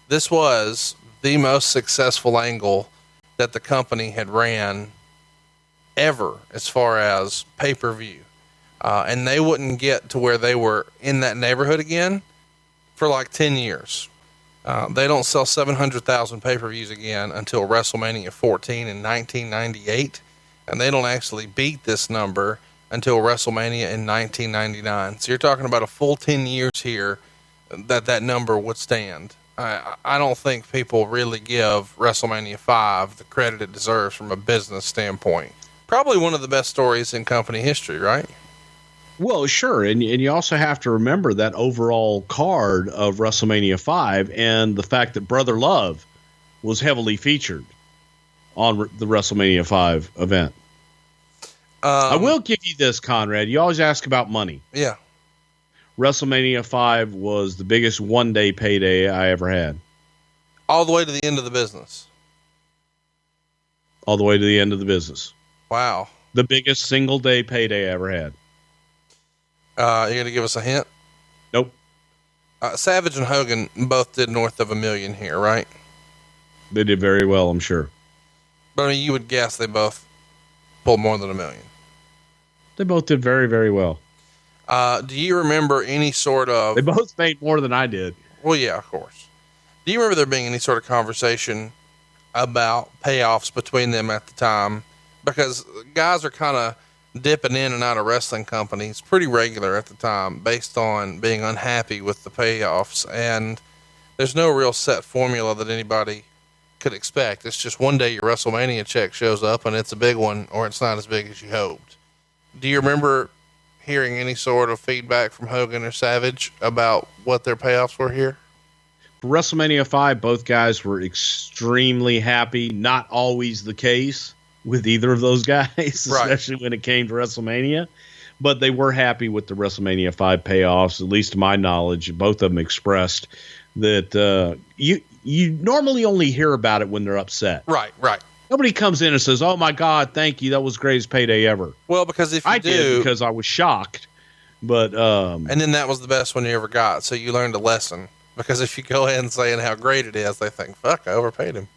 This was the most successful angle that the company had ran ever as far as pay-per-view. And they wouldn't get to where they were in that neighborhood again for like 10 years. They don't sell 700,000 pay-per-views again until WrestleMania 14 in 1998. And they don't actually beat this number until WrestleMania in 1999. So you're talking about a full 10 years here that number would stand. I don't think people really give WrestleMania 5 the credit it deserves from a business standpoint. Probably one of the best stories in company history, right? Well, sure. And you also have to remember that overall card of WrestleMania 5 and the fact that Brother Love was heavily featured on the WrestleMania 5 event. I will give you this, Conrad. You always ask about money. Yeah. WrestleMania 5 was the biggest one-day payday I ever had. All the way to the end of the business. All the way to the end of the business. Wow. The biggest single-day payday I ever had. You going to give us a hint? Nope. Savage and Hogan both did north of $1 million here, right? They did very well, I'm sure. But I mean, you would guess they both pulled more than $1 million. They both did very, very well. Do you remember any sort of... They both made more than I did. Well, yeah, of course. Do you remember there being any sort of conversation about payoffs between them at the time? Because guys are kind of dipping in and out of wrestling companies pretty regular at the time based on being unhappy with the payoffs. And there's no real set formula that anybody could expect. It's just one day your WrestleMania check shows up and it's a big one, or it's not as big as you hoped. Do you remember hearing any sort of feedback from Hogan or Savage about what their payoffs were here? For WrestleMania 5, both guys were extremely happy. Not always the case with either of those guys, especially when it came to WrestleMania. But they were happy with the WrestleMania 5 payoffs, at least to my knowledge. Both of them expressed that you normally only hear about it when they're upset. Right. Nobody comes in and says, "Oh my God, thank you, that was the greatest payday ever." Well, because if you did because I was shocked, but and then that was the best one you ever got, so you learned a lesson. Because if you go ahead and saying how great it is, they think, "Fuck, I overpaid him."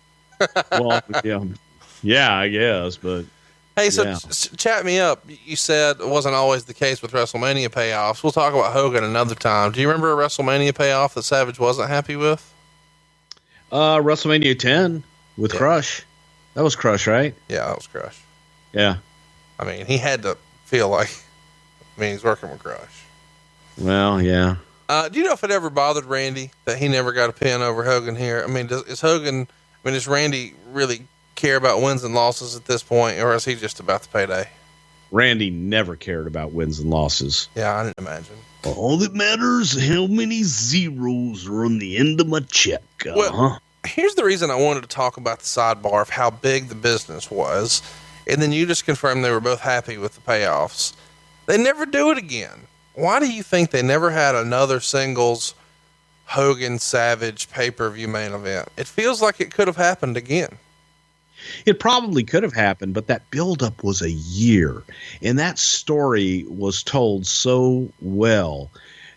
Well, yeah, I guess, but hey, so chat me up. You said it wasn't always the case with WrestleMania payoffs. We'll talk about Hogan another time. Do you remember a WrestleMania payoff that Savage wasn't happy with? WrestleMania 10 with Crush. That was Crush, right? Yeah, that was Crush. Yeah. I mean, he had to feel like, he's working with Crush. Well, yeah. Do you know if it ever bothered Randy that he never got a pin over Hogan here? I mean, does Randy really care about wins and losses at this point, or is he just about the payday? Randy never cared about wins and losses. Yeah, I didn't imagine. All that matters is how many zeros are on the end of my check. Well, here's the reason I wanted to talk about the sidebar of how big the business was. And then you just confirmed they were both happy with the payoffs. They never do it again. Why do you think they never had another singles Hogan Savage pay-per-view main event? It feels like it could have happened again. It probably could have happened, but that buildup was a year, and that story was told so well.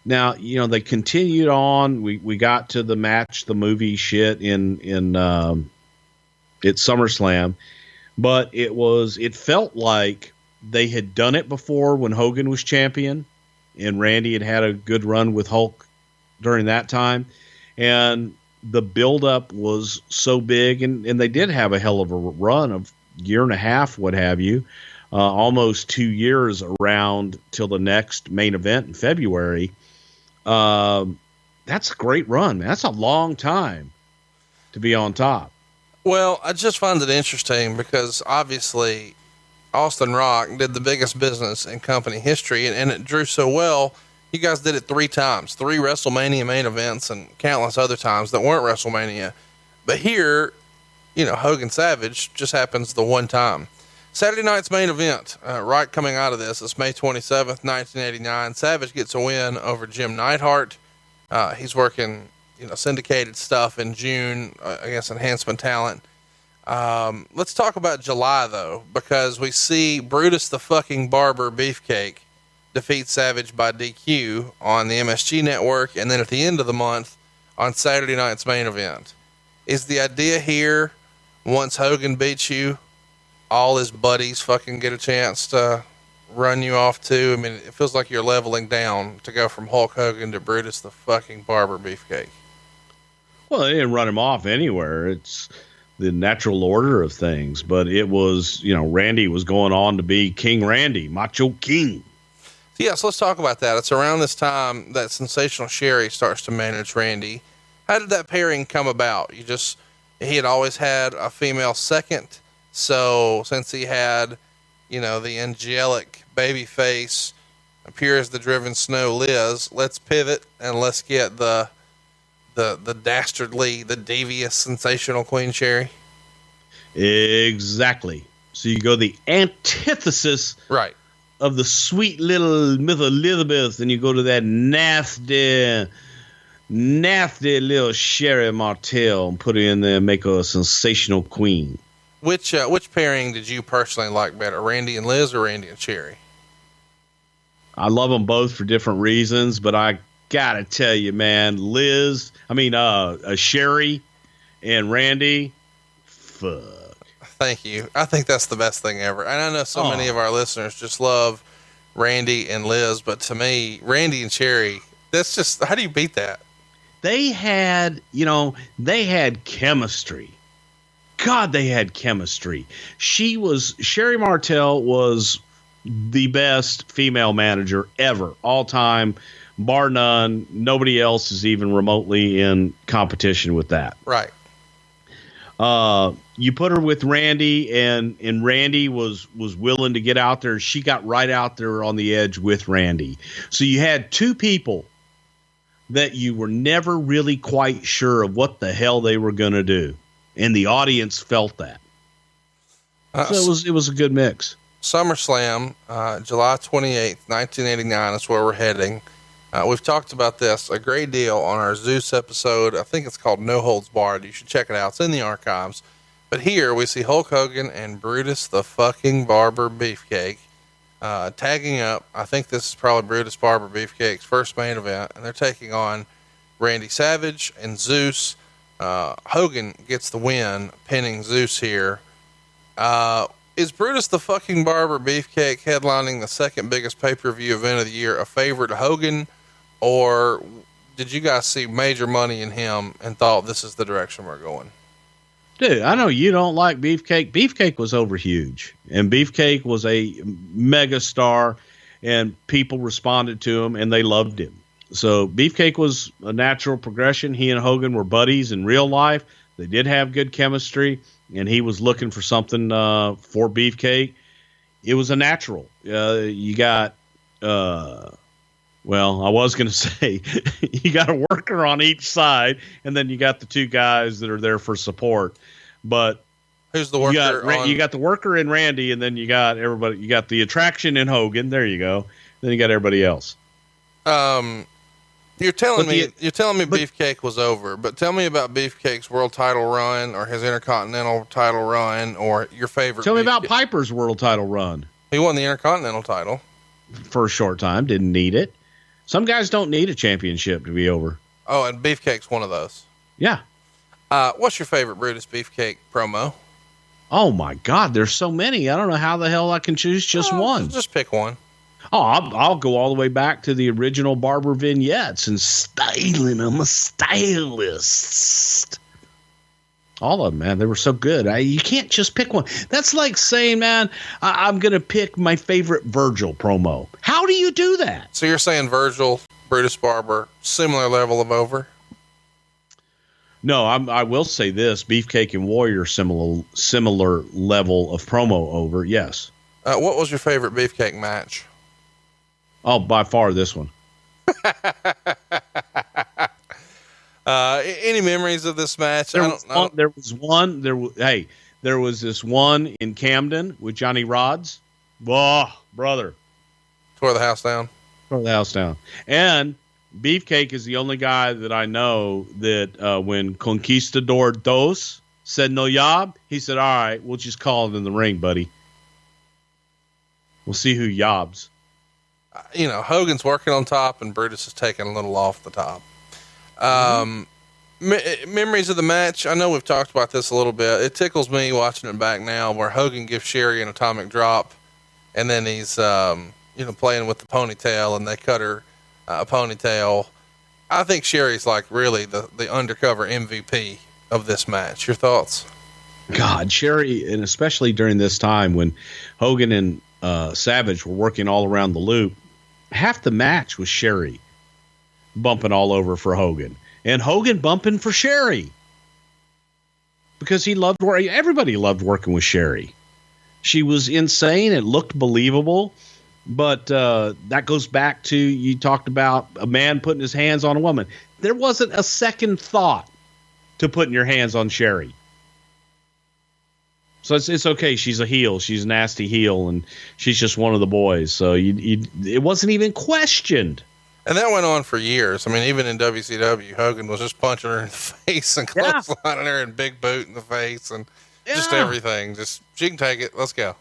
Now, they continued on. We got to the match, the movie shit in at SummerSlam, but it felt like they had done it before when Hogan was champion, and Randy had a good run with Hulk during that time, and the buildup was so big, and they did have a hell of a run of year and a half, what have you, almost 2 years around till the next main event in February. That's a great run, man. That's a long time to be on top. Well, I just find it interesting because obviously Austin Rock did the biggest business in company history, and it drew so well. You guys did it 3 times, 3 WrestleMania main events and countless other times that weren't WrestleMania. But here, Hogan Savage just happens the one time. Saturday night's main event, right coming out of this, it's May 27th, 1989. Savage gets a win over Jim Neidhart. He's working, syndicated stuff in June against Enhancement Talent. Let's talk about July though, because we see Brutus the fucking Barber Beefcake defeat Savage by DQ on the MSG network. And then at the end of the month on Saturday night's main event, is the idea here, once Hogan beats you, all his buddies fucking get a chance to run you off too? I mean, it feels like you're leveling down to go from Hulk Hogan to Brutus the fucking Barber Beefcake. Well, they didn't run him off anywhere. It's the natural order of things, but it was, Randy was going on to be King Randy, Macho King. Yes, let's talk about that. It's around this time that Sensational Sherry starts to manage Randy. How did that pairing come about? He had always had a female second. So since he had, the angelic baby face, pure as the driven snow Liz, let's pivot and let's get the dastardly, the devious Sensational Queen Sherry. Exactly. So you go the antithesis right of the sweet little Miss Elizabeth, and you go to that nasty little Sherry Martell and put her in there and make her a sensational queen. Which pairing did you personally like better, Randy and Liz or Randy and Sherry? I love them both for different reasons, but I gotta tell you, man, Sherry and Randy, fuck. Thank you. I think that's the best thing ever. And I know so many of our listeners just love Randy and Liz, but to me, Randy and Sherry, that's just, how do you beat that? They had chemistry. God, they had chemistry. Sherry Martell was the best female manager ever, all time, bar none. Nobody else is even remotely in competition with that. Right. You put her with Randy, and Randy was willing to get out there. She got right out there on the edge with Randy. So you had two people that you were never really quite sure of what the hell they were going to do. And the audience felt that. So it was a good mix. SummerSlam, July 28th, 1989 is where we're heading. We've talked about this a great deal on our Zeus episode. I think it's called No Holds Barred. You should check it out. It's in the archives. But here we see Hulk Hogan and Brutus the fucking Barber Beefcake tagging up. I think this is probably Brutus Barber Beefcake's first main event, and they're taking on Randy Savage and Zeus. Hogan gets the win, pinning Zeus here. Is Brutus the fucking Barber Beefcake headlining the second biggest pay-per-view event of the year a favor to Hogan, or did you guys see major money in him and thought this is the direction we're going? Dude, I know you don't like Beefcake. Beefcake was over huge, and Beefcake was a mega star, and people responded to him, and they loved him. So Beefcake was a natural progression. He and Hogan were buddies in real life. They did have good chemistry, and he was looking for something for Beefcake. It was a natural. You got, I was going to say, you got a worker on each side, and then you got the two guys that are there for support. But who's the worker? You got the worker in Randy, and then you got everybody. You got the attraction in Hogan. There you go. Then you got everybody else. You're telling me Beefcake was over, but tell me about Beefcake's world title run or his Intercontinental title run or your favorite. Tell me about Piper's world title run. He won the Intercontinental title for a short time. Didn't need it. Some guys don't need a championship to be over. Oh, and Beefcake's one of those. Yeah. What's your favorite Brutus Beefcake promo? Oh my God, there's so many. I don't know how the hell I can choose just one. Just pick one. Oh, I'll go all the way back to the original Barber vignettes and styling. I'm a stylist. All of them, man. They were so good. You can't just pick one. That's like saying, man, I'm going to pick my favorite Virgil promo. How do you do that? So you're saying Virgil, Brutus Barber, similar level of over? No, I will say this. Beefcake and Warrior, similar level of promo over, yes. What was your favorite Beefcake match? Oh, by far this one. Any memories of this match? There was this one in Camden with Johnny Rods. Oh, brother. Tore the house down. And Beefcake is the only guy that I know that when Conquistador Dos said no yob, he said, all right, we'll just call it in the ring, buddy. We'll see who yobs. Hogan's working on top and Brutus is taking a little off the top. Memories of the match. I know we've talked about this a little bit. It tickles me watching it back now where Hogan gives Sherry an atomic drop and then he's, playing with the ponytail and they cut her a ponytail. I think Sherry's like really the undercover MVP of this match. Your thoughts? God, Sherry, and especially during this time when Hogan and Savage were working all around the loop, half the match was Sherry bumping all over for Hogan and Hogan bumping for Sherry because he loved working. Everybody loved working with Sherry. She was insane. It looked believable, but that goes back to, you talked about a man putting his hands on a woman. There wasn't a second thought to putting your hands on Sherry. So it's okay. She's a heel. She's a nasty heel, and she's just one of the boys. So it wasn't even questioned. And that went on for years. I mean, even in WCW, Hogan was just punching her in the face and clotheslining her and big boot in the face and just everything. Just, she can take it. Let's go.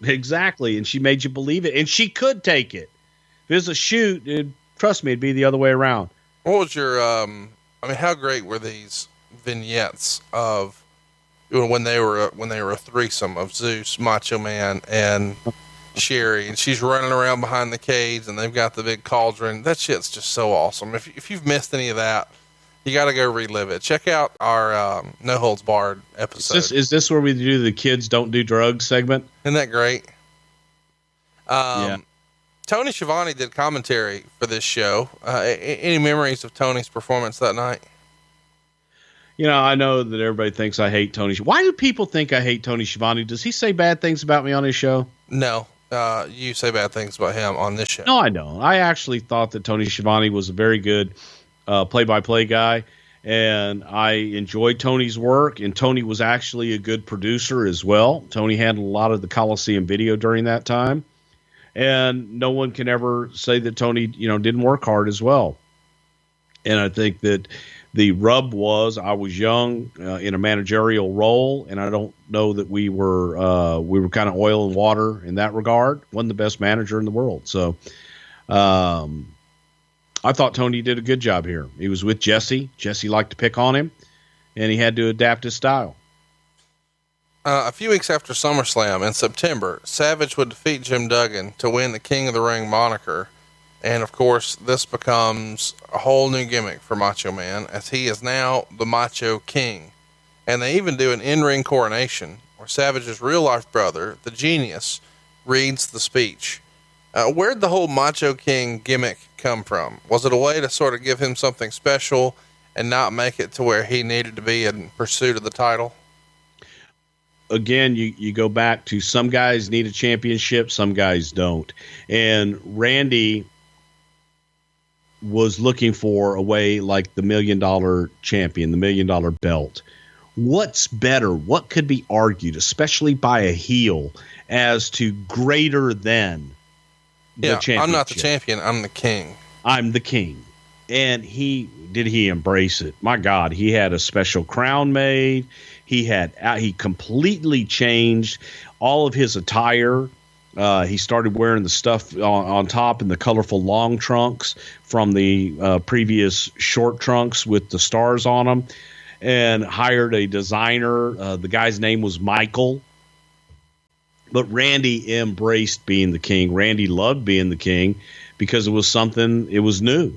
Exactly. And she made you believe it. And she could take it. If it was a shoot, trust me, it'd be the other way around. What was your, how great were these vignettes of when they were a threesome of Zeus, Macho Man, and Sherry, and she's running around behind the cage and they've got the big cauldron. That shit's just so awesome. If you've missed any of that, you got to go relive it. Check out our No Holds Barred episode. Is this where we do the kids don't do drugs segment? Isn't that great? Tony Schiavone did commentary for this show. Any memories of Tony's performance that night? I know that everybody thinks I hate Tony. Why do people think I hate Tony Schiavone? Does he say bad things about me on his show? No. You say bad things about him on this show. No, I don't. I actually thought that Tony Schiavone was a very good play-by-play guy, and I enjoyed Tony's work, and Tony was actually a good producer as well. Tony handled a lot of the Coliseum video during that time, and no one can ever say that Tony, didn't work hard as well. And I think that the rub was I was young in a managerial role, and I don't know that we were kind of oil and water in that regard. Wasn't the best manager in the world. So I thought Tony did a good job here. He was with Jesse. Jesse liked to pick on him, and he had to adapt his style. A few weeks after SummerSlam in September, Savage would defeat Jim Duggan to win the King of the Ring moniker. And of course, this becomes a whole new gimmick for Macho Man, as he is now the Macho King. And they even do an in-ring coronation where Savage's real-life brother, the Genius, reads the speech. Where'd the whole Macho King gimmick come from? Was it a way to sort of give him something special and not make it to where he needed to be in pursuit of the title? Again, you go back to some guys need a championship, some guys don't. And Randy was looking for a way like the $1 million champion, the $1 million belt. What's better? What could be argued, especially by a heel, as to greater than the championship? I'm not the champion. I'm the king. I'm the king. And he embrace it? My God, he had a special crown made. He completely changed all of his attire. He started wearing the stuff on top in the colorful long trunks from the previous short trunks with the stars on them, and hired a designer. The guy's name was Michael. But Randy embraced being the king. Randy loved being the king because it was something, it was new.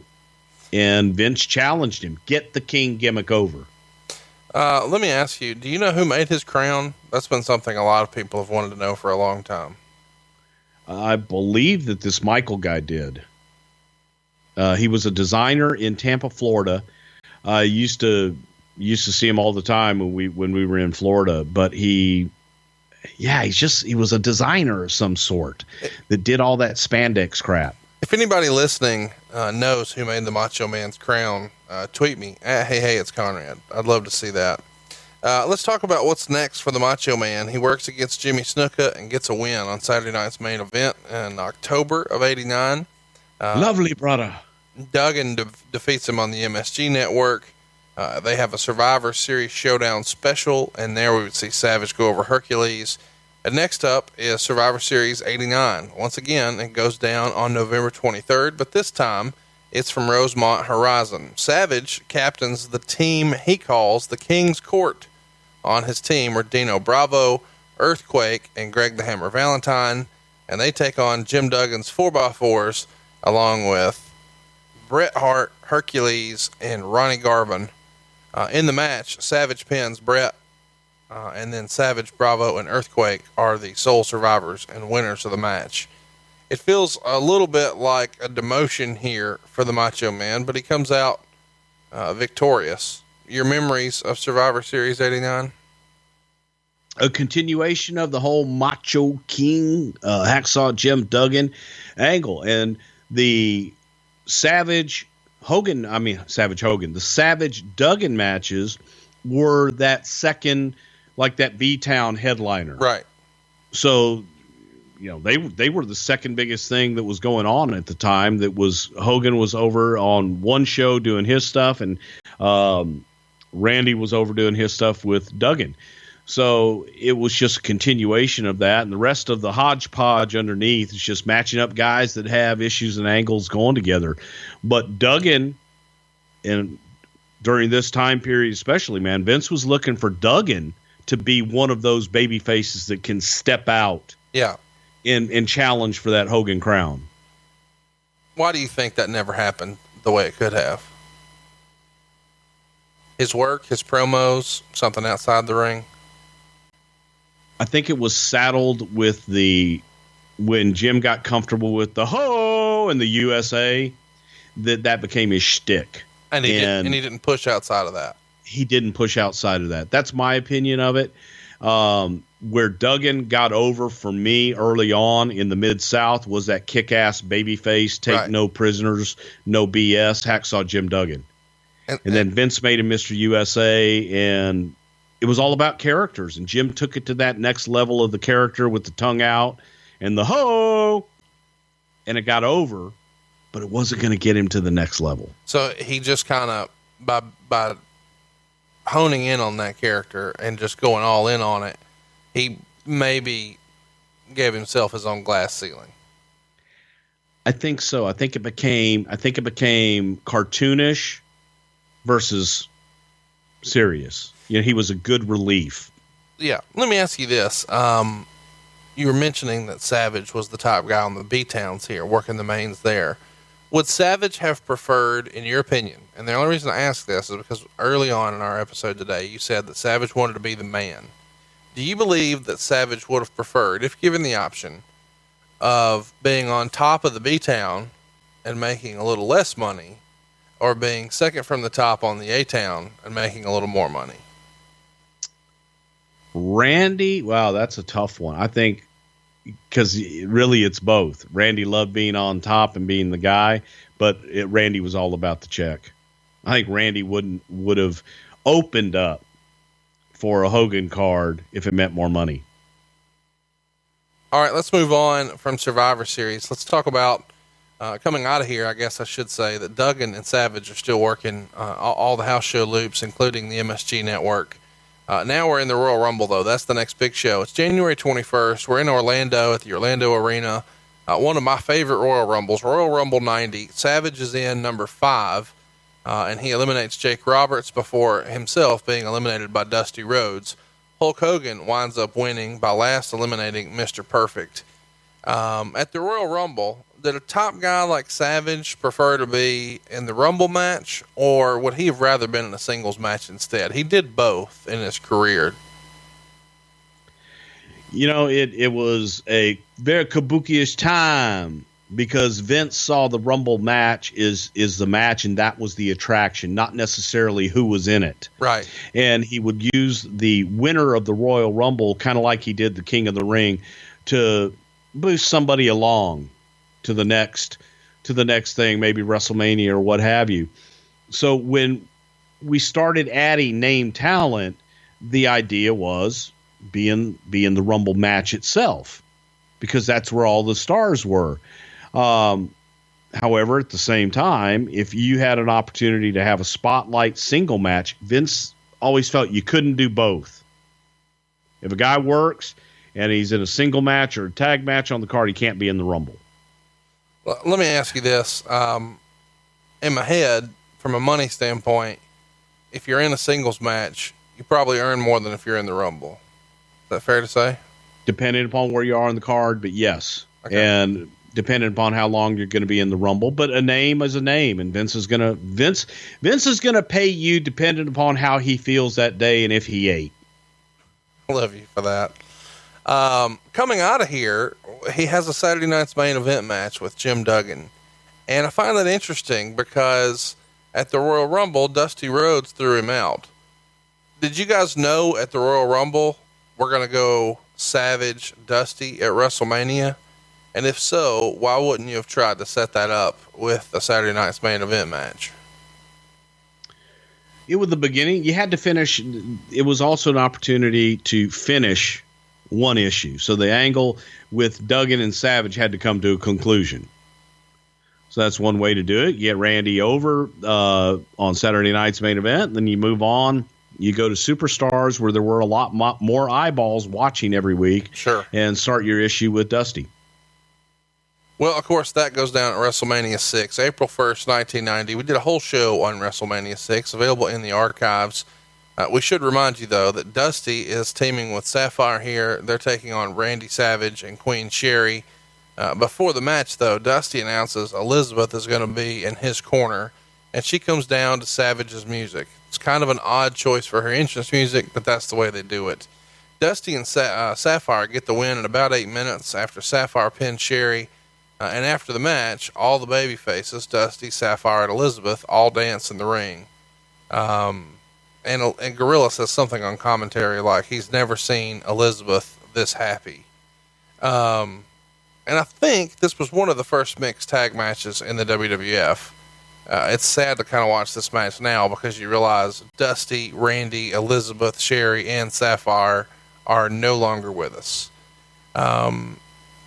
And Vince challenged him, get the king gimmick over. Let me ask you, do you know who made his crown? That's been something a lot of people have wanted to know for a long time. I believe that this Michael guy did. He was a designer in Tampa, Florida. I used to see him all the time when we were in Florida, but he was a designer of some sort that did all that spandex crap. If anybody listening knows who made the Macho Man's crown, tweet me at hey, it's Conrad. I'd love to see that. Let's talk about what's next for the Macho Man. He works against Jimmy Snuka and gets a win on Saturday night's main event in October of '89. Lovely, brother. Duggan defeats him on the MSG network. They have a Survivor Series Showdown special, and there we would see Savage go over Hercules. And next up is Survivor Series '89. Once again, it goes down on November 23rd, but this time it's from Rosemont Horizon. Savage captains the team he calls the King's Court. On his team are Dino Bravo, Earthquake, and Greg the Hammer Valentine, and they take on Jim Duggan's 4x4s along with Bret Hart, Hercules, and Ronnie Garvin. In the match, Savage pins Bret, and then Savage, Bravo, and Earthquake are the sole survivors and winners of the match. It feels a little bit like a demotion here for the Macho Man, but he comes out victorious. Your memories of Survivor Series '89? A continuation of the whole Macho King, Hacksaw Jim Duggan angle, and the Savage Hogan, the Savage Duggan matches were that second, like that B-Town headliner. Right. So, they were the second biggest thing that was going on at the time. That was Hogan was over on one show doing his stuff, and Randy was over doing his stuff with Duggan. So it was just a continuation of that, and the rest of the hodgepodge underneath is just matching up guys that have issues and angles going together. But Duggan, and during this time period especially, man, Vince was looking for Duggan to be one of those baby faces that can step out and challenge for that Hogan crown. Why do you think that never happened the way it could have? His work, his promos, something outside the ring? I think it was saddled with when Jim got comfortable with the ho and the USA, that became his shtick. And he didn't push outside of that. He didn't push outside of that. That's my opinion of it. Where Duggan got over for me early on in the Mid-South was that kick-ass babyface, take no prisoners, no BS, Hacksaw Jim Duggan. And then Vince made him Mr. USA, and it was all about characters, and Jim took it to that next level of the character with the tongue out and the ho, and it got over, but it wasn't going to get him to the next level. So he just kind of, by honing in on that character and just going all in on it, he maybe gave himself his own glass ceiling. I think so. I think it became cartoonish versus serious. He was a good relief. Yeah. Let me ask you this. You were mentioning that Savage was the top guy on the B-Towns here, working the mains there. Would Savage have preferred, in your opinion, and the only reason I ask this is because early on in our episode today, you said that Savage wanted to be the man. Do you believe that Savage would have preferred, if given the option of being on top of the B-Town and making a little less money, or being second from the top on the A-Town and making a little more money? Randy, wow, that's a tough one. I think because really it's both. Randy loved being on top and being the guy, but Randy was all about the check. I think Randy would have opened up for a Hogan card if it meant more money. All right, let's move on from Survivor Series. Let's talk about coming out of here. I guess I should say that Duggan and Savage are still working all the house show loops, including the MSG network. Now we're in the Royal Rumble, though. That's the next big show. It's January 21st. We're in Orlando at the Orlando Arena. One of my favorite Royal Rumbles, Royal Rumble 90. Savage is in number 5, and he eliminates Jake Roberts before himself being eliminated by Dusty Rhodes. Hulk Hogan winds up winning by last eliminating Mr. Perfect. At the Royal Rumble, did a top guy like Savage prefer to be in the Rumble match, or would he have rather been in a singles match instead? He did both in his career. It was a very kabuki-ish time because Vince saw the Rumble match is the match, and that was the attraction, not necessarily who was in it. Right. And he would use the winner of the Royal Rumble, kind of like he did the King of the Ring, to boost somebody along to the next thing, maybe WrestleMania or what have you. So when we started adding name talent, the idea was be in the Rumble match itself, because that's where all the stars were. However, at the same time, if you had an opportunity to have a spotlight single match, Vince always felt you couldn't do both. If a guy works and he's in a single match or a tag match on the card, he can't be in the Rumble. Well, let me ask you this. In my head, from a money standpoint, if you're in a singles match, you probably earn more than if you're in the Rumble. Is that fair to say? Depending upon where you are on the card, but yes. Okay. And depending upon how long you're going to be in the Rumble, but a name is a name, and Vince is going to pay you depending upon how he feels that day and if he ate. Love you for that. Coming out of here, he has a Saturday night's main event match with Jim Duggan. And I find that interesting because at the Royal Rumble, Dusty Rhodes threw him out. Did you guys know at the Royal Rumble, we're going to go Savage Dusty at WrestleMania? And if so, why wouldn't you have tried to set that up with a Saturday night's main event match? It was the beginning. You had to finish. It was also an opportunity to finish one issue. So the angle with Duggan and Savage had to come to a conclusion. So that's one way to do it. You get Randy over on Saturday night's main event. Then you move on. You go to Superstars, where there were a lot more eyeballs watching every week. Sure. And start your issue with Dusty. Well, of course, that goes down at WrestleMania 6, April 1st, 1990. We did a whole show on WrestleMania 6, available in the archives. We should remind you, though, that Dusty is teaming with Sapphire here. They're taking on Randy Savage and Queen Sherry. Before the match, though, Dusty announces Elizabeth is going to be in his corner, and she comes down to Savage's music. It's kind of an odd choice for her entrance music, but that's the way they do it. Dusty and Sapphire get the win in about 8 minutes after Sapphire pins Sherry. And after the match, all the baby faces, Dusty, Sapphire, and Elizabeth, all dance in the ring. And Gorilla says something on commentary like he's never seen Elizabeth this happy. And I think this was one of the first mixed tag matches in the WWF. It's sad to kind of watch this match now because you realize Dusty, Randy, Elizabeth, Sherry, and Sapphire are no longer with us.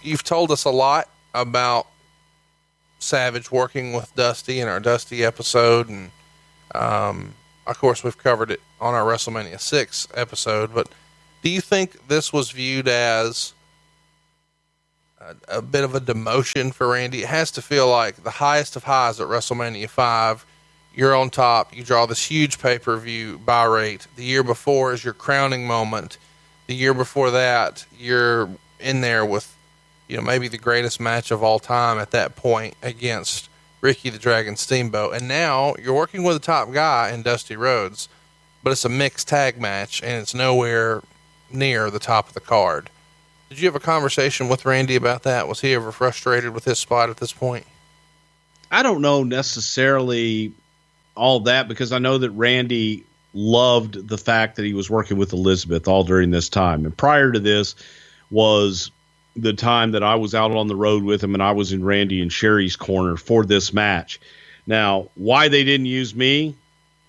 You've told us a lot about Savage working with Dusty in our Dusty episode. And, of course we've covered it on our WrestleMania 6 episode, but do you think this was viewed as a bit of a demotion for Randy? It has to feel like the highest of highs at WrestleMania 5. You're on top. You draw this huge pay-per-view buy rate. The year before is your crowning moment. The year before that, you're in there with, maybe the greatest match of all time at that point against Ricky the Dragon Steamboat. And now you're working with a top guy in Dusty Rhodes, but it's a mixed tag match and it's nowhere near the top of the card. Did you have a conversation with Randy about that? Was he ever frustrated with his spot at this point? I don't know necessarily all that, because I know that Randy loved the fact that he was working with Elizabeth all during this time. And prior to this was the time that I was out on the road with him and I was in Randy and Sherry's corner for this match. Now, why they didn't use me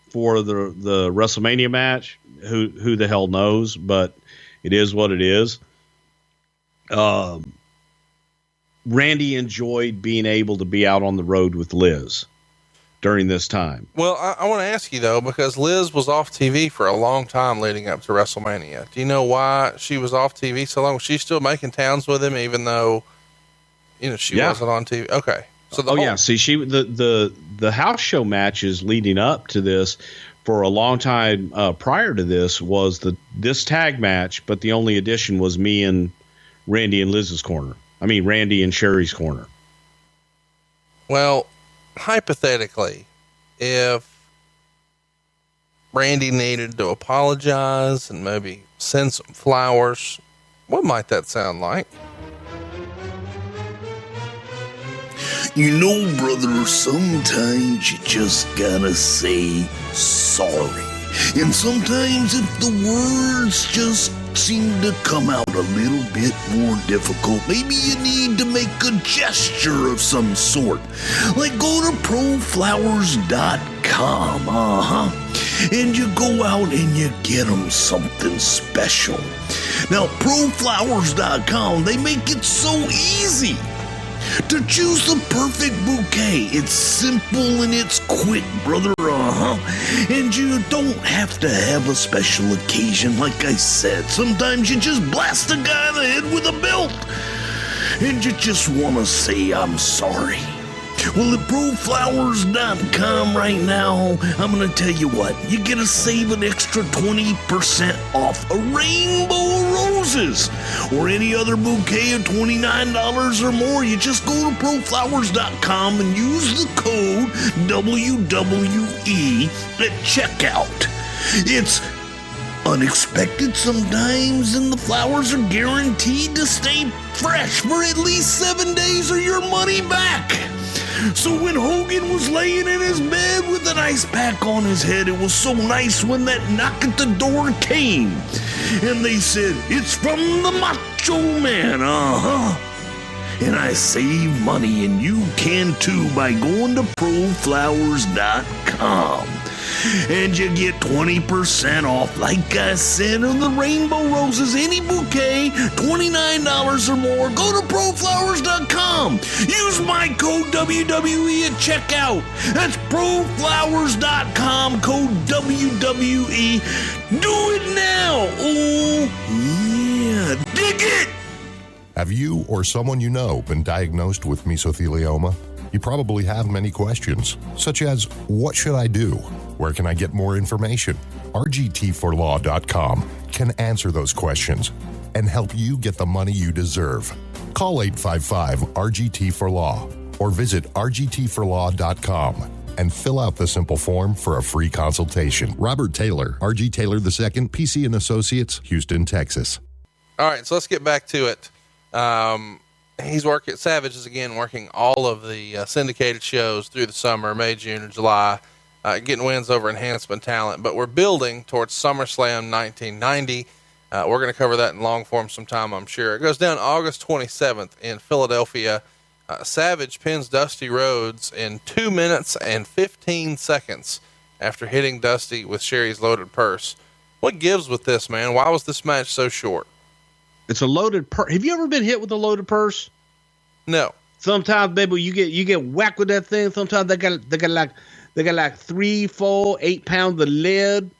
for the WrestleMania match, who the hell knows, but it is what it is. Randy enjoyed being able to be out on the road with Liz during this time. Well, I want to ask you though, because Liz was off TV for a long time leading up to WrestleMania. Do you know why she was off TV so long? Was she still making towns with him, even though, she wasn't on TV? Okay. So See, the house show matches leading up to this for a long time, prior to this was this tag match, but the only addition was me and Randy and Liz's corner. I mean, Randy and Sherry's corner. Well, hypothetically, if Randy needed to apologize and maybe send some flowers, what might that sound like? Brother, sometimes you just gotta say sorry. And sometimes if the words just seem to come out a little bit more difficult, maybe you need to make a gesture of some sort. Like go to proflowers.com, and you go out and you get them something special. Now, proflowers.com, they make it so easy to choose the perfect bouquet. It's simple and it's quick, brother, and you don't have to have a special occasion. Like I said, sometimes you just blast a guy in the head with a belt and you just want to say I'm sorry. Well, at proflowers.com right now, I'm going to tell you what, you get to save an extra 20% off a rainbow of roses or any other bouquet of $29 or more. You just go to proflowers.com and use the code WWE at checkout. It's unexpected sometimes, and the flowers are guaranteed to stay fresh for at least 7 days or your money back. So when Hogan was laying in his bed with an ice pack on his head, it was so nice when that knock at the door came and they said, "It's from the Macho Man, and I save money, and you can too by going to proflowers.com. And you get 20% off, like I said, on the Rainbow Roses, any bouquet, $29 or more. Go to proflowers.com. Use my code WWE at checkout. That's proflowers.com, code WWE. Do it now. Oh, yeah. Dig it. Have you or someone you know been diagnosed with mesothelioma? You probably have many questions, such as, what should I do? Where can I get more information? RGTforlaw.com can answer those questions and help you get the money you deserve. Call 855-RGT-FOR-LAW or visit RGTforlaw.com and fill out the simple form for a free consultation. Robert Taylor, RG Taylor II, PC and Associates, Houston, Texas. All right, so let's get back to it. He's working, Savage is again working all of the syndicated shows through the summer, May, June, and July, getting wins over Enhancement Talent. But we're building towards SummerSlam 1990. We're going to cover that in long form sometime, I'm sure. It goes down August 27th in Philadelphia. Savage pins Dusty Rhodes in 2 minutes and 15 seconds after hitting Dusty with Sherry's loaded purse. What gives with this, man? Why was this match so short? It's a loaded purse. Have you ever been hit with a loaded purse? No. Sometimes, baby, you get whacked with that thing. Sometimes they got like 3, 4, 8 pounds of lead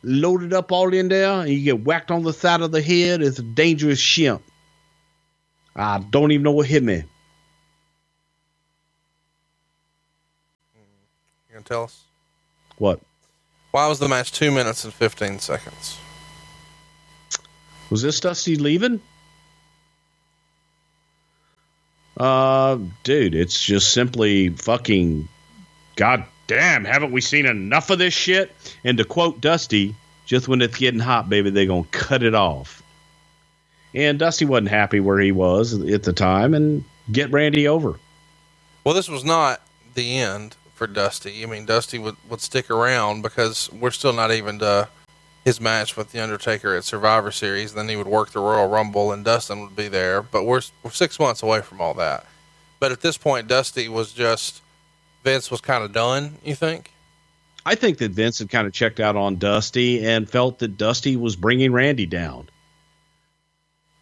loaded up all in there, and you get whacked on the side of the head. It's a dangerous shit. I don't even know what hit me. You gonna tell us? What? Why was the match 2 minutes and 15 seconds? Was this Dusty leaving? Dude, it's just simply fucking goddamn. Haven't we seen enough of this shit? And to quote Dusty, just when it's getting hot, baby, they're going to cut it off. And Dusty wasn't happy where he was at the time and get Randy over. Well, this was not the end for Dusty. I mean, Dusty would stick around because we're still not even to his match with The Undertaker at Survivor Series. Then he would work the Royal Rumble and Dustin would be there, but we're 6 months away from all that. But at this point, Dusty was just, Vince was kind of done, you think? I think that Vince had kind of checked out on Dusty and felt that Dusty was bringing Randy down.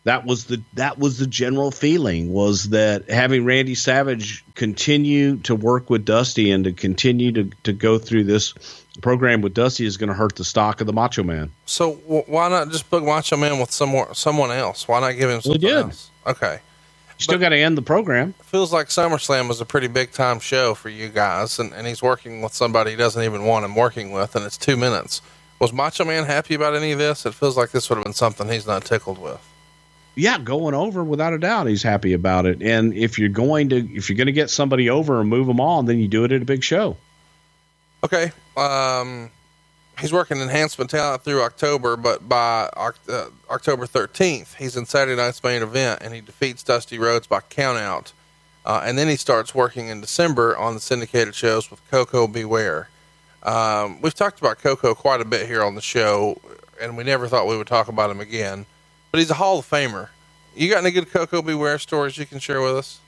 That was the general feeling, was that having Randy Savage continue to work with Dusty and to continue to go through this program with Dusty is going to hurt the stock of the Macho Man. So why not just book Macho Man with someone else? Why not give him something else? Okay. You still got to end the program. Feels like SummerSlam was a pretty big time show for you guys, and he's working with somebody he doesn't even want him working with, and it's 2 minutes. Was Macho Man happy about any of this? It feels like this would have been something he's not tickled with. Yeah, going over without a doubt, he's happy about it. And if you're going to get somebody over and move them on, then you do it at a big show. Okay. He's working Enhancement Talent through October, but by October 13th, he's in Saturday Night's Main Event, and he defeats Dusty Rhodes by countout. And then he starts working in December on the syndicated shows with Koko Beware. We've talked about Koko quite a bit here on the show, and we never thought we would talk about him again. But he's a Hall of Famer. You got any good Koko Beware stories you can share with us?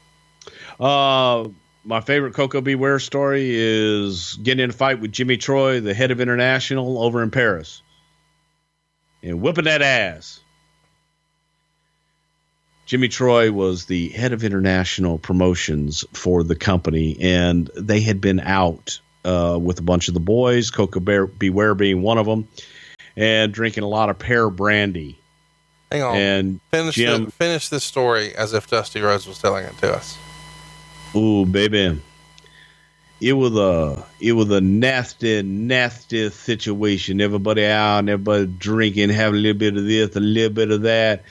My favorite Koko Beware story is getting in a fight with Jimmy Troy, the head of International, over in Paris, and whipping that ass. Jimmy Troy was the head of International Promotions for the company, and they had been out with a bunch of the boys, Koko Beware being one of them, and drinking a lot of pear brandy. Hang on. And finish this story as if Dusty Rhodes was telling it to us. Ooh, baby. It was a nasty situation. Everybody out and everybody drinking, having a little bit of this, a little bit of that,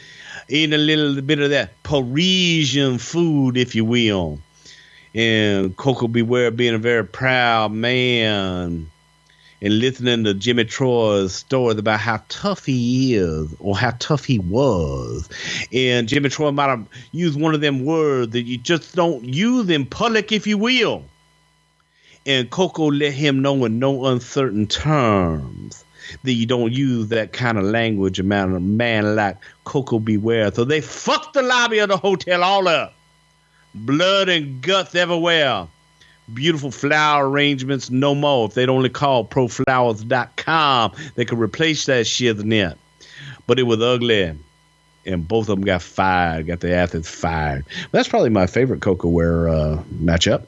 eating a little bit of that Parisian food, if you will. And Koko Beware being a very proud man and listening to Jimmy Troy's stories about how tough he is or how tough he was. And Jimmy Troy might have used one of them words that you just don't use in public, if you will. And Koko let him know in no uncertain terms that you don't use that kind of language about a man like Koko Beware. So they fucked the lobby of the hotel all up. Blood and guts everywhere. beautiful flower arrangements no more. If they'd only call proflowers.com, they could replace that shit in it. But it was ugly, and both of them got fired, got the athletes fired. That's probably my favorite Coca-Ware matchup.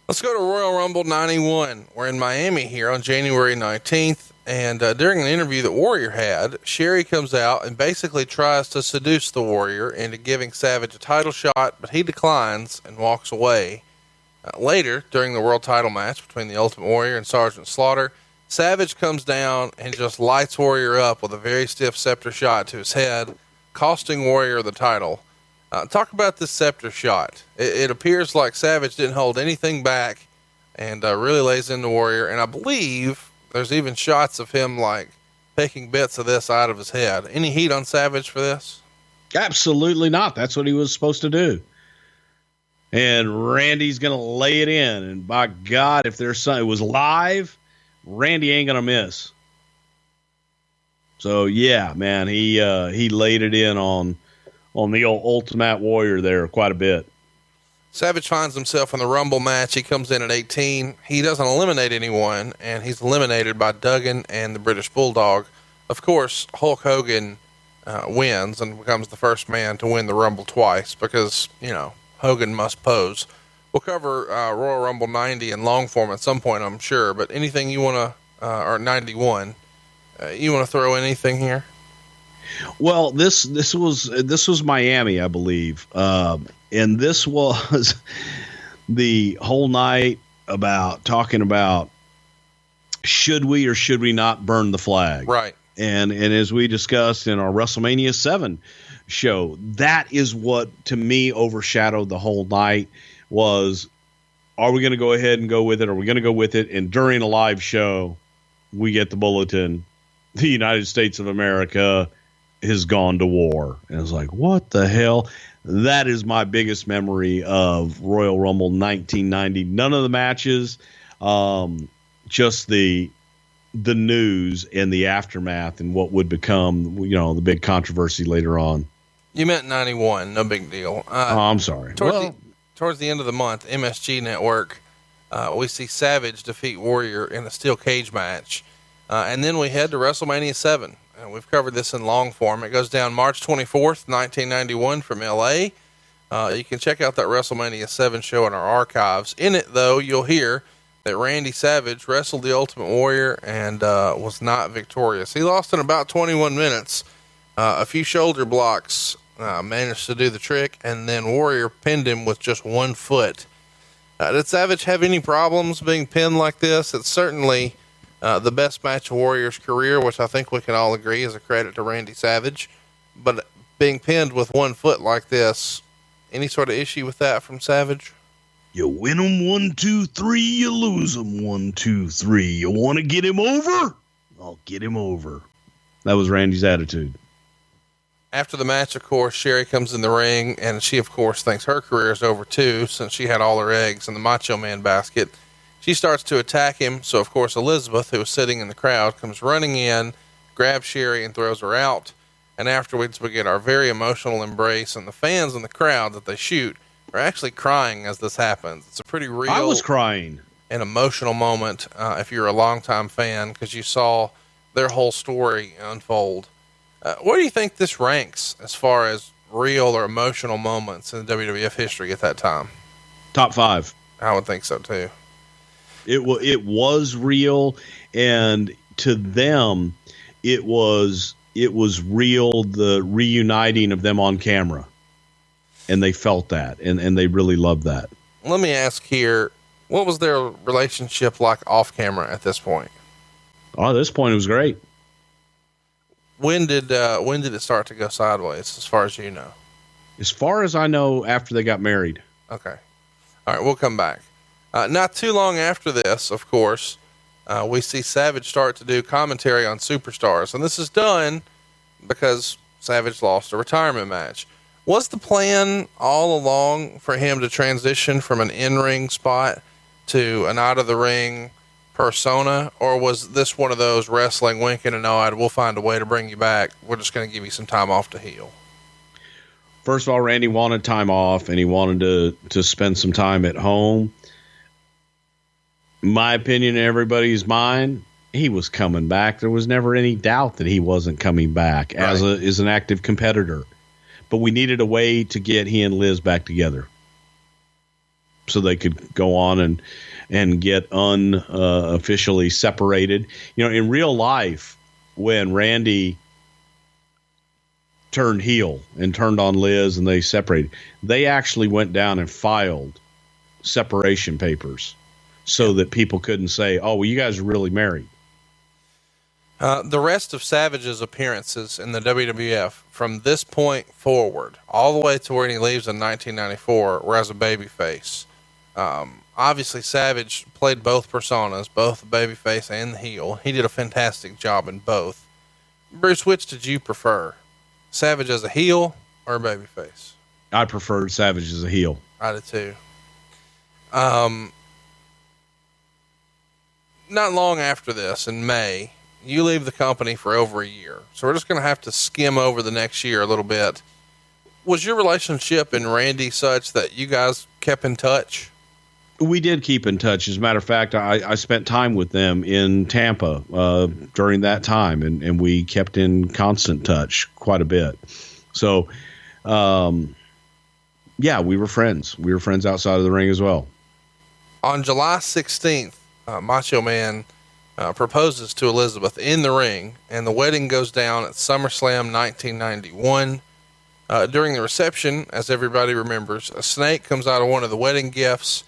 Let's go to Royal Rumble 91. We're in Miami here on January 19th. And during an interview that Warrior had, Sherry comes out and basically tries to seduce the Warrior into giving Savage a title shot, but he declines and walks away. Later, during the world title match between the Ultimate Warrior and Sergeant Slaughter, Savage comes down and just lights Warrior up with a very stiff scepter shot to his head, costing Warrior the title. Talk about this scepter shot. It appears like Savage didn't hold anything back and really lays into Warrior. And I believe there's even shots of him like picking bits of this out of his head. Any heat on Savage for this? Absolutely not. That's what he was supposed to do. And Randy's going to lay it in. And by God, if there's something, it was live, Randy ain't going to miss. So yeah, man, he laid it in on the old Ultimate Warrior there quite a bit. Savage finds himself in the Rumble match. He comes in at 18. He doesn't eliminate anyone, and he's eliminated by Duggan and the British Bulldog. Of course, Hulk Hogan wins and becomes the first man to win the Rumble twice because, Hogan must pose. We'll cover Royal Rumble 90 in long form at some point, I'm sure, but anything you want to, or 91, you want to throw anything here? Well, this was Miami, I believe. And this was the whole night about talking about should we or should we not burn the flag? Right. And as we discussed in our WrestleMania 7 show, that is what to me overshadowed the whole night was, are we going to go ahead and go with it? Are we going to go with it? And during a live show, we get the bulletin, the United States of America has gone to war. And it's like, what the hell? That is my biggest memory of Royal Rumble 1990. None of the matches, just the news and the aftermath and what would become, the big controversy later on. You meant 91. No big deal. I'm sorry. Towards the end of the month, MSG Network, we see Savage defeat Warrior in a steel cage match. And then we head to WrestleMania 7. And we've covered this in long form. It goes down March 24th, 1991 from LA. You can check out that WrestleMania 7 show in our archives. In it, though, you'll hear that Randy Savage wrestled the Ultimate Warrior and was not victorious. He lost in about 21 minutes. A few shoulder blocks managed to do the trick, and then Warrior pinned him with just 1 foot. Did Savage have any problems being pinned like this? It's certainly the best match of Warrior's career, which I think we can all agree is a credit to Randy Savage. But being pinned with 1 foot like this, any sort of issue with that from Savage? You win him 1, 2, 3, you lose him 1, 2, 3. You want to get him over? I'll get him over. That was Randy's attitude. After the match, of course, Sherry comes in the ring, and she, of course, thinks her career is over too, since she had all her eggs in the Macho Man basket. She starts to attack him, so of course Elizabeth, who was sitting in the crowd, comes running in, grabs Sherry and throws her out. And afterwards we get our very emotional embrace, and the fans in the crowd that they shoot are actually crying as this happens. It's a pretty real, I was crying, an emotional moment if you're a longtime fan, because you saw their whole story unfold. Where do you think this ranks as far as real or emotional moments in WWF history at that time? Top 5. I would think so too. It was real, and to them, it was real. The reuniting of them on camera, and they felt that, and they really loved that. Let me ask here, what was their relationship like off camera at this point? Oh, at this point, it was great. When did it start to go sideways, as far as you know? As far as I know, after they got married. Okay. All right, we'll come back. Not too long after this, of course, we see Savage start to do commentary on Superstars. And this is done because Savage lost a retirement match. Was the plan all along for him to transition from an in-ring spot to an out-of-the-ring persona? Or was this one of those wrestling wink and a nod, we'll find a way to bring you back, we're just going to give you some time off to heal? First of all, Randy wanted time off, and he wanted to spend some time at home. My opinion, in everybody's mind, he was coming back. There was never any doubt that he wasn't coming back as an active competitor. But we needed a way to get he and Liz back together so they could go on and get unofficially separated. You know, in real life, when Randy turned heel and turned on Liz and they separated, they actually went down and filed separation papers so that people couldn't say, oh, well, you guys are really married. The rest of Savage's appearances in the WWF from this point forward, all the way to where he leaves in 1994, were as a babyface. Obviously, Savage played both personas, both the babyface and the heel. He did a fantastic job in both. Bruce, which did you prefer? Savage as a heel or a babyface? I preferred Savage as a heel. I did too. Not long after this, in May, you leave the company for over a year. So we're just going to have to skim over the next year a little bit. Was your relationship and Randy such that you guys kept in touch? We did keep in touch. As a matter of fact, I spent time with them in Tampa during that time, and we kept in constant touch quite a bit. So, yeah, we were friends. We were friends outside of the ring as well. On July 16th, Macho Man proposes to Elizabeth in the ring, and the wedding goes down at SummerSlam 1991. During the reception, as everybody remembers, a snake comes out of one of the wedding gifts,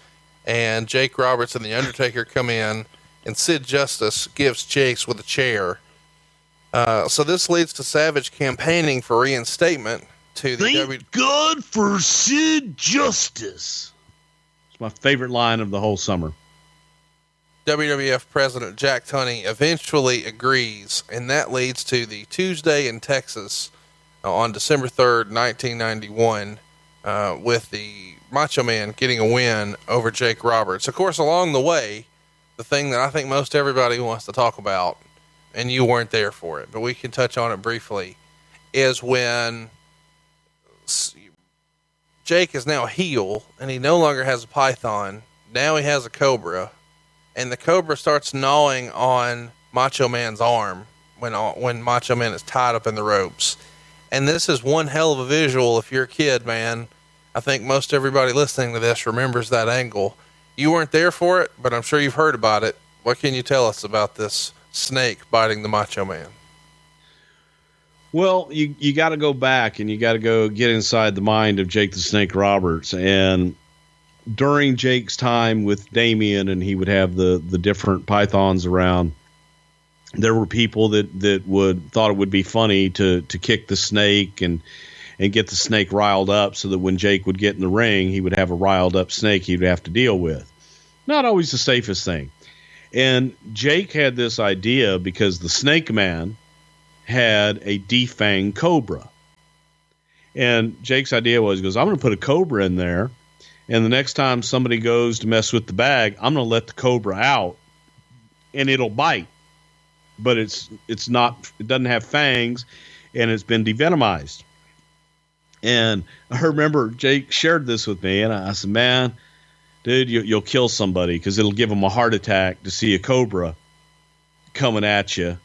and Jake Roberts and The Undertaker come in, and Sid Justice gives chase with a chair. So this leads to Savage campaigning for reinstatement to the Thank God for Sid Justice. It's my favorite line of the whole summer. WWF President Jack Tunney eventually agrees, and that leads to the Tuesday in Texas on December 3rd, 1991, with the Macho Man getting a win over Jake Roberts. Of course, along the way, the thing that I think most everybody wants to talk about, and you weren't there for it, but we can touch on it briefly, is when Jake is now heel and he no longer has a python. Now he has a cobra, and the cobra starts gnawing on Macho Man's arm when Macho Man is tied up in the ropes. And this is one hell of a visual. If you're a kid, man, I think most everybody listening to this remembers that angle. You weren't there for it, but I'm sure you've heard about it. What can you tell us about this snake biting the Macho Man? Well, you got to go back and you got to go get inside the mind of Jake the Snake Roberts. And during Jake's time with Damien, and he would have the different pythons around, there were people that thought it would be funny to kick the snake and get the snake riled up, so that when Jake would get in the ring, he would have a riled up snake he would have to deal with. Not always the safest thing. And Jake had this idea because the Snake Man had a defanged cobra. And Jake's idea was, he goes, I'm going to put a cobra in there, and the next time somebody goes to mess with the bag, I'm going to let the cobra out, and it'll bite. But it doesn't have fangs, and it's been devenomized. And I remember Jake shared this with me, and I said, man, dude, you'll kill somebody, because it'll give them a heart attack to see a cobra coming at you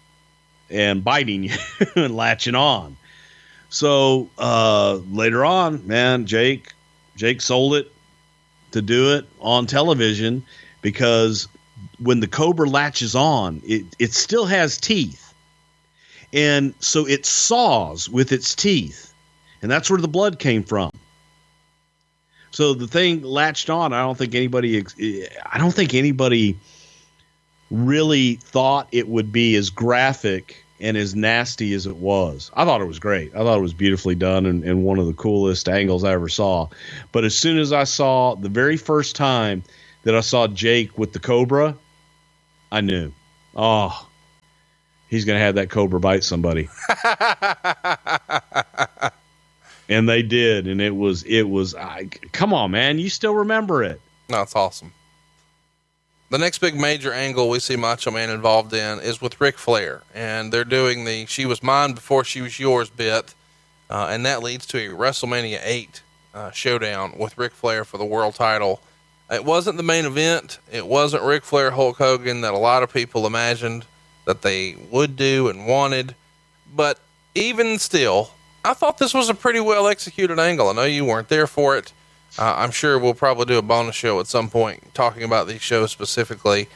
and biting you and latching on. So later on, man, Jake sold it to do it on television, because when the cobra latches on, it still has teeth. And so it saws with its teeth. And that's where the blood came from. So the thing latched on. I don't think anybody really thought it would be as graphic and as nasty as it was. I thought it was great. I thought it was beautifully done and one of the coolest angles I ever saw. But as soon as I saw the very first time that I saw Jake with the cobra, I knew, oh, he's going to have that cobra bite somebody. And they did. And it was, come on, man. You still remember it. No, it's awesome. The next big major angle we see Macho Man involved in is with Ric Flair, and they're doing the "she was mine before she was yours" bit, and that leads to a WrestleMania 8 showdown with Ric Flair for the world title. It wasn't the main event. It wasn't Ric Flair, Hulk Hogan that a lot of people imagined that they would do and wanted. But even still, I thought this was a pretty well executed angle. I know you weren't there for it. I'm sure we'll probably do a bonus show at some point talking about these shows specifically.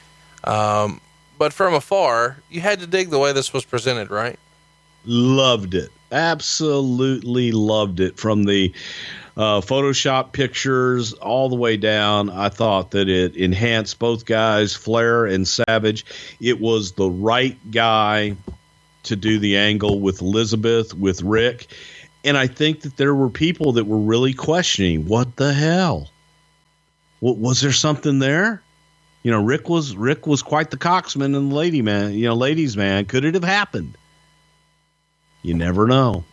But from afar, you had to dig the way this was presented, right? Loved it. Absolutely loved it. From the Photoshop pictures all the way down, I thought that it enhanced both guys, Flair and Savage. It was the right guy to do the angle with Elizabeth, with Rick. And I think that there were people that were really questioning, what the hell? Was there something there? You know, Rick was quite the coxman and the ladies man. Could it have happened? You never know.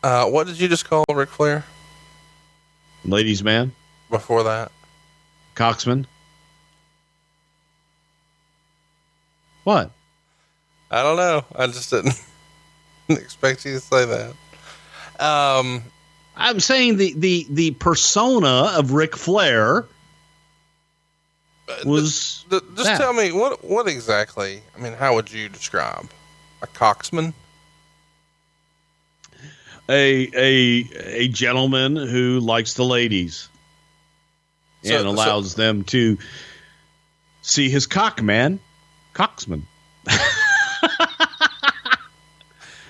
What did you just call Ric Flair? Ladies man. Before that? Coxman. What? I don't know. I just didn't expect you to say that. I'm saying the persona of Ric Flair was just that. Tell me what exactly, I mean, how would you describe a coxman? A gentleman who likes the ladies and allows them to see his coxman.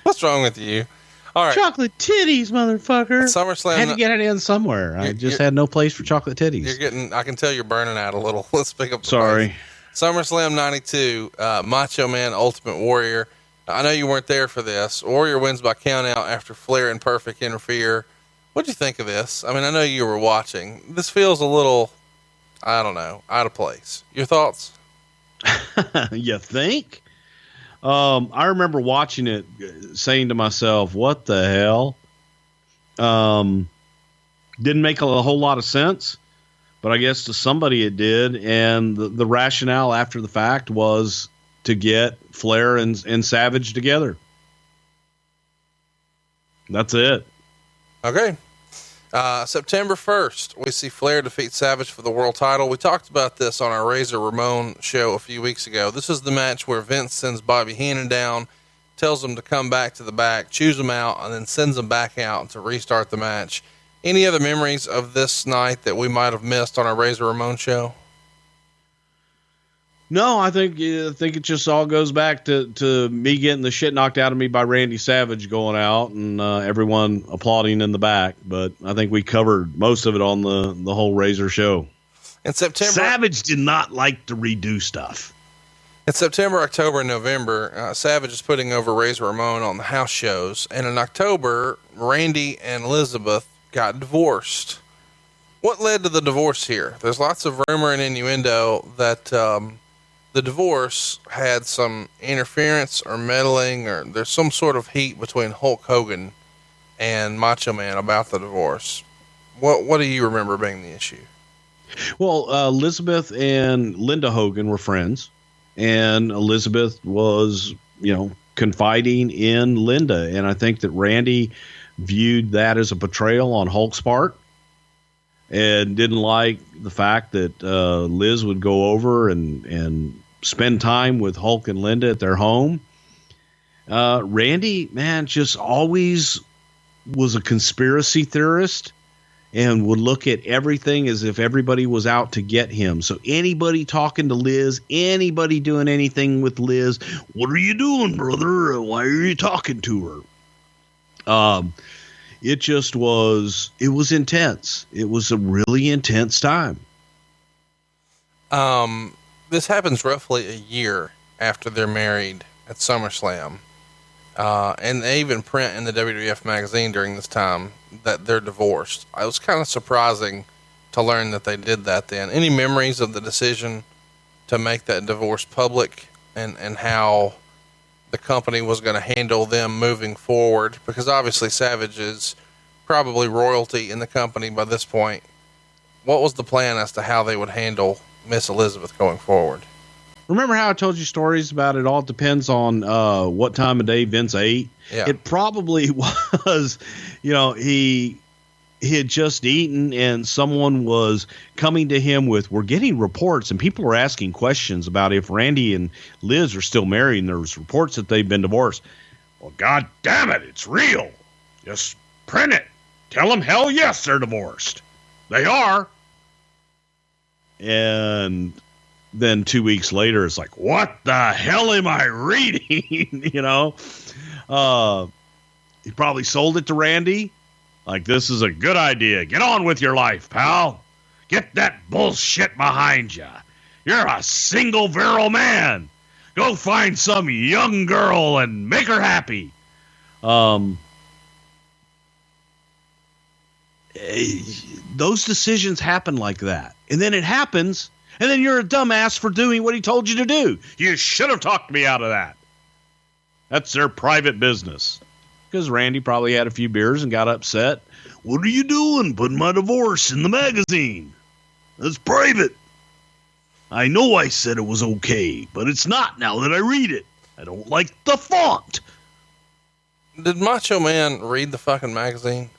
What's wrong with you? All right. Chocolate titties, motherfucker. SummerSlam. I had to get it in somewhere. I just had no place for chocolate titties. I can tell you're burning out a little. Let's pick up the Sorry. pace. SummerSlam 92, Macho Man, Ultimate Warrior. I know you weren't there for this. Warrior wins by count out after Flair and Perfect interfere. What'd you think of this? I mean, I know you were watching. This feels a little, I don't know, out of place. Your thoughts? You think? I remember watching it, saying to myself, what the hell? Didn't make a whole lot of sense, but I guess to somebody it did. And the rationale after the fact was to get Flair and Savage together. That's it. Okay. September 1st, we see Flair defeat Savage for the world title. We talked about this on our Razor Ramon show a few weeks ago. This is the match where Vince sends Bobby Heenan down, tells him to come back to the back, chews him out, and then sends him back out to restart the match. Any other memories of this night that we might have missed on our Razor Ramon show? No, I think it just all goes back to me getting the shit knocked out of me by Randy Savage going out and everyone applauding in the back. But I think we covered most of it on the whole Razor show. In September, Savage did not like to redo stuff. In September, October, and November, Savage is putting over Razor Ramon on the house shows. And in October, Randy and Elizabeth got divorced. What led to the divorce here? There's lots of rumor and innuendo that the divorce had some interference or meddling, or there's some sort of heat between Hulk Hogan and Macho Man about the divorce. What do you remember being the issue? Well, Elizabeth and Linda Hogan were friends, and Elizabeth was, confiding in Linda. And I think that Randy viewed that as a betrayal on Hulk's part and didn't like the fact that Liz would go over and spend time with Hulk and Linda at their home. Randy, man, just always was a conspiracy theorist and would look at everything as if everybody was out to get him. So anybody talking to Liz, anybody doing anything with Liz, what are you doing, brother? Why are you talking to her? It was intense. It was a really intense time. This happens roughly a year after they're married at SummerSlam. And they even print in the WWF magazine during this time that they're divorced. It was kind of surprising to learn that they did that then. Any memories of the decision to make that divorce public and how the company was going to handle them moving forward? Because obviously Savage is probably royalty in the company by this point. What was the plan as to how they would handle Miss Elizabeth going forward? Remember how I told you stories about it all depends on what time of day Vince ate? Yeah. It probably was, he he had just eaten, and someone was coming to him with, we're getting reports, and people are asking questions about if Randy and Liz are still married, and there's reports that they've been divorced. Well, God damn it, it's real. Just print it. Tell them, hell yes, they're divorced. They are. And then 2 weeks later, it's like, what the hell am I reading? You know? He probably sold it to Randy. Like, this is a good idea. Get on with your life, pal. Get that bullshit behind you. You're a single virile man. Go find some young girl and make her happy. Those decisions happen like that. And then it happens, and then you're a dumbass for doing what he told you to do. You should have talked me out of that. That's their private business. Because Randy probably had a few beers and got upset. What are you doing putting my divorce in the magazine? That's private. I know I said it was okay, but it's not now that I read it. I don't like the font. Did Macho Man read the fucking magazine?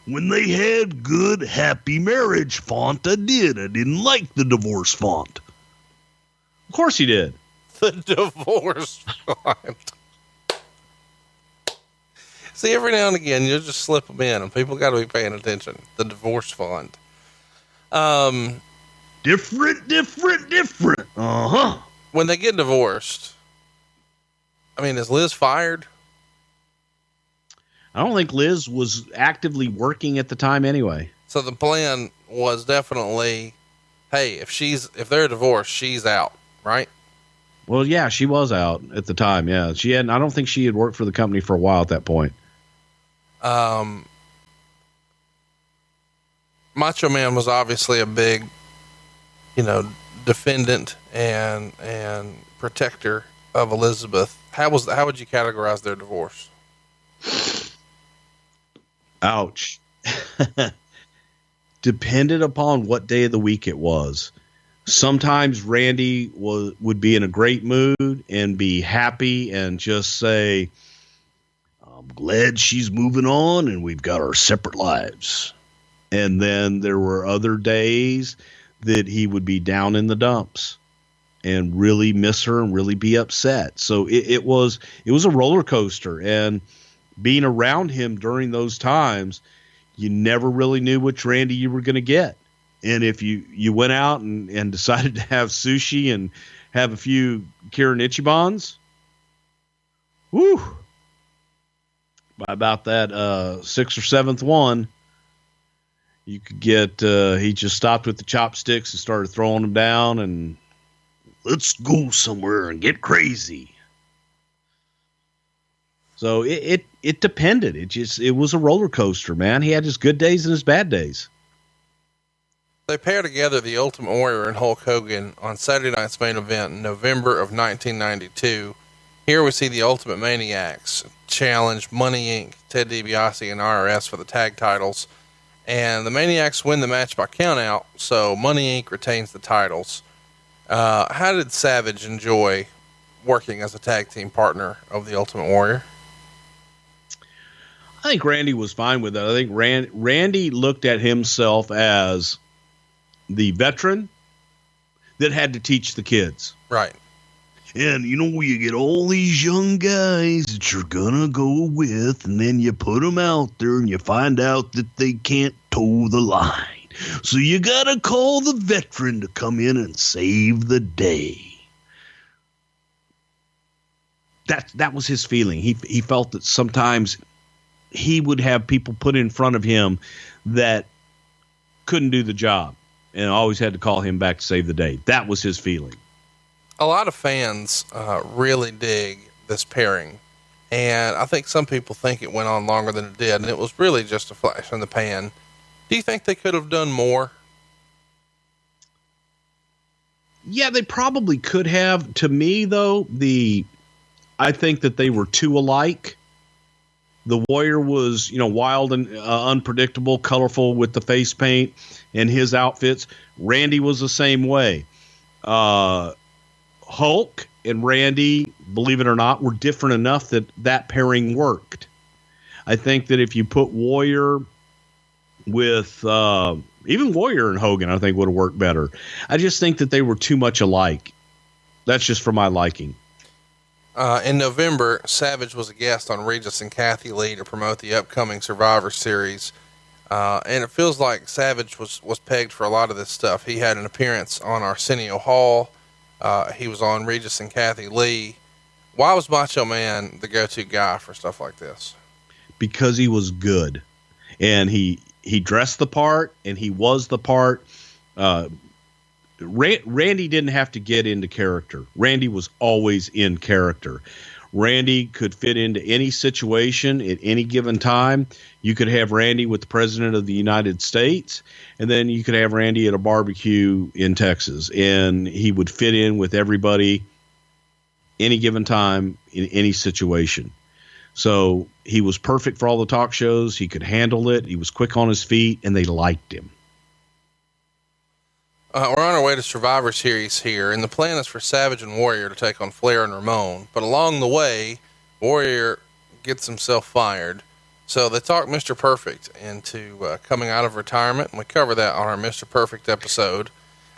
When they had good, happy marriage font, I did. I didn't like the divorce font. Of course he did. The divorce font. See, every now and again, you'll just slip them in, and people got to be paying attention. The divorce font. Different. Uh-huh. When they get divorced, I mean, is Liz fired? I don't think Liz was actively working at the time anyway. So the plan was definitely, hey, if they're divorced, she's out, right? Well, yeah, she was out at the time. Yeah, I don't think she had worked for the company for a while at that point. Macho Man was obviously a big, defendant and protector of Elizabeth. How would you categorize their divorce? Ouch. Depended upon what day of the week it was. Sometimes Randy would be in a great mood and be happy and just say, I'm glad she's moving on and we've got our separate lives. And then there were other days that he would be down in the dumps and really miss her and really be upset. So it was a roller coaster, and being around him during those times, you never really knew which Randy you were going to get. And if you went out and decided to have sushi and have a few Kirin Ichibans, whoo, by about that sixth or seventh one, you could get, he just stopped with the chopsticks and started throwing them down and let's go somewhere and get crazy. So it depended. It was a roller coaster, man. He had his good days and his bad days. They pair together the Ultimate Warrior and Hulk Hogan on Saturday Night's Main Event in November of 1992. Here we see the Ultimate Maniacs challenge Money Inc., Ted DiBiase, and IRS for the tag titles. And the Maniacs win the match by countout, so Money Inc. retains the titles. How did Savage enjoy working as a tag team partner of the Ultimate Warrior? I think Randy was fine with it. I think Randy looked at himself as the veteran that had to teach the kids. Right. And you get all these young guys that you're gonna go with, and then you put them out there and you find out that they can't toe the line. So you gotta call the veteran to come in and save the day. That was his feeling. He felt that sometimes he would have people put in front of him that couldn't do the job and always had to call him back to save the day. That was his feeling. A lot of fans really dig this pairing, and I think some people think it went on longer than it did, and it was really just a flash in the pan. Do you think they could have done more? Yeah, they probably could have. To me, though, I think that they were too alike. The Warrior was, wild and unpredictable, colorful with the face paint and his outfits. Randy was the same way. Hulk and Randy, believe it or not, were different enough that pairing worked. I think that if you put Warrior with even Warrior and Hogan, I think would have worked better. I just think that they were too much alike. That's just for my liking. In November, Savage was a guest on Regis and Kathy Lee to promote the upcoming Survivor Series. And it feels like Savage was pegged for a lot of this stuff. He had an appearance on Arsenio Hall. He was on Regis and Kathy Lee. Why was Macho Man the go-to guy for stuff like this? Because he was good, and he dressed the part, and he was the part. Randy didn't have to get into character. Randy was always in character. Randy could fit into any situation at any given time. You could have Randy with the President of the United States, and then you could have Randy at a barbecue in Texas, and he would fit in with everybody any given time in any situation. So he was perfect for all the talk shows. He could handle it. He was quick on his feet, and they liked him. We're on our way to Survivor Series here, and the plan is for Savage and Warrior to take on Flair and Ramon. But along the way, Warrior gets himself fired. So they talk Mr. Perfect into coming out of retirement, and we cover that on our Mr. Perfect episode.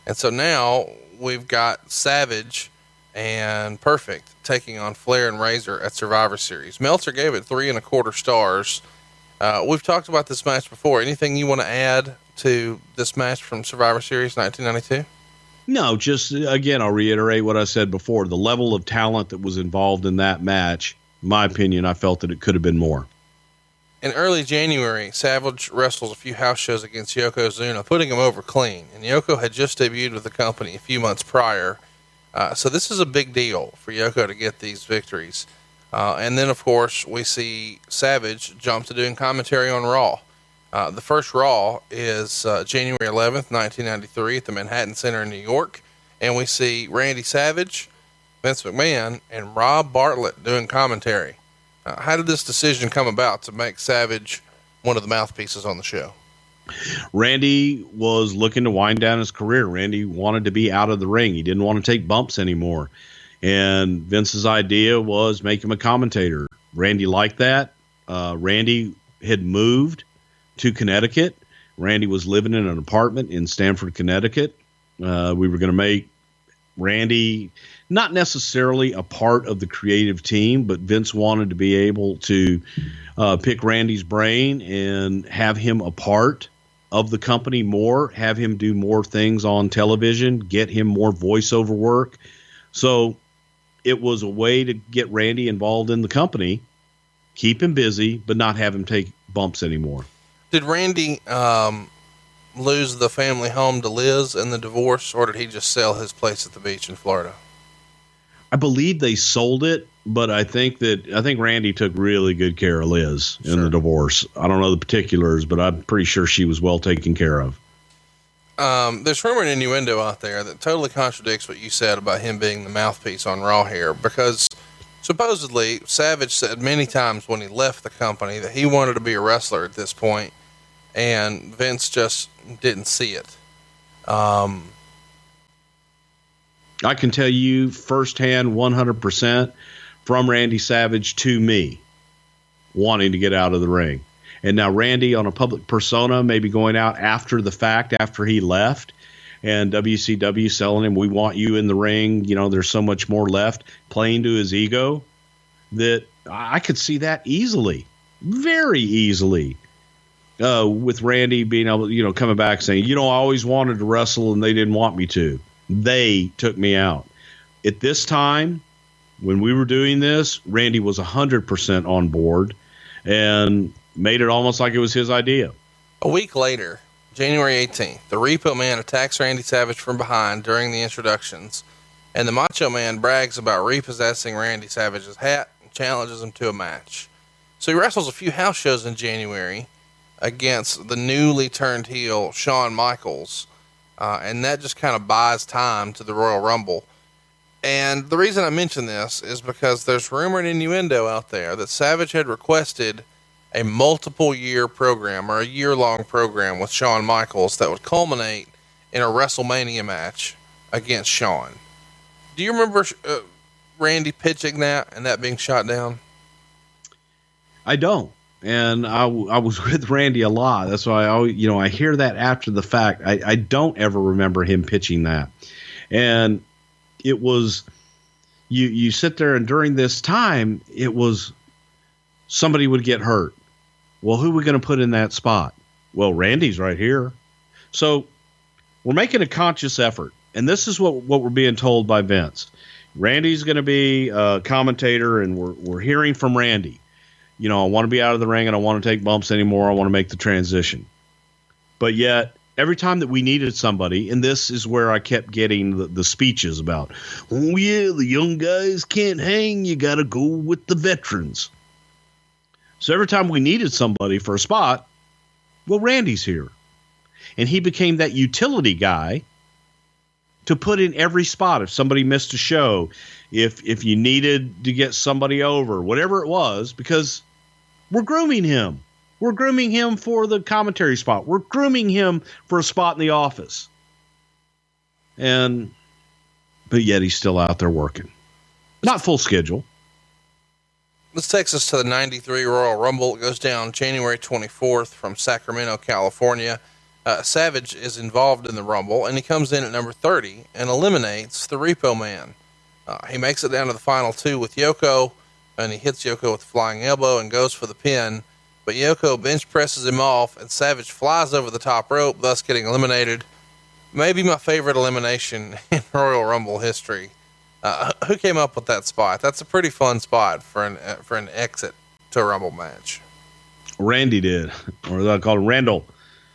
And so now we've got Savage and Perfect taking on Flair and Razor at Survivor Series. Meltzer gave it 3.25 stars. We've talked about this match before. Anything you want to add to this match from Survivor Series 1992? No, just again, I'll reiterate what I said before. The level of talent that was involved in that match, in my opinion, I felt that it could have been more. In early January, Savage wrestles a few house shows against Yokozuna, putting him over clean. And Yoko had just debuted with the company a few months prior. So this is a big deal for Yoko to get these victories. And then, of course, we see Savage jump to doing commentary on Raw. The first Raw is January 11th, 1993 at the Manhattan Center in New York. And we see Randy Savage, Vince McMahon, and Rob Bartlett doing commentary. How did this decision come about to make Savage one of the mouthpieces on the show? Randy was looking to wind down his career. Randy wanted to be out of the ring. He didn't want to take bumps anymore. And Vince's idea was make him a commentator. Randy liked that. Randy had moved to Connecticut. Randy was living in an apartment in Stamford, Connecticut. We were going to make Randy not necessarily a part of the creative team, but Vince wanted to be able to pick Randy's brain and have him a part of the company more, have him do more things on television, get him more voiceover work. So it was a way to get Randy involved in the company, keep him busy, but not have him take bumps anymore. Did Randy lose the family home to Liz in the divorce, or did he just sell his place at the beach in Florida? I believe they sold it, but I think Randy took really good care of Liz in the divorce. I don't know the particulars, but I'm pretty sure she was well taken care of. There's rumor and innuendo out there that totally contradicts what you said about him being the mouthpiece on Raw here, because supposedly Savage said many times when he left the company that he wanted to be a wrestler at this point, and Vince just didn't see it. I can tell you firsthand 100% from Randy Savage to me wanting to get out of the ring. And now Randy on a public persona, maybe going out after the fact, after he left, and WCW selling him, we want you in the ring. You know, there's so much more left, playing to his ego, that I could see that easily, very easily, with Randy being able, you know, coming back saying, you know, I always wanted to wrestle and they didn't want me to. They took me out. At this time, when we were doing this, Randy was 100% on board and made it almost like it was his idea. A week later, January 18th, the Repo Man attacks Randy Savage from behind during the introductions, and the Macho Man brags about repossessing Randy Savage's hat and challenges him to a match. So he wrestles a few house shows in January against the newly turned heel Shawn Michaels, and that just kind of buys time to the Royal Rumble. And the reason I mention this is because there's rumor and innuendo out there that Savage had requested a multiple year program, or a year-long program with Shawn Michaels that would culminate in a WrestleMania match against Shawn. Do you remember Randy pitching that and that being shot down? I don't. And I was with Randy a lot. That's why I hear that after the fact. I don't ever remember him pitching that. And it was, you sit there, and during this time, it was somebody would get hurt. Well, who are we going to put in that spot? Well, Randy's right here. So we're making a conscious effort. And this is what we're being told by Vince. Randy's going to be a commentator, and we're hearing from Randy. I want to be out of the ring. I don't want to take bumps anymore. I want to make the transition. But yet, every time that we needed somebody, and this is where I kept getting the speeches about, oh, yeah, the young guys can't hang. You got to go with the veterans. So every time we needed somebody for a spot, well, Randy's here. And he became that utility guy to put in every spot. If somebody missed a show, if you needed to get somebody over, whatever it was, because we're grooming him. We're grooming him for the commentary spot. We're grooming him for a spot in the office. But yet he's still out there working. Not full schedule. This takes us to the 93 Royal Rumble. It goes down January 24th from Sacramento, California. Savage is involved in the Rumble, and he comes in at number 30 and eliminates the Repo Man. He makes it down to the final two with Yoko, and he hits Yoko with a flying elbow and goes for the pin. But Yoko bench presses him off, and Savage flies over the top rope, thus getting eliminated. Maybe my favorite elimination in Royal Rumble history. Who came up with that spot? That's a pretty fun spot for an exit to a Rumble match. Randy did, or they call him Randall.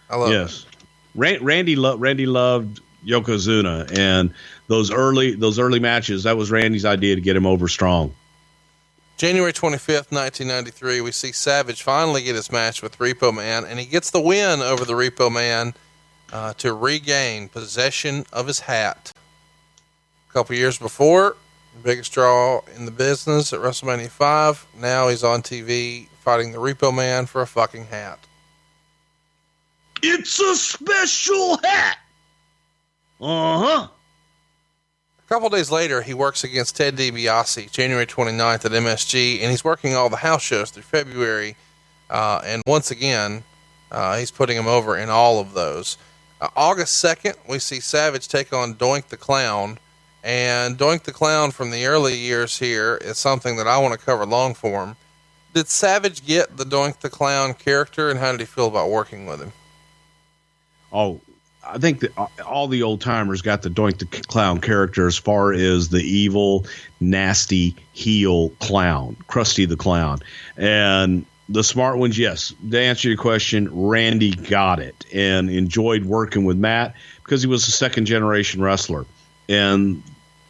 I love yes. Randy loved Yokozuna, and those early matches, that was Randy's idea to get him over strong. January 25th, 1993, we see Savage finally get his match with Repo Man, and he gets the win over the Repo Man to regain possession of his hat. A couple years before, biggest draw in the business at WrestleMania 5. Now he's on TV fighting the Repo Man for a fucking hat. It's a special hat. Uh-huh. A couple days later, he works against Ted DiBiase, January 29th at MSG, and he's working all the house shows through February. And once again, he's putting him over in all of those. August 2nd, we see Savage take on Doink the Clown. And Doink the Clown from the early years here is something that I want to cover long form. Did Savage get the Doink the Clown character, and how did he feel about working with him? Oh, I think that all the old timers got the Doink the Clown character as far as the evil, nasty heel clown, Krusty the Clown. And the smart ones, yes, to answer your question, Randy got it and enjoyed working with Matt because he was a second generation wrestler, and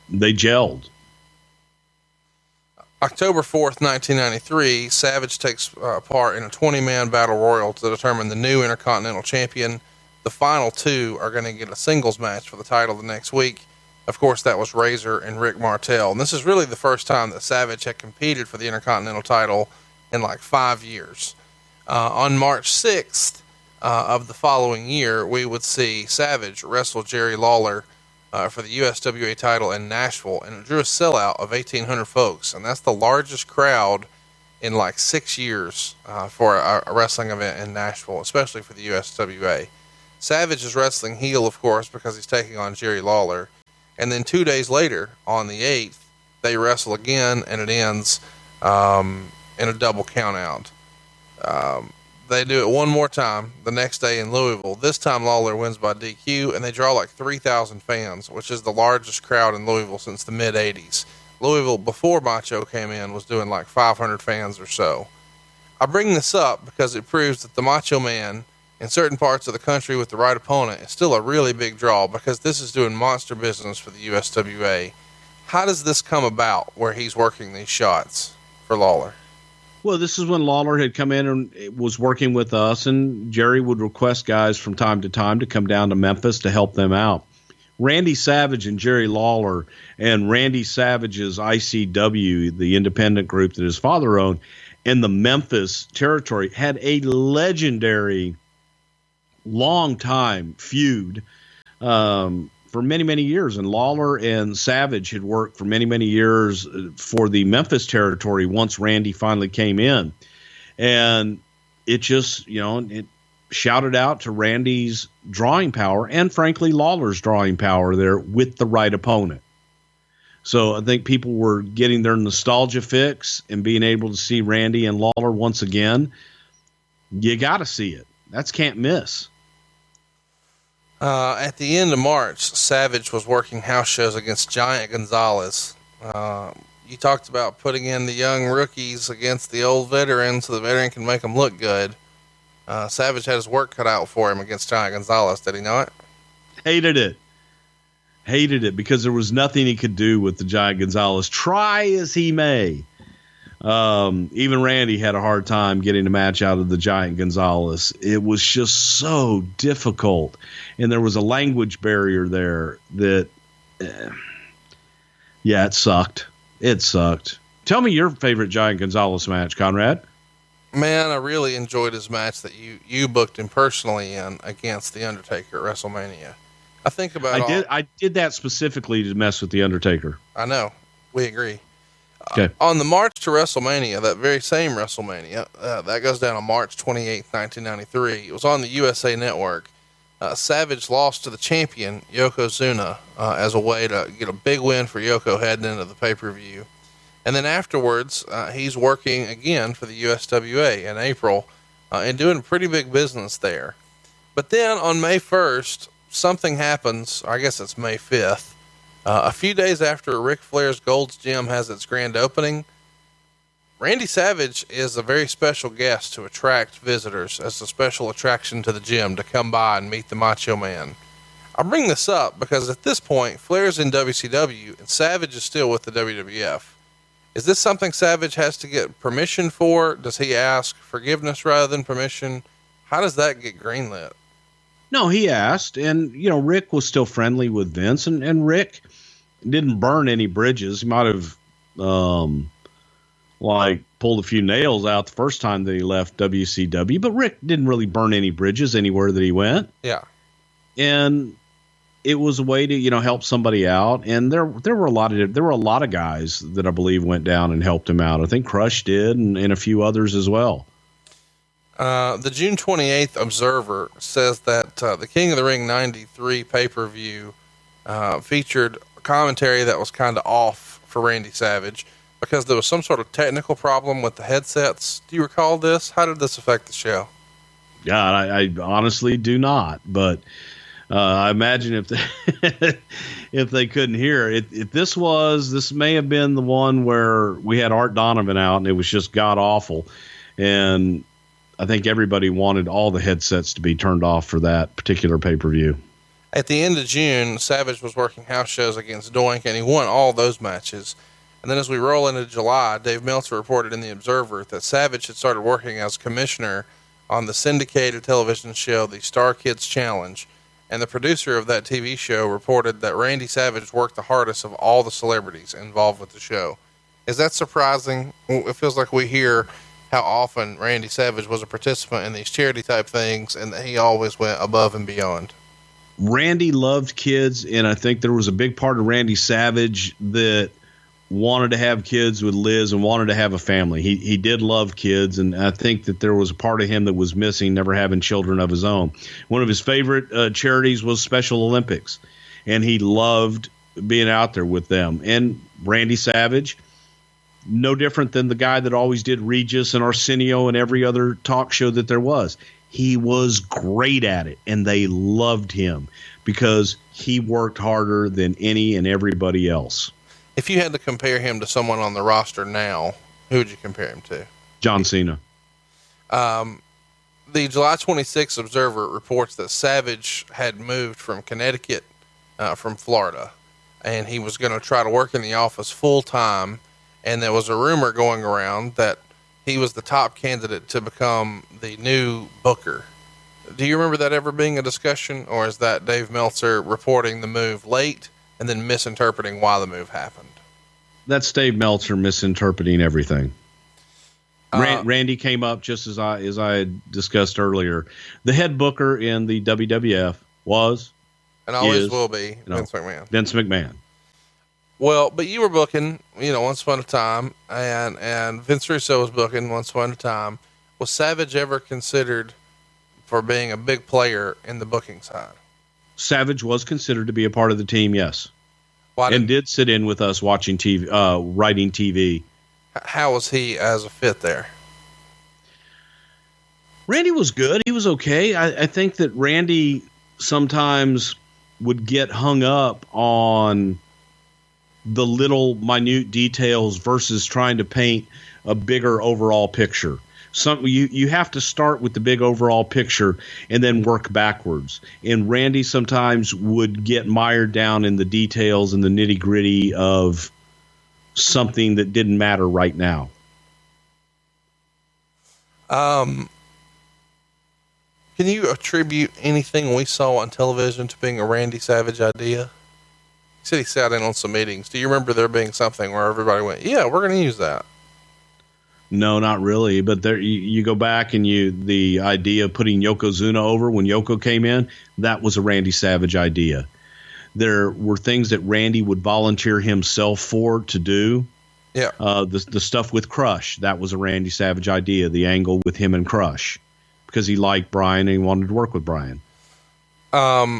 they gelled. October 4th, 1993, Savage takes part in a 20-man battle royal to determine the new Intercontinental Champion. The final two are going to get a singles match for the title the next week. Of course, that was Razor and Rick Martel. And this is really the first time that Savage had competed for the Intercontinental title in like 5 years. On March 6th of the following year, we would see Savage wrestle Jerry Lawler for the USWA title in Nashville, and it drew a sellout of 1,800 folks. And that's the largest crowd in like 6 years for a wrestling event in Nashville, especially for the USWA. Savage is wrestling heel, of course, because he's taking on Jerry Lawler. And then 2 days later, on the 8th, they wrestle again, and it ends in a double countout. They do it one more time the next day in Louisville. This time Lawler wins by DQ, and they draw like 3,000 fans, which is the largest crowd in Louisville since the mid-'80s. Louisville, before Macho came in, was doing like 500 fans or so. I bring this up because it proves that the Macho Man in certain parts of the country with the right opponent is still a really big draw, because this is doing monster business for the USWA. How does this come about where he's working these shots for Lawler? Well, this is when Lawler had come in and was working with us, and Jerry would request guys from time to time to come down to Memphis to help them out. Randy Savage and Jerry Lawler, and Randy Savage's ICW, the independent group that his father owned, in the Memphis territory, had a legendary long time feud for many, many years. And Lawler and Savage had worked for many, many years for the Memphis territory once Randy finally came in. And it just, it shouted out to Randy's drawing power and, frankly, Lawler's drawing power there with the right opponent. So I think people were getting their nostalgia fix and being able to see Randy and Lawler once again. You got to see it. That's can't miss. At the end of March, Savage was working house shows against Giant Gonzalez. You talked about putting in the young rookies against the old veterans so the veteran can make them look good. Savage had his work cut out for him against Giant Gonzalez. Did he know it? Hated it because there was nothing he could do with the Giant Gonzalez. Try as he may. Even Randy had a hard time getting a match out of the Giant Gonzalez. It was just so difficult. And there was a language barrier there that, it sucked. It sucked. Tell me your favorite Giant Gonzalez match, Conrad. Man, I really enjoyed his match that you booked him personally in against The Undertaker at WrestleMania. I did that specifically to mess with The Undertaker. I know. We agree. Okay. On the march to WrestleMania, that very same WrestleMania, that goes down on March 28th, 1993. It was on the USA Network. Savage lost to the champion, Yokozuna, as a way to get a big win for Yoko heading into the pay-per-view. And then afterwards, he's working again for the USWA in April and doing pretty big business there. But then on May 1st, something happens. I guess it's May 5th. A few days after Ric Flair's Gold's Gym has its grand opening, Randy Savage is a very special guest to attract visitors as a special attraction to the gym to come by and meet the Macho Man. I bring this up because at this point, Flair's in WCW and Savage is still with the WWF. Is this something Savage has to get permission for? Does he ask forgiveness rather than permission? How does that get greenlit? No, he asked, and Rick was still friendly with Vince, and Rick didn't burn any bridges. He might have pulled a few nails out the first time that he left WCW, but Rick didn't really burn any bridges anywhere that he went. Yeah. And it was a way to, help somebody out. And there were a lot of guys that I believe went down and helped him out. I think Crush did and a few others as well. The June 28th Observer says that the King of the Ring 93 pay-per-view featured a commentary that was kind of off for Randy Savage because there was some sort of technical problem with the headsets. Do you recall this? How did this affect the show? God, I honestly do not, but I imagine if they, if they couldn't hear it, if this may have been the one where we had Art Donovan out and it was just god awful. And I think everybody wanted all the headsets to be turned off for that particular pay-per-view. At the end of June, Savage was working house shows against Doink, and he won all those matches. And then as we roll into July, Dave Meltzer reported in the Observer that Savage had started working as commissioner on the syndicated television show, The Star Kids Challenge. And the producer of that TV show reported that Randy Savage worked the hardest of all the celebrities involved with the show. Is that surprising? It feels like we hear how often Randy Savage was a participant in these charity type things and that he always went above and beyond. Randy loved kids, and I think there was a big part of Randy Savage that wanted to have kids with Liz and wanted to have a family. He did love kids, and I think that there was a part of him that was missing, never having children of his own. One of his favorite charities was Special Olympics, and he loved being out there with them. And Randy Savage, no different than the guy that always did Regis and Arsenio and every other talk show that there was. He was great at it, and they loved him because he worked harder than any and everybody else. If you had to compare him to someone on the roster now, who would you compare him to? John Cena. The July 26th Observer reports that Savage had moved from Connecticut, from Florida, and he was going to try to work in the office full time. And there was a rumor going around that he was the top candidate to become the new booker. Do you remember that ever being a discussion, or is that Dave Meltzer reporting the move late and then misinterpreting why the move happened? That's Dave Meltzer misinterpreting everything. Randy came up just as I had discussed earlier. The head booker in the WWF was and always will be Vince McMahon. Vince McMahon. Well, but you were booking, once upon a time, and Vince Russo was booking once upon a time. Was Savage ever considered for being a big player in the booking side? Savage was considered to be a part of the team, yes. And did sit in with us watching TV, writing TV. How was he as a fit there? Randy was good. He was okay. I think that Randy sometimes would get hung up on the little minute details versus trying to paint a bigger overall picture. You have to start with the big overall picture and then work backwards. And Randy sometimes would get mired down in the details and the nitty gritty of something that didn't matter right now. Can you attribute anything we saw on television to being a Randy Savage idea? He said he sat in on some meetings. Do you remember there being something where everybody went, yeah, we're going to use that? No, not really. But there, you go back and the idea of putting Yokozuna over when Yoko came in, that was a Randy Savage idea. There were things that Randy would volunteer himself for to do. Yeah. The stuff with Crush, that was a Randy Savage idea, the angle with him and Crush, because he liked Brian and he wanted to work with Brian. Let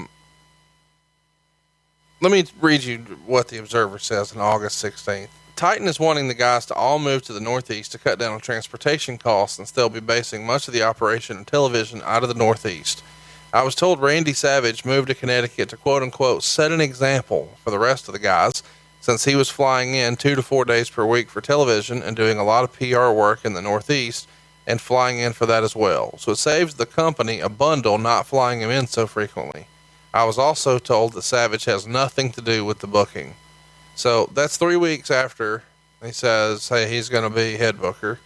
me read you what the Observer says on August 16th. Titan is wanting the guys to all move to the Northeast to cut down on transportation costs, since they'll be basing much of the operation and television out of the Northeast. I was told Randy Savage moved to Connecticut to quote unquote set an example for the rest of the guys, since he was flying in 2 to 4 days per week for television and doing a lot of PR work in the Northeast and flying in for that as well. So it saves the company a bundle not flying him in so frequently. I was also told that Savage has nothing to do with the booking. So that's 3 weeks after he says, hey, he's going to be head booker.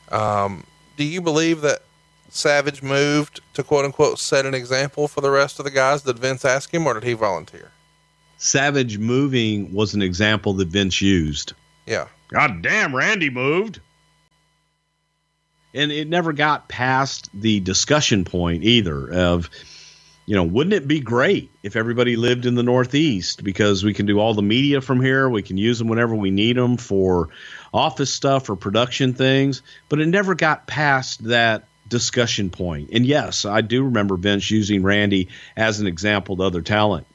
Do you believe that Savage moved to quote unquote set an example for the rest of the guys? Did Vince ask him, or did he volunteer? Savage moving was an example that Vince used. Yeah. God damn, Randy moved. And it never got past the discussion point either of, wouldn't it be great if everybody lived in the Northeast, because we can do all the media from here. We can use them whenever we need them for office stuff or production things, but it never got past that discussion point. And yes, I do remember Vince using Randy as an example to other talent.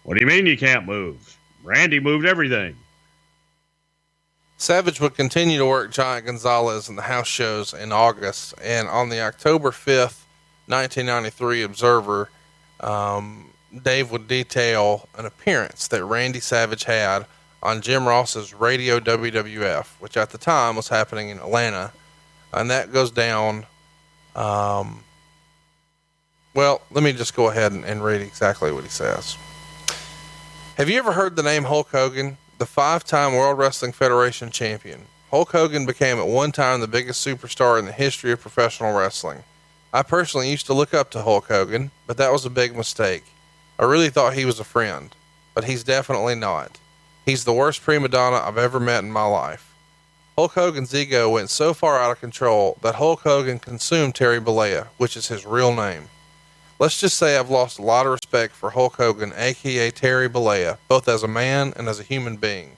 What do you mean you can't move? Randy moved everything. Savage would continue to work Giant Gonzalez in the house shows in August, and on the October 5th, 1993 Observer, Dave would detail an appearance that Randy Savage had on Jim Ross's Radio WWF, which at the time was happening in Atlanta. And that goes down. Well, let me just go ahead and read exactly what he says. Have you ever heard the name Hulk Hogan, the 5-time World Wrestling Federation champion? Hulk Hogan became at one time the biggest superstar in the history of professional wrestling. I personally used to look up to Hulk Hogan, but that was a big mistake. I really thought he was a friend, but he's definitely not. He's the worst prima donna I've ever met in my life. Hulk Hogan's ego went so far out of control that Hulk Hogan consumed Terry Bollea, which is his real name. Let's just say I've lost a lot of respect for Hulk Hogan, aka Terry Bollea, both as a man and as a human being.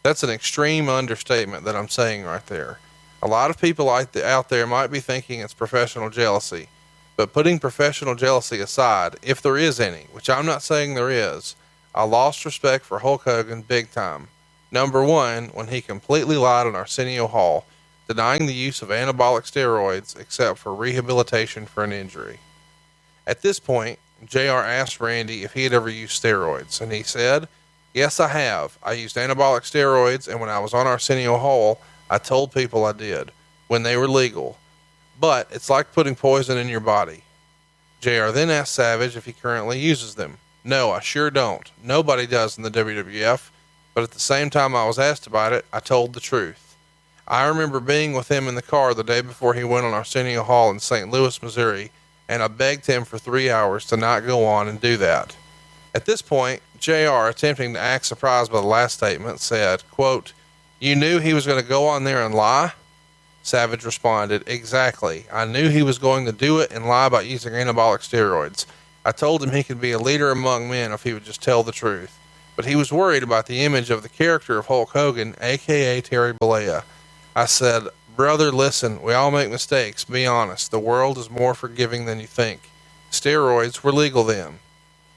That's an extreme understatement that I'm saying right there. A lot of people out there might be thinking it's professional jealousy, but putting professional jealousy aside, if there is any, which I'm not saying there is, I lost respect for Hulk Hogan big time. Number one, when he completely lied on Arsenio Hall, denying the use of anabolic steroids except for rehabilitation for an injury. At this point, JR asked Randy if he had ever used steroids, and he said, yes, I have. I used anabolic steroids, and when I was on Arsenio Hall, I told people I did, when they were legal. But it's like putting poison in your body. JR then asked Savage if he currently uses them. No, I sure don't. Nobody does in the WWF, but at the same time I was asked about it, I told the truth. I remember being with him in the car the day before he went on Arsenio Hall in St. Louis, Missouri, and I begged him for 3 hours to not go on and do that. At this point, JR, attempting to act surprised by the last statement, said, quote, you knew he was going to go on there and lie? Savage responded, exactly. I knew he was going to do it and lie about using anabolic steroids. I told him he could be a leader among men if he would just tell the truth. But he was worried about the image of the character of Hulk Hogan, aka Terry Bollea. I said, brother, listen, we all make mistakes. Be honest. The world is more forgiving than you think. Steroids were legal then.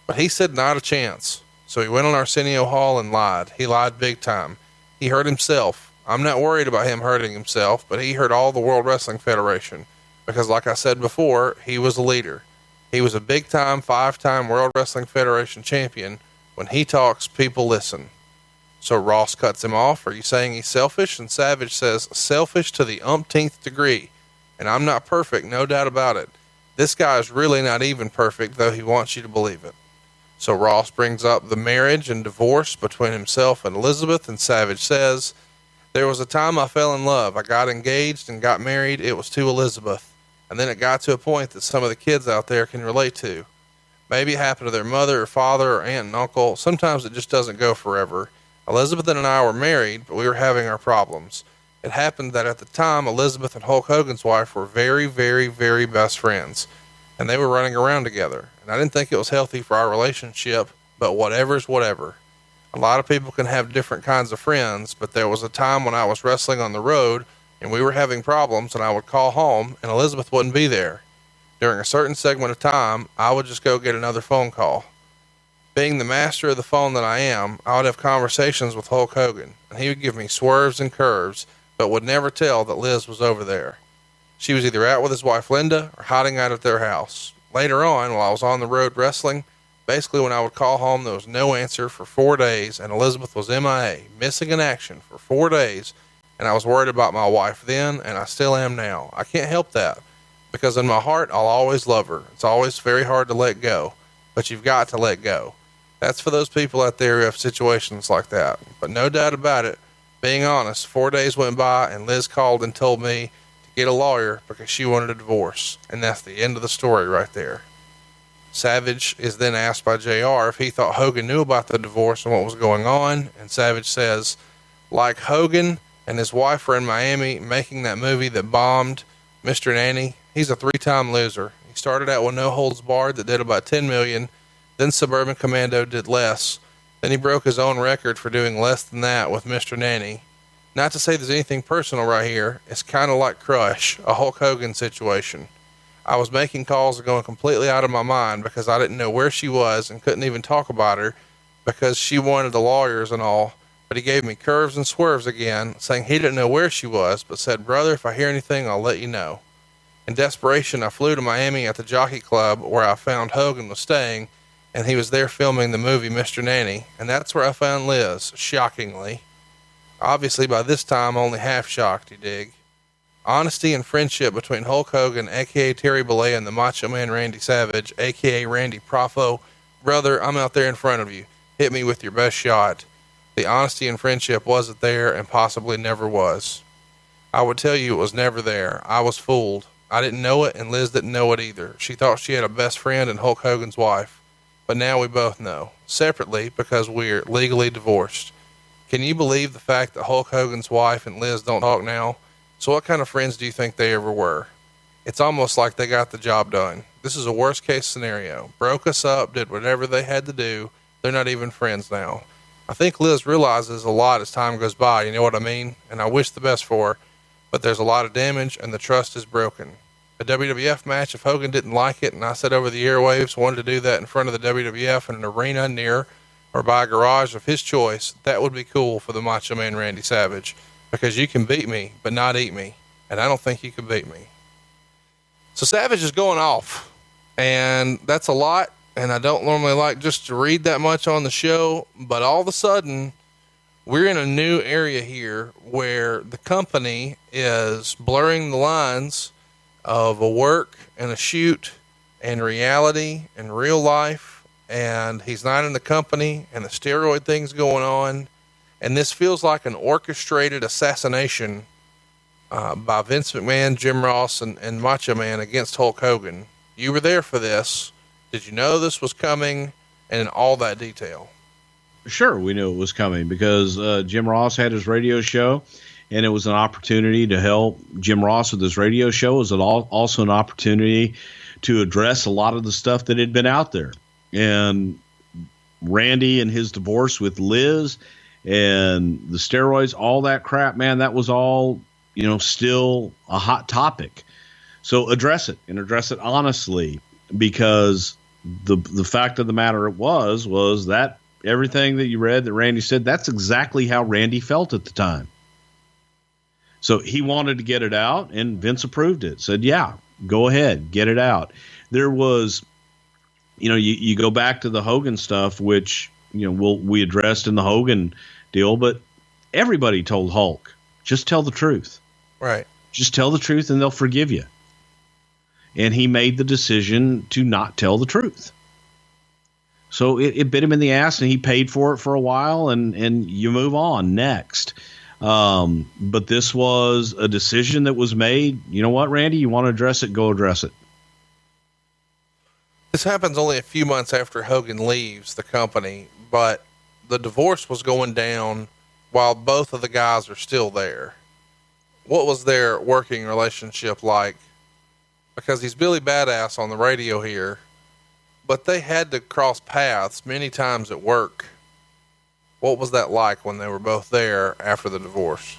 But he said not a chance. So he went on Arsenio Hall and lied. He lied big time. He hurt himself. I'm not worried about him hurting himself, but he hurt all the World Wrestling Federation. Because like I said before, he was a leader. He was a big time, 5-time World Wrestling Federation champion. When he talks, people listen. So Ross cuts him off. Are you saying he's selfish? And Savage says, selfish to the umpteenth degree. And I'm not perfect, no doubt about it. This guy is really not even perfect, though he wants you to believe it. So Ross brings up the marriage and divorce between himself and Elizabeth, and Savage says, there was a time I fell in love. I got engaged and got married. It was to Elizabeth. And then it got to a point that some of the kids out there can relate to. Maybe it happened to their mother or father or aunt and uncle. Sometimes it just doesn't go forever. Elizabeth and I were married, but we were having our problems. It happened that at the time, Elizabeth and Hulk Hogan's wife were very, very, very best friends. And they were running around together. And I didn't think it was healthy for our relationship, but whatever's whatever. A lot of people can have different kinds of friends, but there was a time when I was wrestling on the road and we were having problems, and I would call home and Elizabeth wouldn't be there. During a certain segment of time, I would just go get another phone call. Being the master of the phone that I am, I would have conversations with Hulk Hogan, and he would give me swerves and curves, but would never tell that Liz was over there. She was either out with his wife Linda or hiding out at their house. Later on, while I was on the road wrestling, basically when I would call home, there was no answer for 4 days, and Elizabeth was MIA, missing in action for 4 days, and I was worried about my wife then, and I still am now. I can't help that, because in my heart, I'll always love her. It's always very hard to let go, but you've got to let go. That's for those people out there who have situations like that. But no doubt about it, being honest, 4 days went by, and Liz called and told me to get a lawyer because she wanted a divorce, and that's the end of the story right there. Savage is then asked by JR if he thought Hogan knew about the divorce and what was going on, and Savage says, like Hogan and his wife were in Miami making that movie that bombed, Mr. Nanny, he's a 3-time loser. He started out with No Holds Barred that did about 10 million, then Suburban Commando did less, then he broke his own record for doing less than that with Mr. Nanny. Not to say there's anything personal right here, it's kind of like Crush, a Hulk Hogan situation. I was making calls and going completely out of my mind because I didn't know where she was and couldn't even talk about her because she wanted the lawyers and all, but he gave me curves and swerves again, saying he didn't know where she was, but said, brother, if I hear anything, I'll let you know. In desperation, I flew to Miami at the Jockey Club where I found Hogan was staying, and he was there filming the movie Mr. Nanny, and that's where I found Liz, shockingly. Obviously, by this time, only half shocked, you dig. Honesty and friendship between Hulk Hogan, a.k.a. Terry Bollea, and the Macho Man Randy Savage, a.k.a. Randy Profo. Brother, I'm out there in front of you. Hit me with your best shot. The honesty and friendship wasn't there and possibly never was. I would tell you it was never there. I was fooled. I didn't know it, and Liz didn't know it either. She thought she had a best friend in Hulk Hogan's wife. But now we both know. Separately, because we're legally divorced. Can you believe the fact that Hulk Hogan's wife and Liz don't talk now? So what kind of friends do you think they ever were? It's almost like they got the job done. This is a worst case scenario. Broke us up, did whatever they had to do. They're not even friends now. I think Liz realizes a lot as time goes by, you know what I mean? And I wish the best for her, but there's a lot of damage and the trust is broken. A WWF match, if Hogan didn't like it and I said over the airwaves, wanted to do that in front of the WWF in an arena near or by a garage of his choice, that would be cool for the Macho Man Randy Savage, because you can beat me, but not eat me. And I don't think you can beat me. So Savage is going off, and that's a lot. And I don't normally like just to read that much on the show, but all of a sudden we're in a new area here where the company is blurring the lines of a work and a shoot and reality and real life. And he's not in the company and the steroid thing's going on. And this feels like an orchestrated assassination by Vince McMahon, Jim Ross, and Macho Man against Hulk Hogan. You were there for this. Did you know this was coming, and in all that detail? Sure, we knew it was coming because Jim Ross had his radio show, and it was an opportunity to help Jim Ross with his radio show. It was also an opportunity to address a lot of the stuff that had been out there. And Randy and his divorce with Liz and the steroids, all that crap, man, that was all still a hot topic. So address it, and address it honestly, because the fact of the matter was that everything that you read that Randy said, that's exactly how Randy felt at the time. So he wanted to get it out, and Vince approved it. Said, yeah, go ahead, get it out. There was, you go back to the Hogan stuff, which, we addressed in the Hogan deal, but everybody told Hulk, just tell the truth. Right. Just tell the truth and they'll forgive you. And he made the decision to not tell the truth. So it bit him in the ass, and he paid for it for a while, and you move on next. But this was a decision that was made. You know what, Randy? You want to address it? Go address it. This happens only a few months after Hogan leaves the company, but the divorce was going down while both of the guys are still there. What was their working relationship like? Because he's Billy Badass on the radio here, but they had to cross paths many times at work. What was that like when they were both there after the divorce?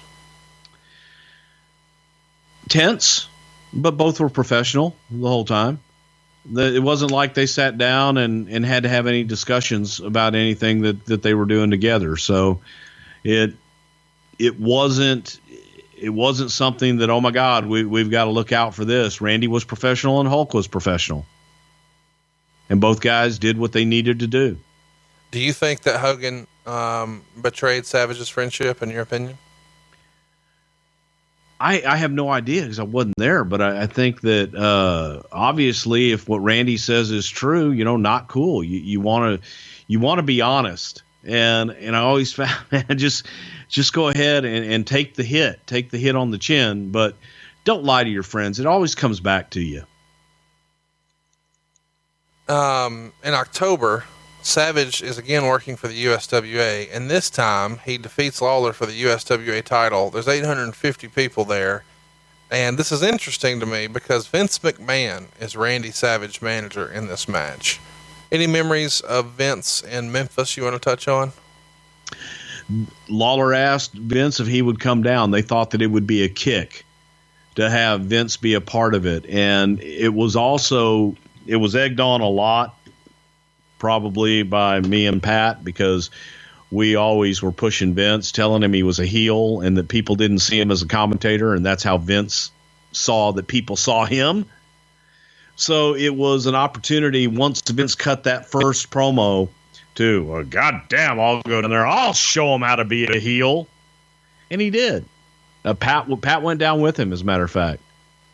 Tense, but both were professional the whole time. It wasn't like they sat down and had to have any discussions about anything that they were doing together. So it wasn't something that, oh my God, we've got to look out for this. Randy was professional and Hulk was professional. And both guys did what they needed to do. Do you think that Hogan betrayed Savage's friendship, in your opinion? I have no idea because I wasn't there, but I think that obviously if what Randy says is true, not cool. You want to be honest. And I always found, man, just go ahead and take the hit on the chin, but don't lie to your friends. It always comes back to you. In October, Savage is again working for the USWA, and this time he defeats Lawler for the USWA title. There's 850 people there. And this is interesting to me because Vince McMahon is Randy Savage's manager in this match. Any memories of Vince in Memphis you want to touch on? Lawler asked Vince if he would come down. They thought that it would be a kick to have Vince be a part of it. And it was egged on a lot, probably by me and Pat, because we always were pushing Vince, telling him he was a heel and that people didn't see him as a commentator. And that's how Vince saw that people saw him. So it was an opportunity once Vince cut that first promo to, well, God damn, I'll go down there. I'll show him how to be a heel. And he did. Pat went down with him, as a matter of fact.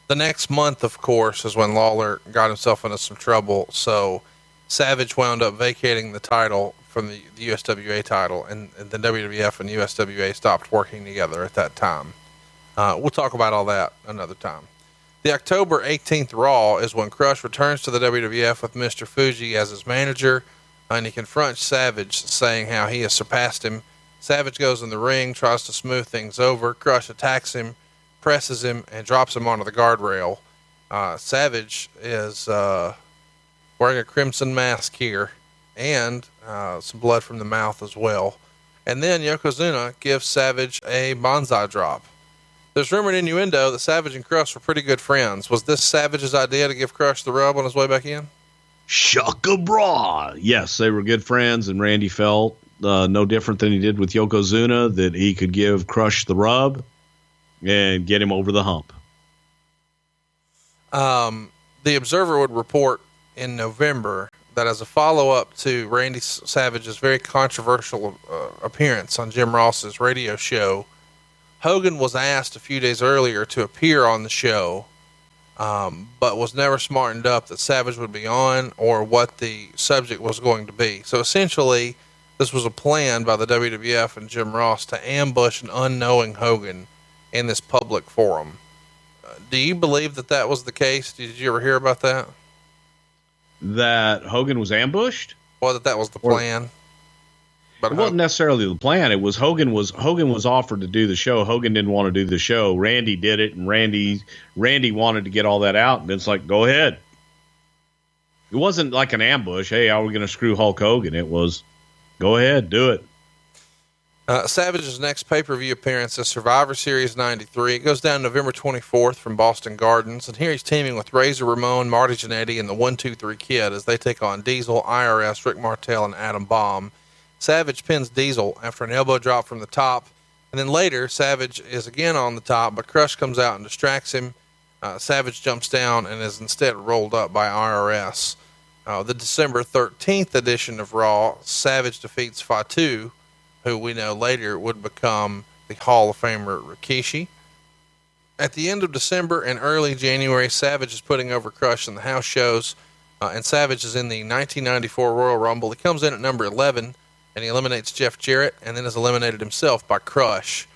The next month, of course, is when Lawler got himself into some trouble. So Savage wound up vacating the title from the USWA title, and the WWF and USWA stopped working together at that time. We'll talk about all that another time. The October 18th Raw is when Crush returns to the WWF with Mr. Fuji as his manager, and he confronts Savage, saying how he has surpassed him. Savage goes in the ring, tries to smooth things over. Crush attacks him, presses him, and drops him onto the guardrail. Savage is wearing a crimson mask here, and some blood from the mouth as well. And then Yokozuna gives Savage a bonsai drop. There's rumored innuendo that Savage and Crush were pretty good friends. Was this Savage's idea to give Crush the rub on his way back in? Shaka bra. Yes, they were good friends, and Randy felt no different than he did with Yokozuna, that he could give Crush the rub and get him over the hump. The Observer would report in November that as a follow-up to Randy Savage's very controversial appearance on Jim Ross's radio show, Hogan was asked a few days earlier to appear on the show, but was never smartened up that Savage would be on or what the subject was going to be. So essentially, this was a plan by the WWF and Jim Ross to ambush an unknowing Hogan in this public forum. Do you believe that was the case? Did you ever hear about that? That Hogan was ambushed? Well, that was the plan. But it wasn't necessarily the plan. It was Hogan was offered to do the show. Hogan didn't want to do the show. Randy did it, and Randy wanted to get all that out. And Vince like, go ahead. It wasn't like an ambush. Hey, how are we going to screw Hulk Hogan? It was, go ahead, do it. Savage's next pay-per-view appearance is Survivor Series 93. It goes down November 24th from Boston Gardens, and here he's teaming with Razor Ramon, Marty Jannetty, and the 1-2-3 Kid as they take on Diesel, IRS, Rick Martel, and Adam Bomb. Savage pins Diesel after an elbow drop from the top, and then later Savage is again on the top, but Crush comes out and distracts him. Savage jumps down and is instead rolled up by IRS. The December 13th edition of Raw, Savage defeats Fatu, who we know later would become the Hall of Famer Rikishi. At the end of December and early January, Savage is putting over Crush in the house shows, and Savage is in the 1994 Royal Rumble. He comes in at number 11, and he eliminates Jeff Jarrett, and then is eliminated himself by Crush.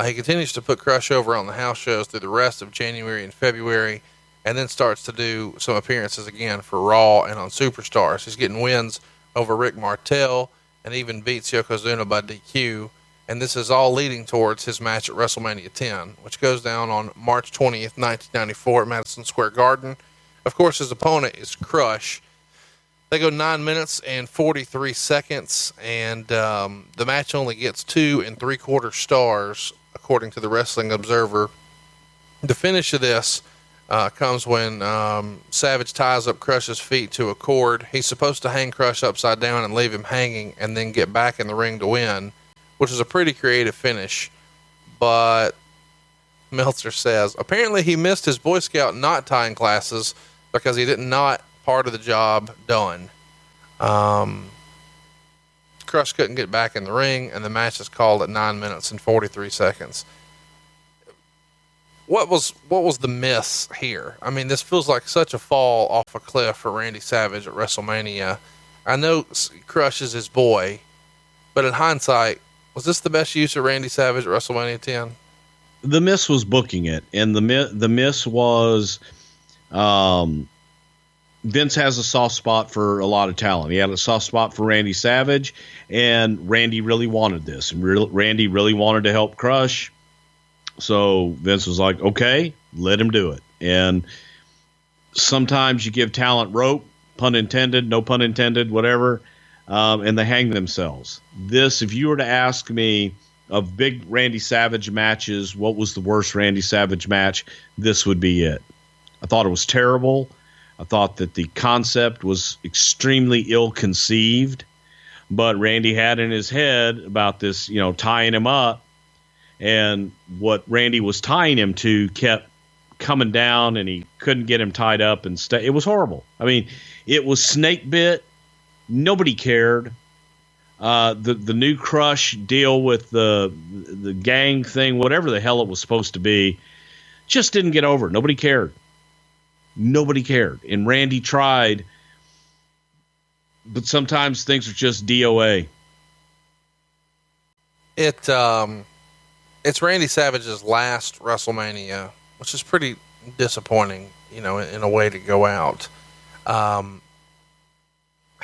He continues to put Crush over on the house shows through the rest of January and February, and then starts to do some appearances again for Raw and on Superstars. He's getting wins over Rick Martel, and even beats Yokozuna by DQ, and this is all leading towards his match at WrestleMania 10, which goes down on March 20th, 1994 at Madison Square Garden. Of course, his opponent is Crush. They go 9 minutes and 43 seconds, and the match only gets 2 3/4 stars, according to the Wrestling Observer. The finish of this comes when Savage ties up Crush's feet to a cord. He's supposed to hang Crush upside down and leave him hanging and then get back in the ring to win, which is a pretty creative finish. But Meltzer says, apparently he missed his Boy Scout knot tying classes because he did not part of the job done. Crush couldn't get back in the ring, and the match is called at 9 minutes and 43 seconds. What was the miss here? I mean, this feels like such a fall off a cliff for Randy Savage at WrestleMania. I know Crush is his boy, but in hindsight, was this the best use of Randy Savage at WrestleMania 10? The miss was booking it, and the miss was Vince has a soft spot for a lot of talent. He had a soft spot for Randy Savage, and Randy really wanted this, and Randy really wanted to help Crush. So Vince was like, okay, let him do it. And sometimes you give talent rope, pun intended, no pun intended, whatever, and they hang themselves. This, if you were to ask me of big Randy Savage matches, what was the worst Randy Savage match, this would be it. I thought it was terrible. I thought that the concept was extremely ill-conceived, but Randy had in his head about this, tying him up. And what Randy was tying him to kept coming down, and he couldn't get him tied up and stay. It was horrible. I mean, it was snake bit. Nobody cared. The new Crush deal with the gang thing, whatever the hell it was supposed to be, just didn't get over. Nobody cared. Nobody cared. And Randy tried, but sometimes things are just DOA. It's Randy Savage's last WrestleMania, which is pretty disappointing, in a way to go out.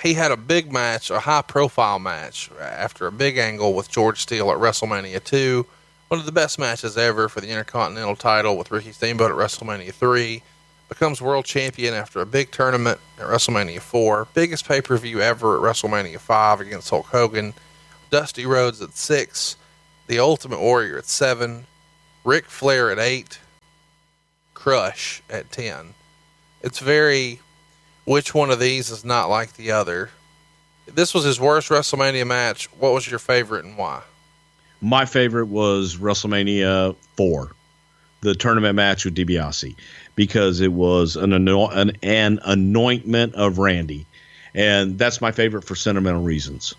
He had a big match, a high profile match after a big angle with George Steele at WrestleMania 2. One of the best matches ever for the Intercontinental title with Ricky Steamboat at WrestleMania 3. Becomes world champion after a big tournament at WrestleMania 4. Biggest pay-per-view ever at WrestleMania 5 against Hulk Hogan. Dusty Rhodes at 6. The Ultimate Warrior at 7, Ric Flair at 8, Crush at 10. It's very, which one of these is not like the other? This was his worst WrestleMania match. What was your favorite and why? My favorite was WrestleMania 4, the tournament match with DiBiase, because it was an anointment of Randy. And that's my favorite for sentimental reasons.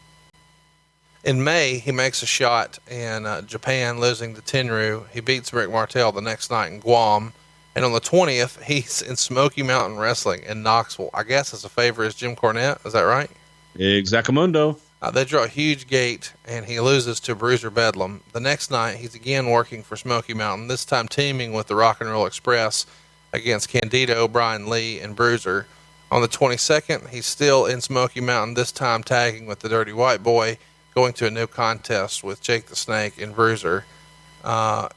In May, he makes a shot in Japan, losing to Tenryu. He beats Rick Martel the next night in Guam. And on the 20th, he's in Smoky Mountain Wrestling in Knoxville. I guess as a favor is Jim Cornette. Is that right? Exactamundo. They draw a huge gate, and he loses to Bruiser Bedlam. The next night, he's again working for Smoky Mountain, this time teaming with the Rock and Roll Express against Candido, Brian Lee, and Bruiser. On the 22nd, he's still in Smoky Mountain, this time tagging with the Dirty White Boy, going to a new contest with Jake the Snake and Bruiser.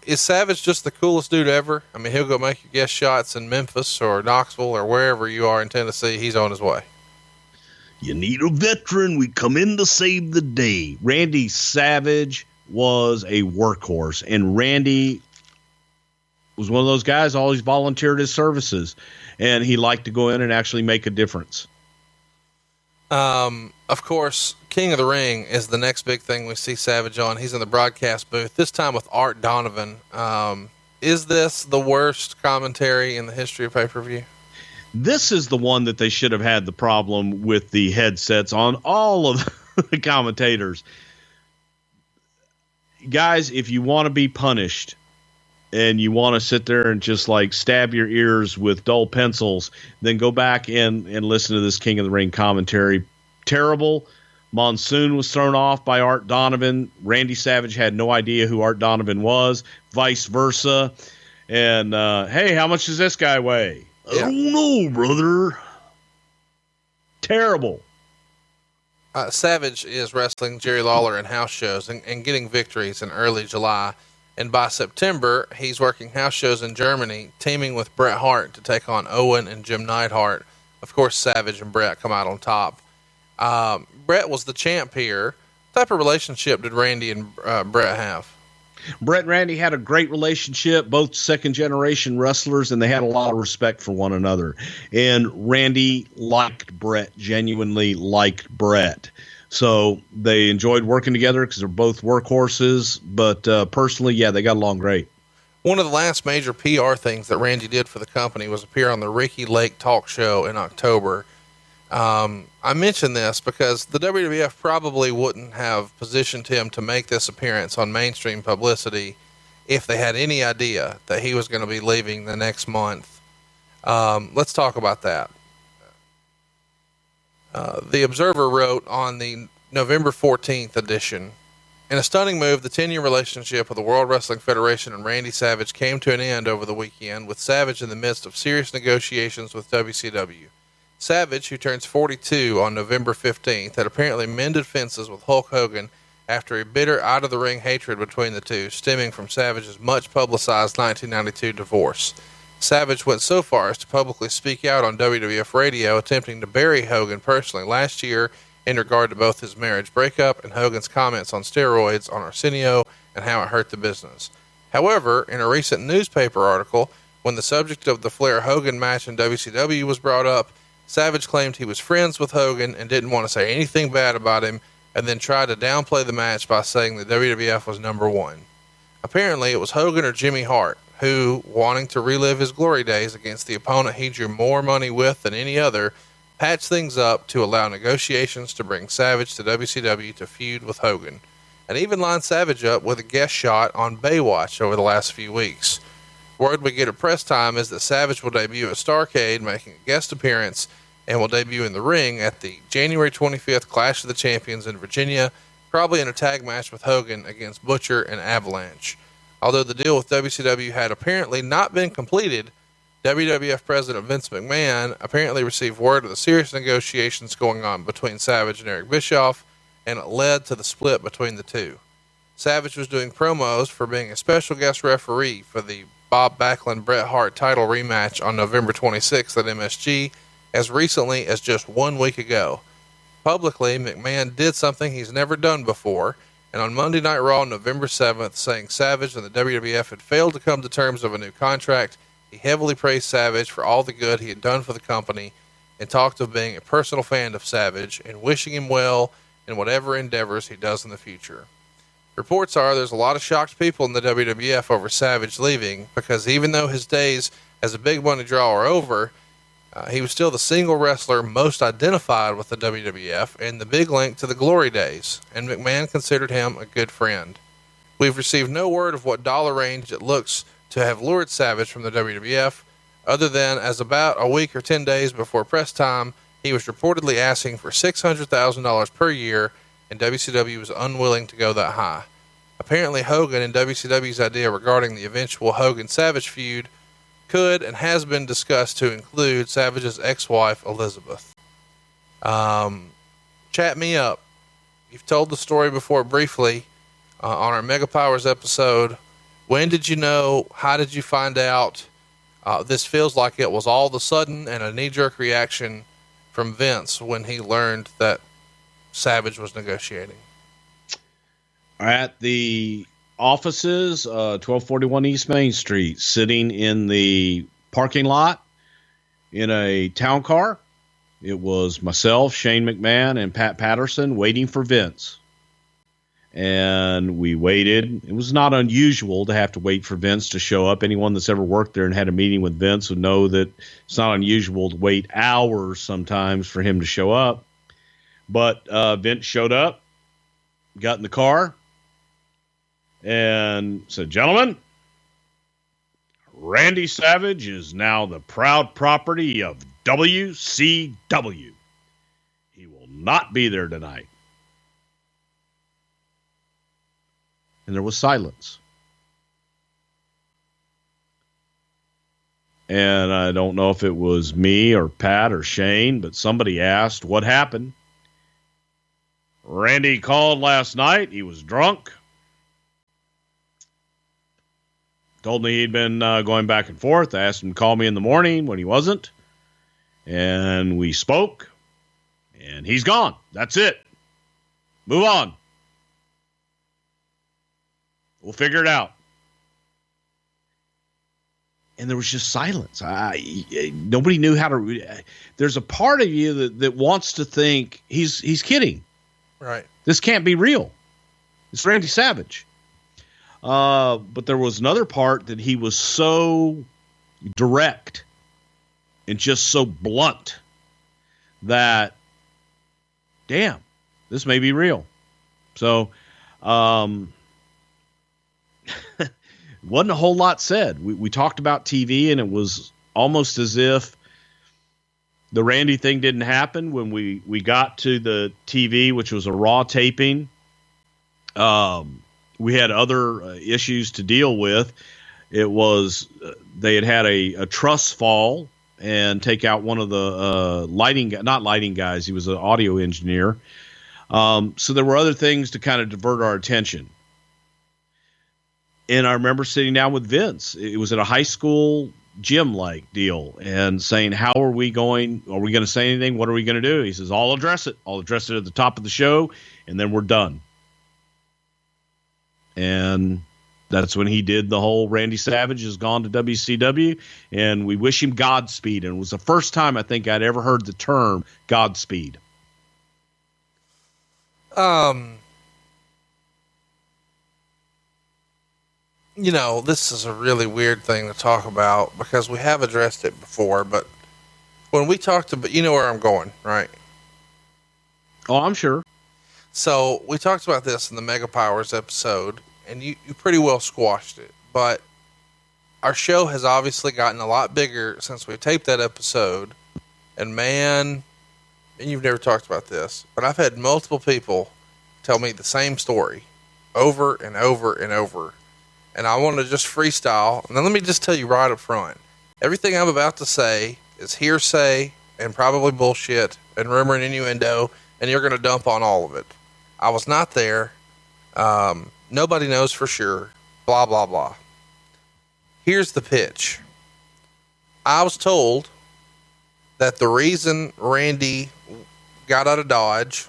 Is Savage just the coolest dude ever? I mean, he'll go make your guest shots in Memphis or Knoxville or wherever you are in Tennessee. He's on his way. You need a veteran. We come in to save the day. Randy Savage was a workhorse, and Randy was one of those guys always volunteered his services, and he liked to go in and actually make a difference. Of course, King of the Ring is the next big thing we see Savage on. He's in the broadcast booth, this time with Art Donovan. Is this the worst commentary in the history of pay-per-view? This is the one that they should have had the problem with the headsets on all of the commentators. Guys, if you want to be punished and you want to sit there and just like stab your ears with dull pencils, then go back and listen to this King of the Ring commentary. Terrible. Monsoon was thrown off by Art Donovan. Randy Savage had no idea who Art Donovan was, vice versa. And, hey, how much does this guy weigh? I don't know, brother. Terrible. Savage is wrestling Jerry Lawler in house shows and getting victories in early July. And by September, he's working house shows in Germany, teaming with Bret Hart to take on Owen and Jim Neidhart. Of course, Savage and Bret come out on top. Bret was the champ here. What type of relationship did Randy and Bret have? Bret and Randy had a great relationship, both second-generation wrestlers, and they had a lot of respect for one another. And Randy liked Bret, genuinely liked Bret. So they enjoyed working together because they're both workhorses. But personally, yeah, they got along great. One of the last major PR things that Randy did for the company was appear on the Ricky Lake talk show in October. I mention this because the WWF probably wouldn't have positioned him to make this appearance on mainstream publicity if they had any idea that he was going to be leaving the next month. Let's talk about that. The Observer wrote on the November 14th edition, in a stunning move, the 10-year relationship of the World Wrestling Federation and Randy Savage came to an end over the weekend, with Savage in the midst of serious negotiations with WCW. Savage, who turns 42 on November 15th, had apparently mended fences with Hulk Hogan after a bitter out-of-the-ring hatred between the two, stemming from Savage's much-publicized 1992 divorce. Savage went so far as to publicly speak out on WWF Radio, attempting to bury Hogan personally last year in regard to both his marriage breakup and Hogan's comments on steroids on Arsenio and how it hurt the business. However, in a recent newspaper article, when the subject of the Flair-Hogan match in WCW was brought up, Savage claimed he was friends with Hogan and didn't want to say anything bad about him, and then tried to downplay the match by saying the WWF was number one. Apparently, it was Hogan or Jimmy Hart who, wanting to relive his glory days against the opponent he drew more money with than any other, patched things up to allow negotiations to bring Savage to WCW to feud with Hogan, and even lined Savage up with a guest shot on Baywatch over the last few weeks. Word we get at press time is that Savage will debut at Starrcade, making a guest appearance, and will debut in the ring at the January 25th Clash of the Champions in Virginia, probably in a tag match with Hogan against Butcher and Avalanche. Although the deal with WCW had apparently not been completed, WWF President Vince McMahon apparently received word of the serious negotiations going on between Savage and Eric Bischoff, and it led to the split between the two. Savage was doing promos for being a special guest referee for the Bob Backlund Bret Hart title rematch on November 26th at MSG as recently as just 1 week ago. Publicly, McMahon did something he's never done before, and on Monday Night Raw, November 7th, saying Savage and the WWF had failed to come to terms of a new contract, he heavily praised Savage for all the good he had done for the company and talked of being a personal fan of Savage and wishing him well in whatever endeavors he does in the future. Reports are there's a lot of shocked people in the WWF over Savage leaving, because even though his days as a big money draw are over, he was still the single wrestler most identified with the WWF and the big link to the glory days, and McMahon considered him a good friend. We've received no word of what dollar range it looks to have lured Savage from the WWF, other than as about a week or 10 days before press time, he was reportedly asking for $600,000 per year, and WCW was unwilling to go that high. Apparently, Hogan and WCW's idea regarding the eventual Hogan-Savage feud could and has been discussed to include Savage's ex-wife, Elizabeth. Chat me up. You've told the story before briefly on our Mega Powers episode. When did you know? How did you find out? This feels like it was all of a sudden and a knee-jerk reaction from Vince when he learned that Savage was negotiating. at the offices, 1241 East Main Street, sitting in the parking lot in a town car. It was myself, Shane McMahon, and Pat Patterson waiting for Vince. And we waited. It was not unusual to have to wait for Vince to show up. Anyone that's ever worked there and had a meeting with Vince would know that it's not unusual to wait hours sometimes for him to show up. But Vince showed up, got in the car, and said, "Gentlemen, Randy Savage is now the proud property of WCW. He will not be there tonight." And there was silence. And I don't know if it was me or Pat or Shane, but somebody asked, "What happened?" "Randy called last night. He was drunk. Told me he'd been going back and forth. I asked him to call me in the morning when he wasn't. And we spoke. And he's gone. That's it. Move on. We'll figure it out." And there was just silence. Nobody knew how to. There's a part of you that wants to think he's kidding. Right. This can't be real. It's Randy Savage. But there was another part that he was so direct and just so blunt that, damn, this may be real. So, wasn't a whole lot said. We talked about TV, and it was almost as if the Randy thing didn't happen. When we got to the TV, which was a Raw taping, we had other issues to deal with. It was they had a truss fall and take out one of the not lighting guys. He was an audio engineer. So there were other things to kind of divert our attention. And I remember sitting down with Vince. It was at a high school gym-like deal and saying, "How are we going? Are we going to say anything? What are we going to do?" He says, "I'll address it. I'll address it at the top of the show, and then we're done." And that's when he did the whole Randy Savage has gone to WCW, and we wish him Godspeed. And it was the first time I think I'd ever heard the term Godspeed. You know, this is a really weird thing to talk about because we have addressed it before, but when we talked about, you know where I'm going, right? Oh, I'm sure. So we talked about this in the Mega Powers episode, and you pretty well squashed it, but our show has obviously gotten a lot bigger since we taped that episode. And man, and you've never talked about this, but I've had multiple people tell me the same story over and over and over. And I want to just freestyle. And then let me just tell you right up front, everything I'm about to say is hearsay and probably bullshit and rumor and innuendo, and you're going to dump on all of it. I was not there. Nobody knows for sure. Blah, blah, blah. Here's the pitch. I was told that the reason Randy got out of Dodge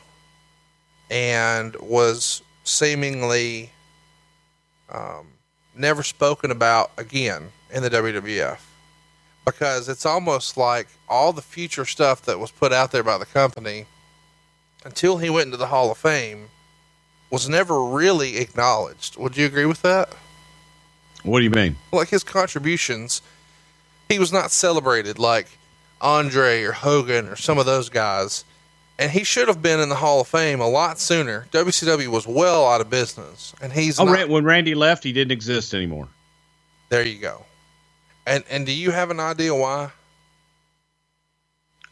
and was seemingly never spoken about again in the WWF, because it's almost like all the future stuff that was put out there by the company until he went into the Hall of Fame was never really acknowledged. Would you agree with that? What do you mean? Like his contributions, he was not celebrated like Andre or Hogan or some of those guys. And he should have been in the Hall of Fame a lot sooner. WCW was well out of business, and he's not. When Randy left, he didn't exist anymore. There you go. And do you have an idea why?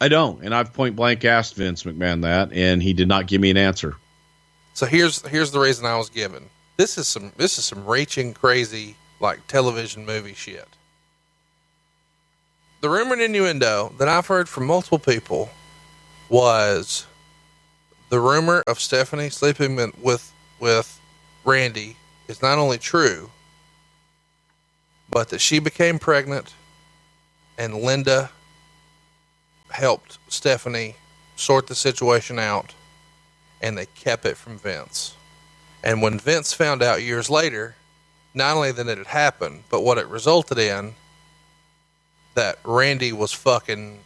I don't, and I've point blank asked Vince McMahon that, and he did not give me an answer. So here's the reason I was given. This is some reaching crazy like television movie shit. The rumor and innuendo that I've heard from multiple people was the rumor of Stephanie sleeping with Randy is not only true, but that she became pregnant and Linda helped Stephanie sort the situation out, and they kept it from Vince. And when Vince found out years later, not only that it had happened, but what it resulted in, that Randy was fucking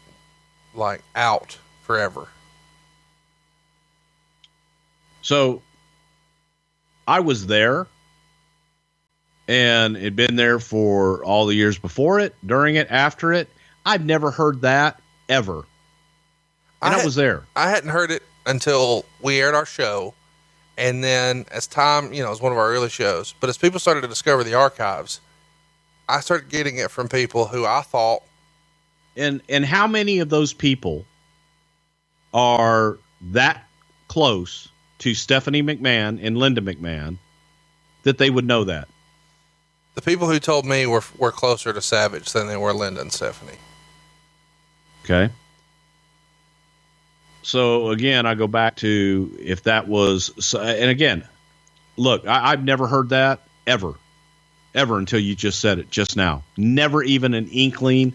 like out forever. So I was there, and it'd been there for all the years before it, during it, after it. I'd never heard that ever. And I was there. I hadn't heard it until we aired our show. And then as time, it was one of our early shows, but as people started to discover the archives, I started getting it from people who I thought. And how many of those people are that close to Stephanie McMahon and Linda McMahon that they would know that? The people who told me were closer to Savage than they were Linda and Stephanie. Okay. So again, I go back to if that was, and again, look, I've never heard that ever until you just said it just now. Never even an inkling,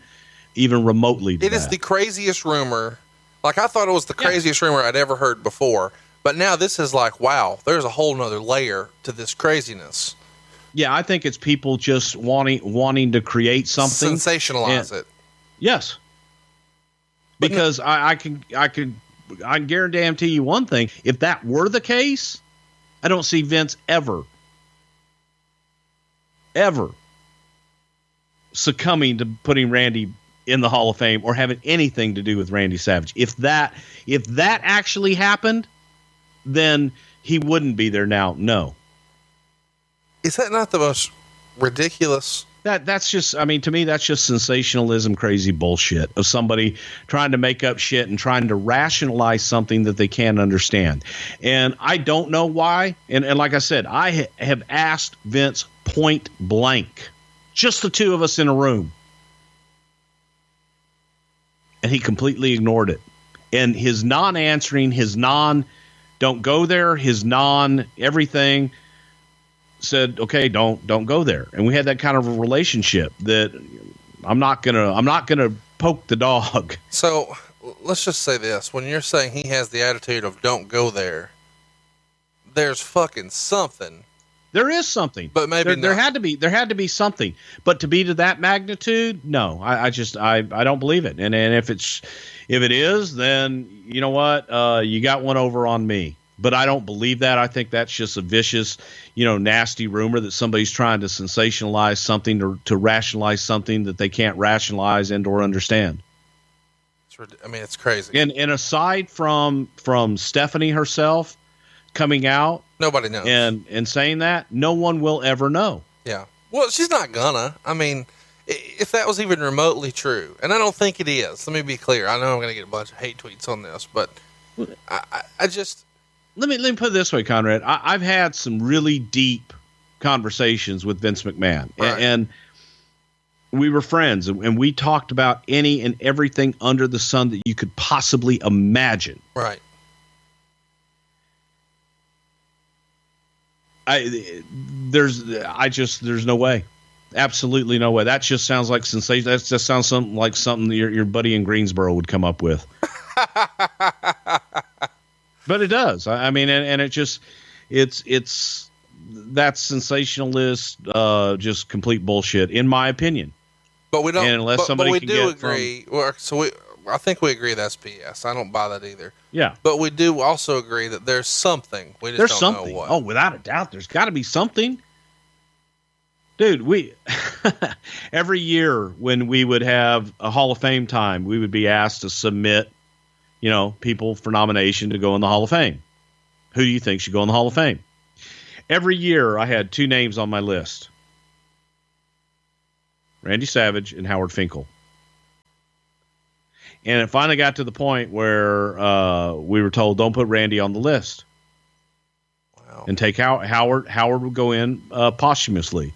even remotely. It is the craziest rumor. Like, I thought it was the craziest rumor I'd ever heard before, but now this is like, wow, there's a whole nother layer to this craziness. Yeah. I think it's people just wanting to create something. Sensationalize it. Yes. Because I can guarantee you one thing. If that were the case, I don't see Vince ever succumbing to putting Randy in the Hall of Fame or having anything to do with Randy Savage. If that actually happened, then he wouldn't be there now. No. Is that not the most ridiculous? That's just, I mean, to me, that's just sensationalism, crazy bullshit of somebody trying to make up shit and trying to rationalize something that they can't understand. And I don't know why. And like I said, I have asked Vince point blank, just the two of us in a room. And he completely ignored it. And his non-answering, his don't go there, his everything, said, okay, don't go there. And we had that kind of a relationship that I'm not gonna poke the dog. So let's just say this. When you're saying he has the attitude of don't go there, there's fucking something. There is something, but maybe there had to be something, but to be to that magnitude, no, I don't believe it. And if it is, then you know what, you got one over on me. But I don't believe that. I think that's just a vicious, nasty rumor that somebody's trying to sensationalize something to rationalize something that they can't rationalize and or understand. It's crazy. And aside from Stephanie herself coming out, nobody knows. And saying that, no one will ever know. Yeah. Well, she's not gonna. I mean, if that was even remotely true, and I don't think it is. Let me be clear. I know I'm going to get a bunch of hate tweets on this, but I just... Let me put it this way, Conrad. I've had some really deep conversations with Vince McMahon, right. and we were friends, and we talked about any and everything under the sun that you could possibly imagine. Right. There's no way. Absolutely no way. That just sounds like sensation. That just sounds like something your buddy in Greensboro would come up with. But it does. I mean, and it just, it's that's sensationalist, just complete bullshit, in my opinion. But we don't. And unless somebody but we can do get agree. I think we agree that's BS. I don't buy that either. Yeah. But we do also agree that there's something. We just don't know what. Oh, without a doubt, there's got to be something. Dude, we every year when we would have a Hall of Fame time, we would be asked to submit, people for nomination to go in the Hall of Fame. Who do you think should go in the Hall of Fame? Every year I had two names on my list. Randy Savage and Howard Finkel. And it finally got to the point where we were told, don't put Randy on the list. Wow. And take Howard. Howard would go in posthumously.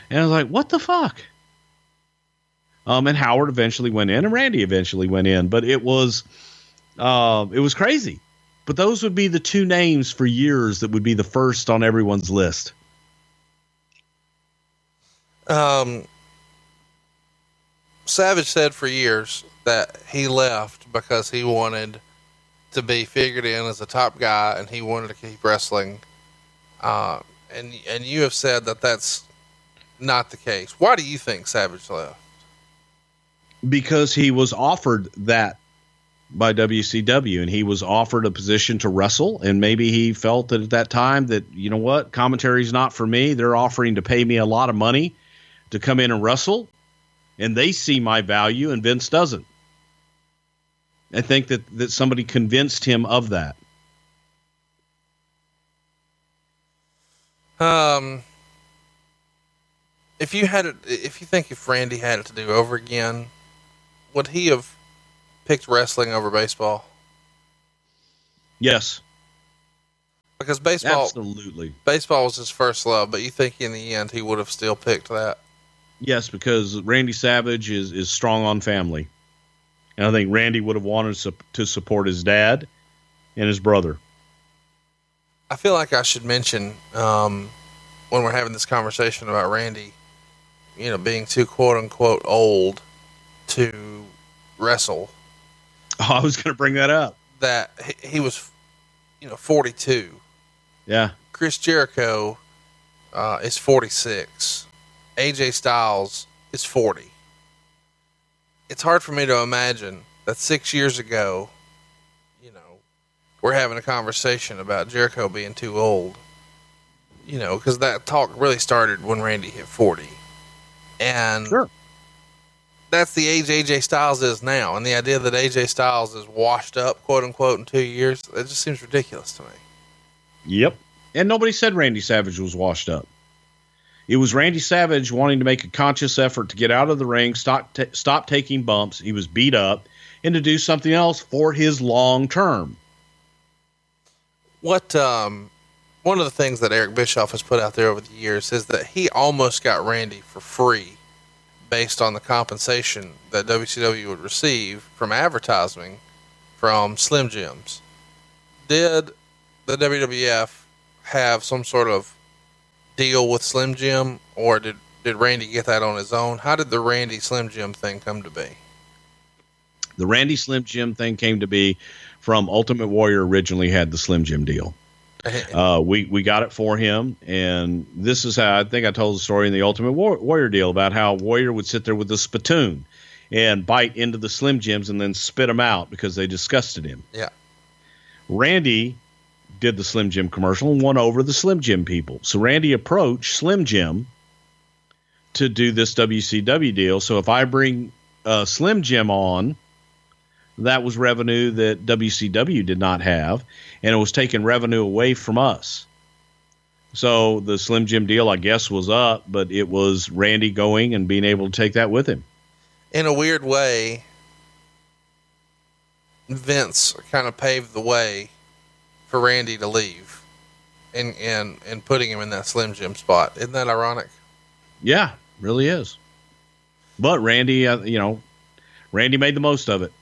And I was like, what the fuck? And Howard eventually went in, and Randy eventually went in. But it was crazy. But those would be the two names for years that would be the first on everyone's list. Savage said for years that he left because he wanted to be figured in as a top guy, and he wanted to keep wrestling And you have said that that's not the case. Why do you think Savage left? Because he was offered that by WCW, and he was offered a position to wrestle, and maybe he felt that at that time that, you know what, commentary's not for me. They're offering to pay me a lot of money to come in and wrestle, and they see my value, and Vince doesn't. I think that somebody convinced him of that. If you think if Randy had it to do over again, would he have picked wrestling over baseball? Yes. Because baseball was his first love, but you think in the end he would have still picked that? Yes, because Randy Savage is strong on family. And I think Randy would have wanted to support his dad and his brother. I feel like I should mention, when we're having this conversation about Randy, being too quote unquote old to wrestle. Oh, I was going to bring that up. That he was, 42. Yeah. Chris Jericho, is 46. AJ Styles is 40. It's hard for me to imagine that 6 years ago, we're having a conversation about Jericho being too old, because that talk really started when Randy hit 40. And sure, that's the age AJ Styles is now. And the idea that AJ Styles is washed up, quote unquote, in 2 years, it just seems ridiculous to me. Yep. And nobody said Randy Savage was washed up. It was Randy Savage wanting to make a conscious effort to get out of the ring, stop taking bumps. He was beat up, and to do something else for his long term. One of the things that Eric Bischoff has put out there over the years is that he almost got Randy for free based on the compensation that WCW would receive from advertising from Slim Jims. Did the WWF have some sort of deal with Slim Jim, or did Randy get that on his own? How did the Randy Slim Jim thing come to be? The Randy Slim Jim thing came to be from Ultimate Warrior originally had the Slim Jim deal. We got it for him, and this is how I think I told the story in the Ultimate Warrior deal about how Warrior would sit there with a spittoon and bite into the Slim Jims and then spit them out because they disgusted him. Yeah. Randy did the Slim Jim commercial and won over the Slim Jim people. So Randy approached Slim Jim to do this WCW deal. So if I bring Slim Jim on, that was revenue that WCW did not have, and it was taking revenue away from us. So the Slim Jim deal, I guess, was up, but it was Randy going and being able to take that with him. In a weird way, Vince kind of paved the way for Randy to leave and putting him in that Slim Jim spot. Isn't that ironic? Yeah, really is. But Randy, Randy made the most of it.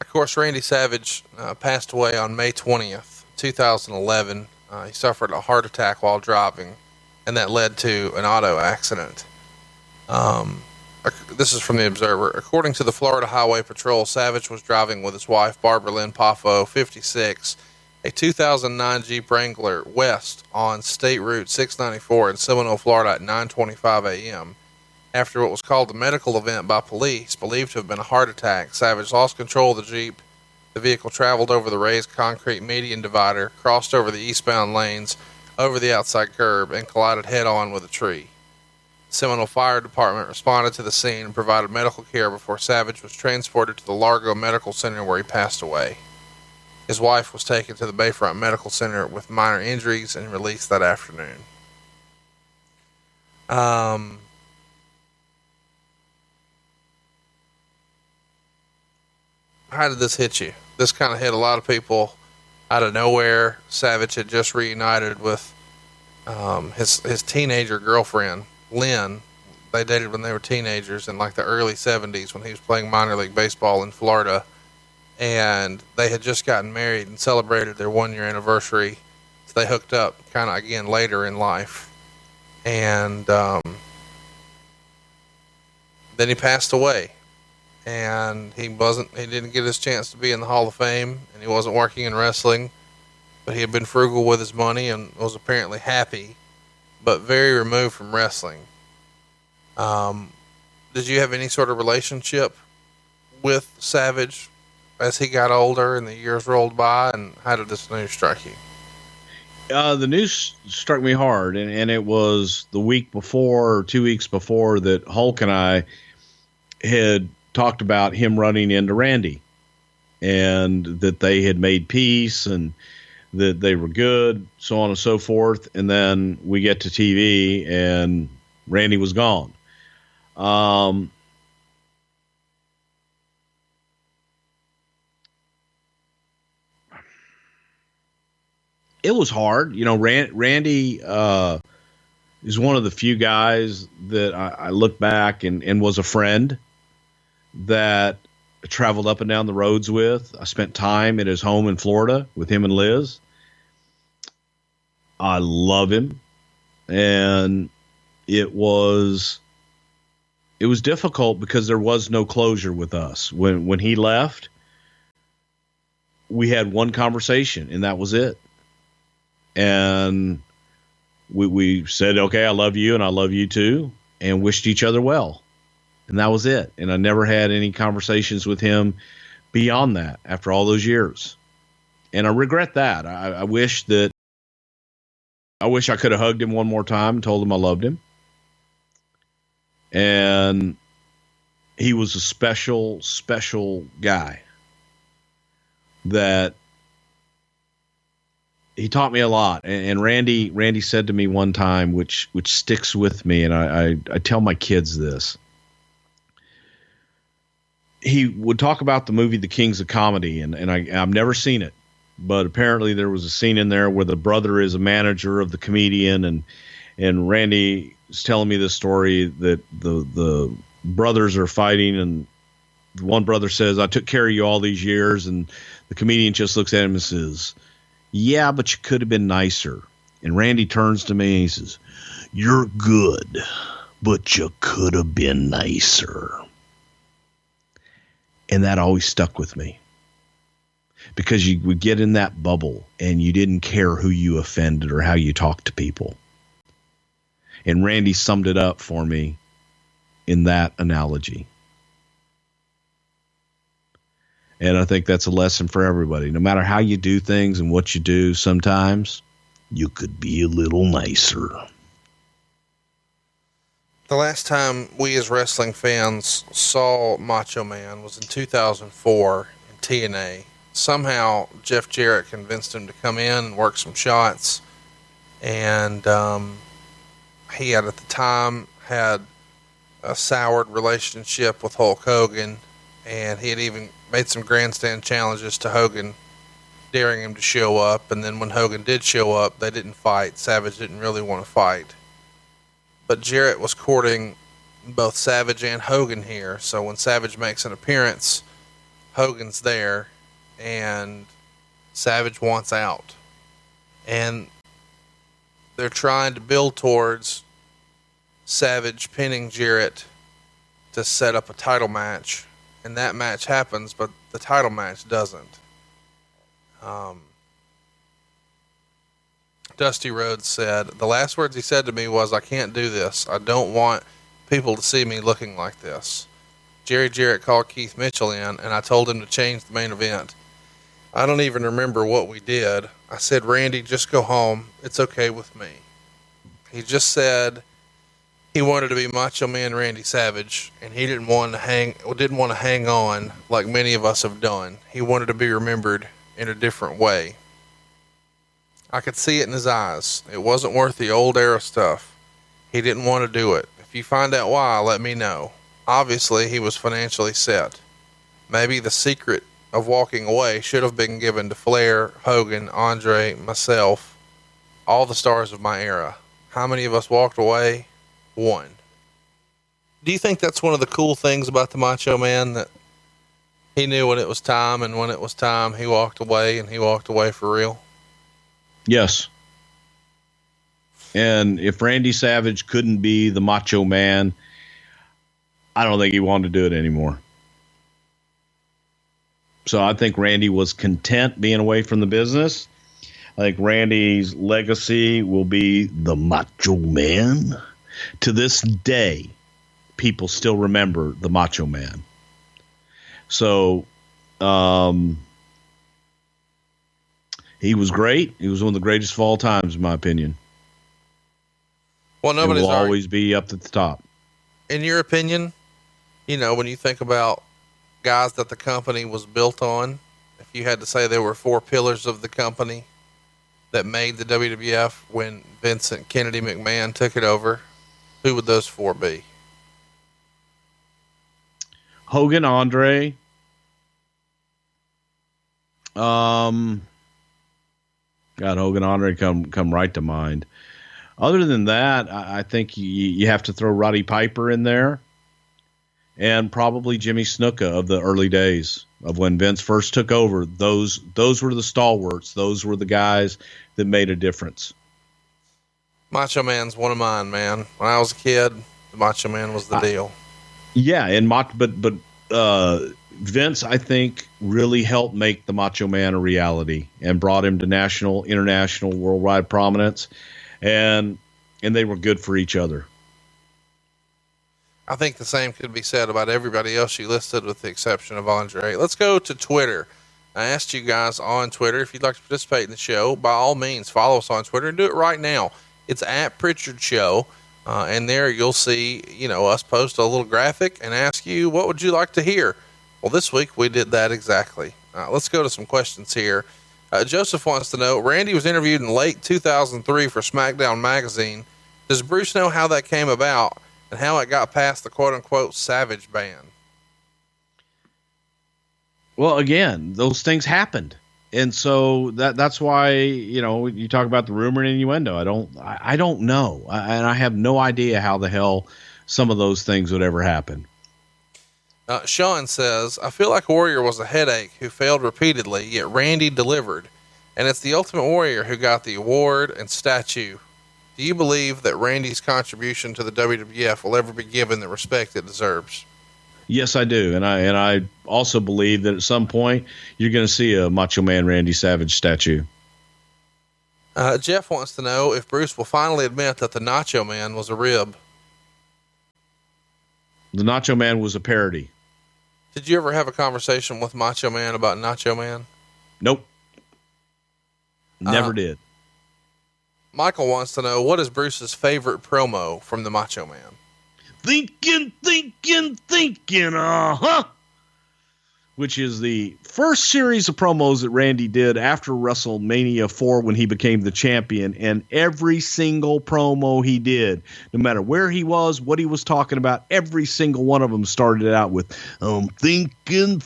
Of course, Randy Savage passed away on May 20th, 2011. He suffered a heart attack while driving, and that led to an auto accident. This is from the Observer. According to the Florida Highway Patrol, Savage was driving with his wife, Barbara Lynn Poffo, 56, a 2009 Jeep Wrangler west on State Route 694 in Seminole, Florida at 9:25 a.m. After what was called a medical event by police, believed to have been a heart attack, Savage lost control of the Jeep. The vehicle traveled over the raised concrete median divider, crossed over the eastbound lanes, over the outside curb, and collided head-on with a tree. The Seminole Fire Department responded to the scene and provided medical care before Savage was transported to the Largo Medical Center, where he passed away. His wife was taken to the Bayfront Medical Center with minor injuries and released that afternoon. How did this hit you? This kind of hit a lot of people out of nowhere. Savage had just reunited with his teenager girlfriend, Lynn. They dated when they were teenagers in like the early 70s when he was playing minor league baseball in Florida. And they had just gotten married and celebrated their 1-year anniversary. So they hooked up kind of again later in life. And then he passed away. And he didn't get his chance to be in the Hall of Fame, and he wasn't working in wrestling. but he had been frugal with his money and was apparently happy, but very removed from wrestling. Did you have any sort of relationship with Savage as he got older and the years rolled by, and how did this news strike you? The news struck me hard, and it was the week before or 2 weeks before that Hulk and I had talked about him running into Randy, and that they had made peace and that they were good, so on and so forth. And then we get to TV and Randy was gone. It was hard. You know, Randy is one of the few guys that I look back and was a friend that I traveled up and down the roads with. I spent time at his home in Florida with him and Liz. I love him. And it was difficult because there was no closure with us. When he left, we had one conversation and that was it. And we said, okay, I love you and I love you too, and wished each other well. And that was it. And I never had any conversations with him beyond that after all those years. And I regret that. I wish I could have hugged him one more time and told him I loved him. And he was a special, special guy that he taught me a lot. And Randy said to me one time, which sticks with me, and I tell my kids this. He would talk about the movie The Kings of Comedy, and I've never seen it, but apparently there was a scene in there where the brother is a manager of the comedian, and Randy is telling me this story that the brothers are fighting, and one brother says, I took care of you all these years, and the comedian just looks at him and says, yeah, but you could have been nicer. And Randy turns to me and he says, you're good, but you could have been nicer. And that always stuck with me, because you would get in that bubble and you didn't care who you offended or how you talked to people. And Randy summed it up for me in that analogy. And I think that's a lesson for everybody. No matter how you do things and what you do, sometimes you could be a little nicer. The last time we as wrestling fans saw Macho Man was in 2004 in TNA. Somehow Jeff Jarrett convinced him to come in and work some shots. And he had at the time had a soured relationship with Hulk Hogan. And he had even made some grandstand challenges to Hogan, daring him to show up. And then when Hogan did show up, they didn't fight. Savage didn't really want to fight. But Jarrett was courting both Savage and Hogan here. So when Savage makes an appearance, Hogan's there, and Savage wants out. And they're trying to build towards Savage pinning Jarrett to set up a title match. And that match happens, but the title match doesn't. Dusty Rhodes said, the last words he said to me was, I can't do this. I don't want people to see me looking like this. Jerry Jarrett called Keith Mitchell in, and I told him to change the main event. I don't even remember what we did. I said, Randy, just go home. It's okay with me. He just said he wanted to be Macho Man Randy Savage, and he didn't want to hang on like many of us have done. He wanted to be remembered in a different way. I could see it in his eyes. It wasn't worth the old era stuff. He didn't want to do it. If you find out why, let me know. Obviously, he was financially set. Maybe the secret of walking away should have been given to Flair, Hogan, Andre, myself, all the stars of my era. How many of us walked away? One. Do you think that's one of the cool things about the Macho Man, that he knew when it was time, and when it was time, he walked away, and he walked away for real? Yes. And if Randy Savage couldn't be the Macho Man, I don't think he wanted to do it anymore. So I think Randy was content being away from the business. I think Randy's legacy will be the Macho Man. To this day, people still remember the Macho Man. So, he was great. He was one of the greatest of all times, in my opinion. Well, nobody's will always be up at the top. In your opinion, you know, when you think about guys that the company was built on, if you had to say there were 4 pillars of the company that made the WWF when Vincent Kennedy McMahon took it over, who would those 4 be? Hogan, Andre. God, Hogan, Andre come right to mind. Other than that, I think you have to throw Roddy Piper in there, and probably Jimmy Snuka of the early days of when Vince first took over. Those were the stalwarts. Those were the guys that made a difference. Macho Man's one of mine, man. When I was a kid, the Macho Man was the deal. Yeah, and Vince, I think, really helped make the Macho Man a reality and brought him to national, international, worldwide prominence, and they were good for each other. I think the same could be said about everybody else you listed, with the exception of Andre. Let's go to Twitter. I asked you guys on Twitter if you'd like to participate in the show. By all means, follow us on Twitter and do it right now. It's at Prichard Show. And there you'll see, you know, us post a little graphic and ask you, what would you like to hear? Well, this week we did that exactly. Let's go to some questions here. Joseph wants to know, Randy was interviewed in late 2003 for SmackDown magazine. Does Bruce know how that came about and how it got past the quote unquote savage ban? Well, again, those things happened. And so that's why, you know, you talk about the rumor and innuendo. I don't know. And I have no idea how the hell some of those things would ever happen. Sean says, I feel like Warrior was a headache who failed repeatedly, yet Randy delivered. And it's the Ultimate Warrior who got the award and statue. Do you believe that Randy's contribution to the WWF will ever be given the respect it deserves? Yes, I do. And I also believe that at some point you're going to see a Macho Man Randy Savage statue. Jeff wants to know if Bruce will finally admit that the Nacho Man was a rib. The Nacho Man was a parody. Did you ever have a conversation with Macho Man about Nacho Man? Nope. Never did. Michael wants to know, what is Bruce's favorite promo from the Macho Man? Thinking, which is the first series of promos that Randy did after WrestleMania 4 when he became the champion. And every single promo he did, no matter where he was, what he was talking about, every single one of them started out with, thinking.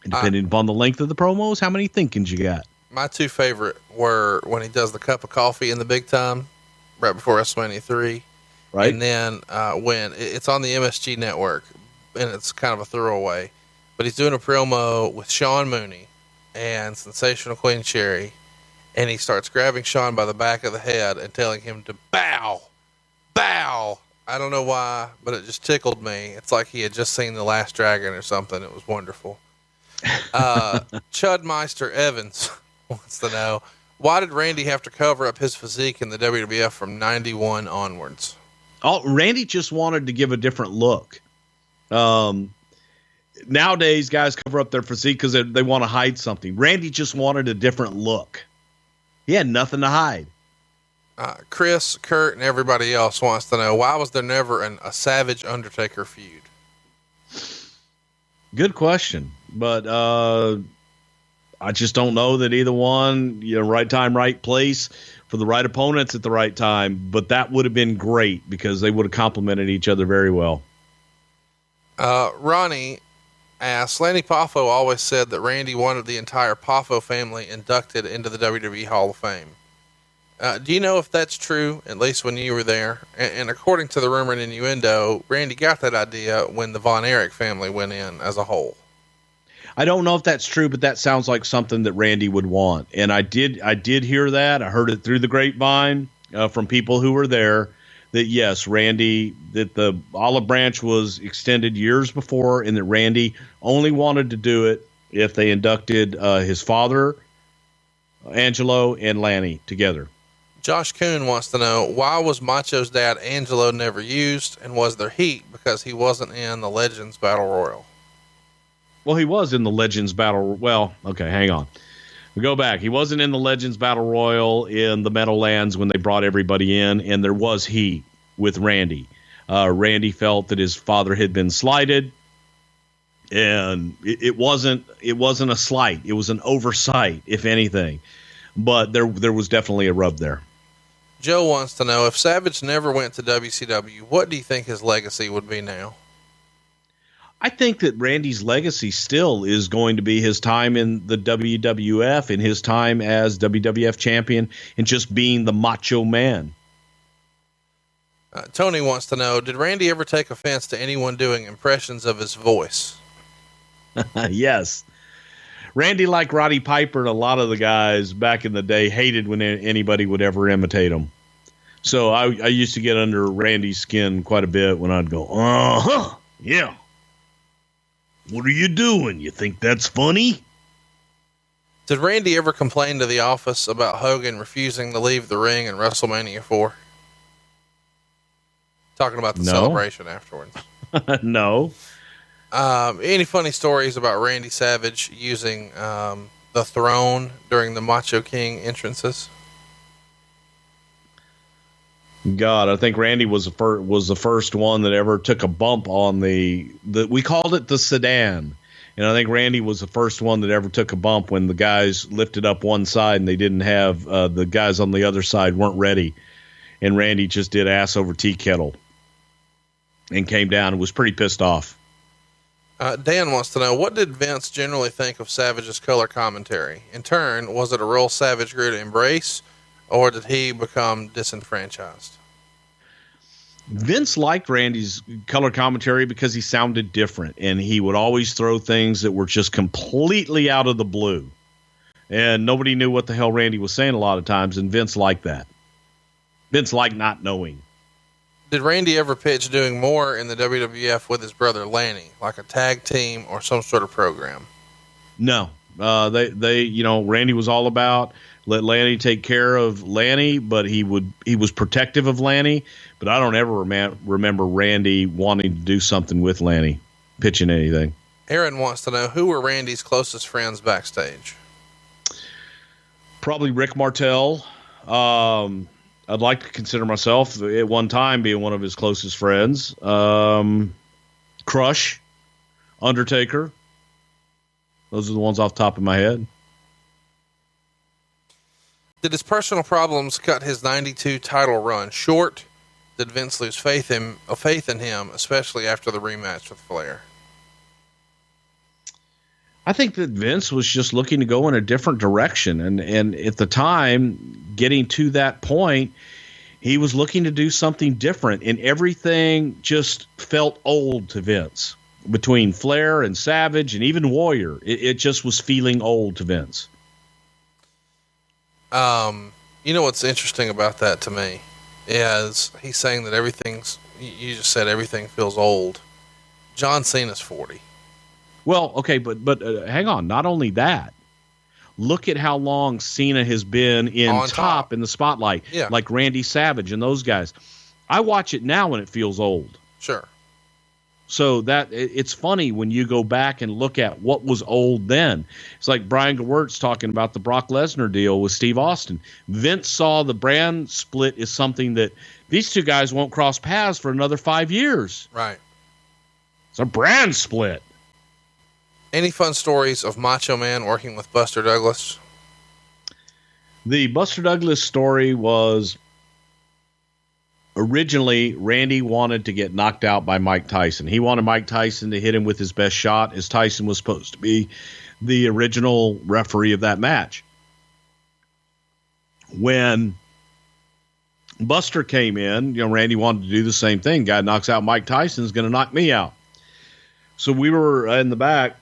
And depending upon the length of the promos, how many thinkings you got? My 2 favorite were when he does the cup of coffee in the big time, right before WrestleMania 3. Right. And then when it's on the MSG network, and it's kind of a throwaway, but he's doing a promo with Sean Mooney and Sensational Queen Cherry, and he starts grabbing Sean by the back of the head and telling him to bow. I don't know why, but it just tickled me. It's like he had just seen The Last Dragon or something. It was wonderful. Chudmeister Evans wants to know, why did Randy have to cover up his physique in the WWF from 91 onwards? Randy just wanted to give a different look. Nowadays guys cover up their physique because they want to hide something. Randy just wanted a different look. He had nothing to hide. Chris, Kurt, and everybody else wants to know, why was there never a Savage Undertaker feud? Good question. But, I just don't know that either one, right time, right place for the right opponents at the right time, but that would have been great because they would have complemented each other very well. Ronnie asks, Lanny Poffo always said that Randy wanted the entire Poffo family inducted into the WWE Hall of Fame. Do you know if that's true, at least when you were there? And according to the rumor and innuendo, Randy got that idea when the Von Erich family went in as a whole. I don't know if that's true, but that sounds like something that Randy would want. And I did hear that. I heard it through the grapevine from people who were there that yes, Randy, that the olive branch was extended years before and that Randy only wanted to do it if they inducted his father, Angelo, and Lanny together. Josh Kuhn wants to know, why was Macho's dad Angelo never used, and was there heat because he wasn't in the Legends Battle Royal? Well, he was in the Legends Battle. Well, okay, hang on. We go back. He wasn't in the Legends Battle Royal in the Meadowlands when they brought everybody in, and there was heat with Randy. Randy felt that his father had been slighted, and it wasn't a slight. It was an oversight, if anything. But there was definitely a rub there. Joe wants to know, if Savage never went to WCW, what do you think his legacy would be now? I think that Randy's legacy still is going to be his time in the WWF and his time as WWF champion and just being the Macho Man. Tony wants to know, did Randy ever take offense to anyone doing impressions of his voice? Yes. Randy, like Roddy Piper and a lot of the guys back in the day, hated when anybody would ever imitate him. So I used to get under Randy's skin quite a bit when I'd go, uh-huh, yeah. What are you doing? You think that's funny? Did Randy ever complain to the office about Hogan refusing to leave the ring in WrestleMania 4? Talking about the celebration afterwards. No. Any funny stories about Randy Savage using the throne during the Macho King entrances? God, I think Randy was the first one that ever took a bump on the we called it the sedan. And I think Randy was the first one that ever took a bump when the guys lifted up one side and they didn't have the guys on the other side weren't ready. And Randy just did ass over tea kettle and came down and was pretty pissed off. Dan wants to know, what did Vince generally think of Savage's color commentary? In turn, was it a role Savage grew to embrace, or did he become disenfranchised? Vince liked Randy's color commentary because he sounded different, and he would always throw things that were just completely out of the blue. And nobody knew what the hell Randy was saying a lot of times, and Vince liked that. Vince liked not knowing. Did Randy ever pitch doing more in the WWF with his brother Lanny, like a tag team or some sort of program? No. Randy was all about let Lanny take care of Lanny, but he was protective of Lanny. But I don't ever remember Randy wanting to do something with Lanny, pitching anything. Aaron wants to know, who were Randy's closest friends backstage? Probably Rick Martel. I'd like to consider myself at one time being one of his closest friends. Crush, Undertaker. Those are the ones off the top of my head. Did his personal problems cut his 92 title run short? Did Vince lose faith in him, especially after the rematch with Flair? I think that Vince was just looking to go in a different direction. And at the time, getting to that point, he was looking to do something different. And everything just felt old to Vince. Between Flair and Savage and even Warrior, it just was feeling old to Vince. You know what's interesting about that to me is he's saying that you just said everything feels old. John Cena's 40. Well, okay, but hang on. Not only that, look at how long Cena has been on top in the spotlight, like Randy Savage and those guys. I watch it now and it feels old. Sure. So that it's funny when you go back and look at what was old then. It's like Brian Gewirtz talking about the Brock Lesnar deal with Steve Austin. Vince saw the brand split as something that these two guys won't cross paths for another 5 years. Right. It's a brand split. Any fun stories of Macho Man working with Buster Douglas? The Buster Douglas story was originally Randy wanted to get knocked out by Mike Tyson. He wanted Mike Tyson to hit him with his best shot, as Tyson was supposed to be the original referee of that match. When Buster came in, Randy wanted to do the same thing. Guy knocks out Mike Tyson is going to knock me out. So we were in the back,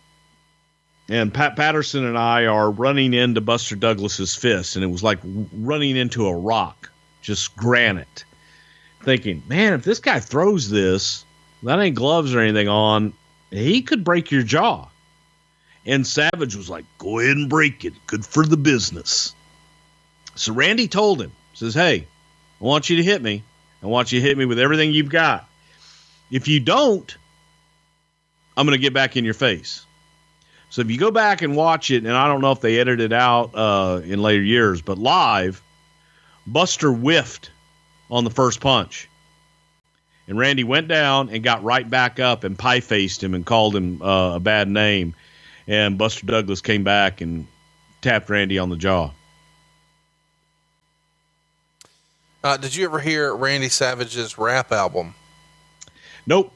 and Pat Patterson and I are running into Buster Douglas's fist, and it was like running into a rock, just granite. Thinking, man, if this guy throws this, that ain't gloves or anything on, he could break your jaw. And Savage was like, go ahead and break it. Good for the business. So Randy told him, says, hey, I want you to hit me. I want you to hit me with everything you've got. If you don't, I'm going to get back in your face. So if you go back and watch it, and I don't know if they edited it out in later years, but live, Buster whiffed on the first punch. And Randy went down and got right back up and pie-faced him and called him a bad name. And Buster Douglas came back and tapped Randy on the jaw. Did you ever hear Randy Savage's rap album? Nope.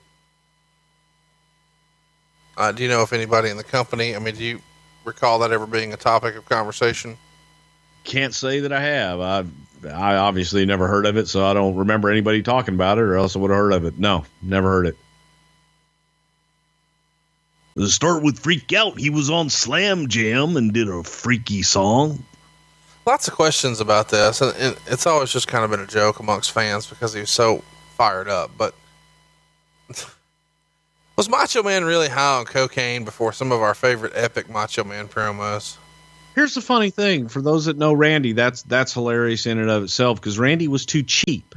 Do you know if anybody in the company, I mean, do you recall that ever being a topic of conversation? Can't say that I have. I obviously never heard of it, so I don't remember anybody talking about it, or else I would have heard of it. No, never heard it. To start with Freak Out, he was on Slam Jam and did a freaky song. Lots of questions about this, and it's always just kind of been a joke amongst fans because he was so fired up. But was Macho Man really high on cocaine before some of our favorite epic Macho Man promos? Here's the funny thing. For those that know Randy, that's hilarious in and of itself, because Randy was too cheap.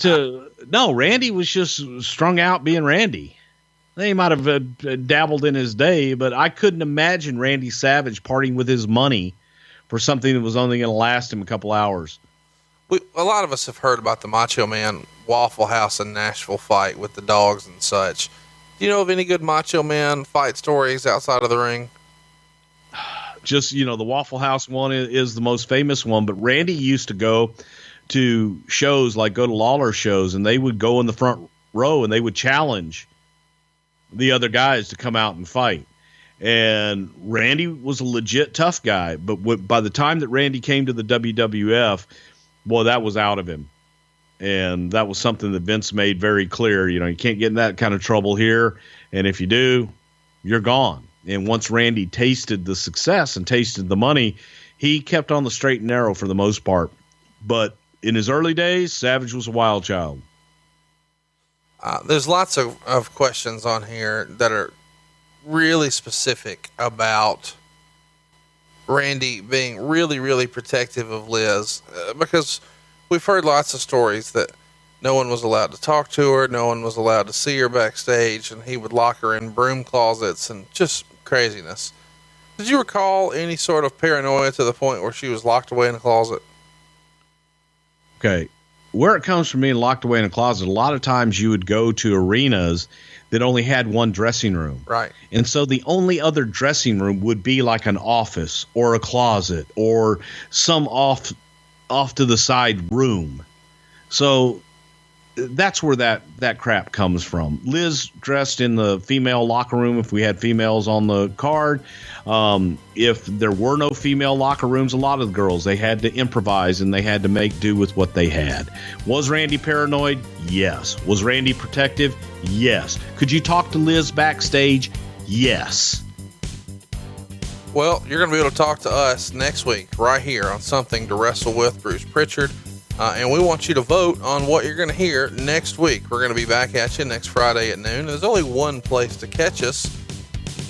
Randy was just strung out being Randy. He might have dabbled in his day, but I couldn't imagine Randy Savage parting with his money for something that was only going to last him a couple hours. A lot of us have heard about the Macho Man Waffle House in Nashville fight with the dogs and such. Do you know of any good Macho Man fight stories outside of the ring? Just, the Waffle House one is the most famous one, but Randy used to go to shows, like go to Lawler shows, and they would go in the front row and they would challenge the other guys to come out and fight. And Randy was a legit tough guy, but by the time that Randy came to the WWF, boy, that was out of him. And that was something that Vince made very clear. You can't get in that kind of trouble here. And if you do, you're gone. And once Randy tasted the success and tasted the money, he kept on the straight and narrow for the most part. But in his early days, Savage was a wild child. There's lots of questions on here that are really specific about Randy being really, really protective of Liz, because we've heard lots of stories that no one was allowed to talk to her. No one was allowed to see her backstage, and he would lock her in broom closets and just craziness. Did you recall any sort of paranoia to the point where she was locked away in a closet? Okay. Where it comes from being locked away in a closet, a lot of times you would go to arenas that only had one dressing room. Right. And so the only other dressing room would be like an office or a closet or some off to the side room. So that's where that crap comes from. Liz dressed in the female locker room if we had females on the card. If there were no female locker rooms, a lot of the girls, they had to improvise and they had to make do with what they had. Was Randy paranoid? Yes. Was Randy protective? Yes. Could you talk to Liz backstage? Yes. Well, you're going to be able to talk to us next week right here on Something to Wrestle With, Bruce Prichard. And we want you to vote on what you're going to hear next week. We're going to be back at you next Friday at noon. There's only one place to catch us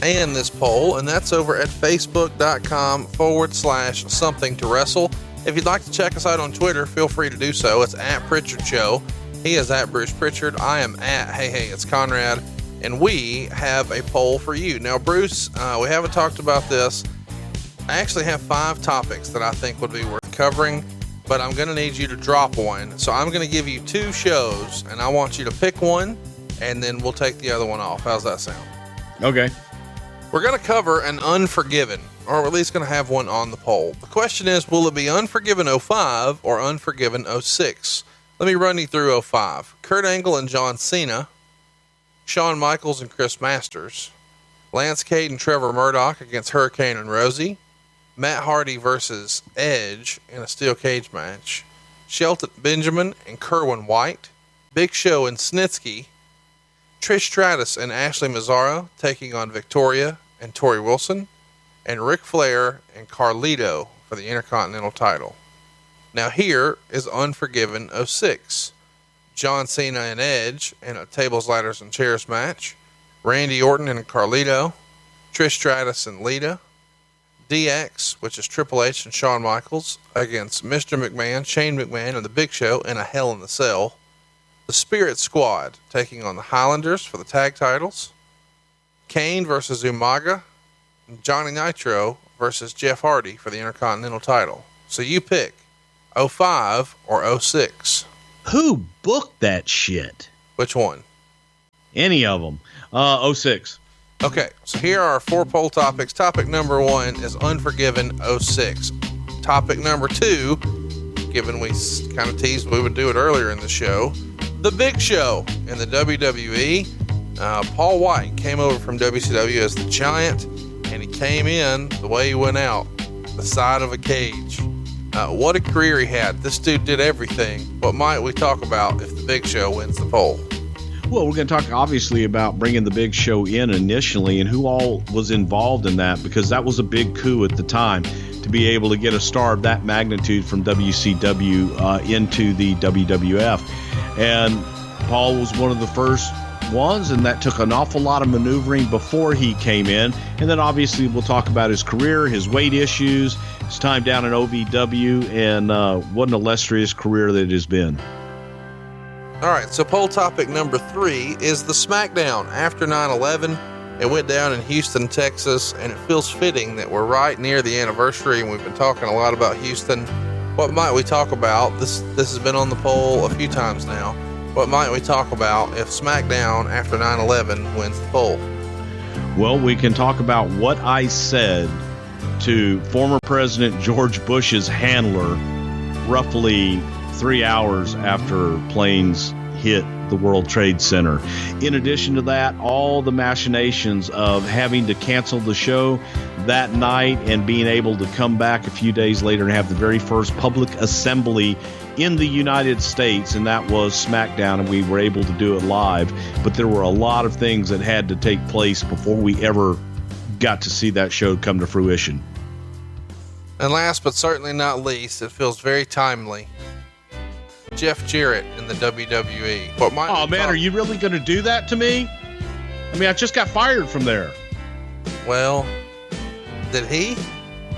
and this poll, and that's over at facebook.com/something to wrestle. If you'd like to check us out on Twitter, feel free to do so. It's at Prichard Show. He is at Bruce Prichard. I am at Hey, it's Conrad. And we have a poll for you. Now, Bruce, we haven't talked about this. I actually have 5 topics that I think would be worth covering, but I'm going to need you to drop one. So I'm going to give you 2 shows, and I want you to pick one, and then we'll take the other one off. How's that sound? Okay. We're going to cover an Unforgiven, or at least going to have one on the poll. The question is, will it be Unforgiven 05 or Unforgiven 06? Let me run you through 05. Kurt Angle and John Cena, Shawn Michaels and Chris Masters, Lance Cade and Trevor Murdoch against Hurricane and Rosie, Matt Hardy versus Edge in a steel cage match, Shelton Benjamin and Kerwin White, Big Show and Snitsky, Trish Stratus and Ashley Mazzaro taking on Victoria and Tori Wilson, and Ric Flair and Carlito for the Intercontinental title. Now here is Unforgiven 06. John Cena and Edge in a tables, ladders, and chairs match, Randy Orton and Carlito, Trish Stratus and Lita. DX, which is Triple H and Shawn Michaels, against Mr. McMahon, Shane McMahon, and the Big Show in a Hell in the Cell. The Spirit Squad taking on the Highlanders for the tag titles. Kane versus Umaga. And Johnny Nitro versus Jeff Hardy for the Intercontinental title. So you pick 05 or 06. Who booked that shit? Which one? Any of them. 06. Okay, so here are 4 poll topics. Topic number 1 is Unforgiven 06. Topic number 2, given we kind of teased we would do it earlier in the show, The Big Show in the WWE. Paul White came over from WCW as the Giant, and he came in the way he went out, the side of a cage. What a career he had. This dude did everything. What might we talk about if The Big Show wins the poll? Well, we're going to talk obviously about bringing the Big Show in initially and who all was involved in that, because that was a big coup at the time to be able to get a star of that magnitude from WCW into the WWF. And Paul was one of the first ones, and that took an awful lot of maneuvering before he came in. And then obviously we'll talk about his career, his weight issues, his time down in OVW, and what an illustrious career that it has been. All right, so poll topic number 3 is the SmackDown after 9/11. It went down in Houston, Texas, and it feels fitting that we're right near the anniversary, and we've been talking a lot about Houston. What might we talk about? This has been on the poll a few times now. What might we talk about if SmackDown after 9/11 wins the poll? Well, we can talk about what I said to former President George Bush's handler roughly 3 hours after planes hit the World Trade Center. In addition to that, all the machinations of having to cancel the show that night and being able to come back a few days later and have the very first public assembly in the United States, and that was SmackDown, and we were able to do it live. But there were a lot of things that had to take place before we ever got to see that show come to fruition. And last but certainly not least, it feels very timely. Jeff Jarrett in the WWE. Oh man, are you really going to do that to me? I mean, I just got fired from there. Well, did he?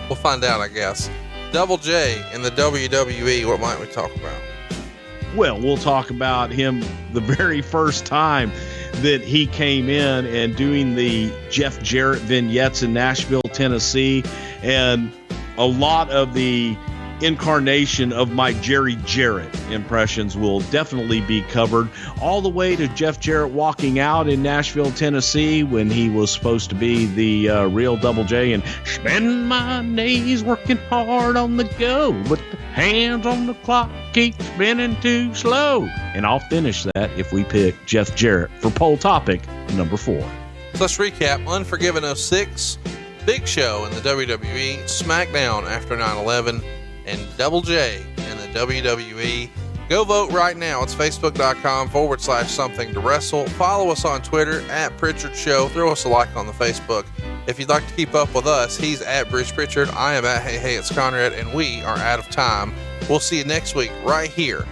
We'll find out, I guess. Double J in the WWE. What might we talk about? Well, we'll talk about him the very first time that he came in and doing the Jeff Jarrett vignettes in Nashville, Tennessee, and a lot of the incarnation of my Jerry Jarrett impressions will definitely be covered, all the way to Jeff Jarrett walking out in Nashville, Tennessee, when he was supposed to be the real Double J and spend my days working hard on the go, but the hands on the clock keep spinning too slow. And I'll finish that if we pick Jeff Jarrett for poll topic number 4. So let's recap. Unforgiven 06, Big Show in the WWE, SmackDown after 9/11, and Double J in the WWE. Go vote right now. It's facebook.com/something to wrestle. Follow us on Twitter at Prichard Show. Throw us a like on the Facebook. If you'd like to keep up with us, he's at Bruce Prichard. I am at Hey It's Conrad, and we are out of time. We'll see you next week right here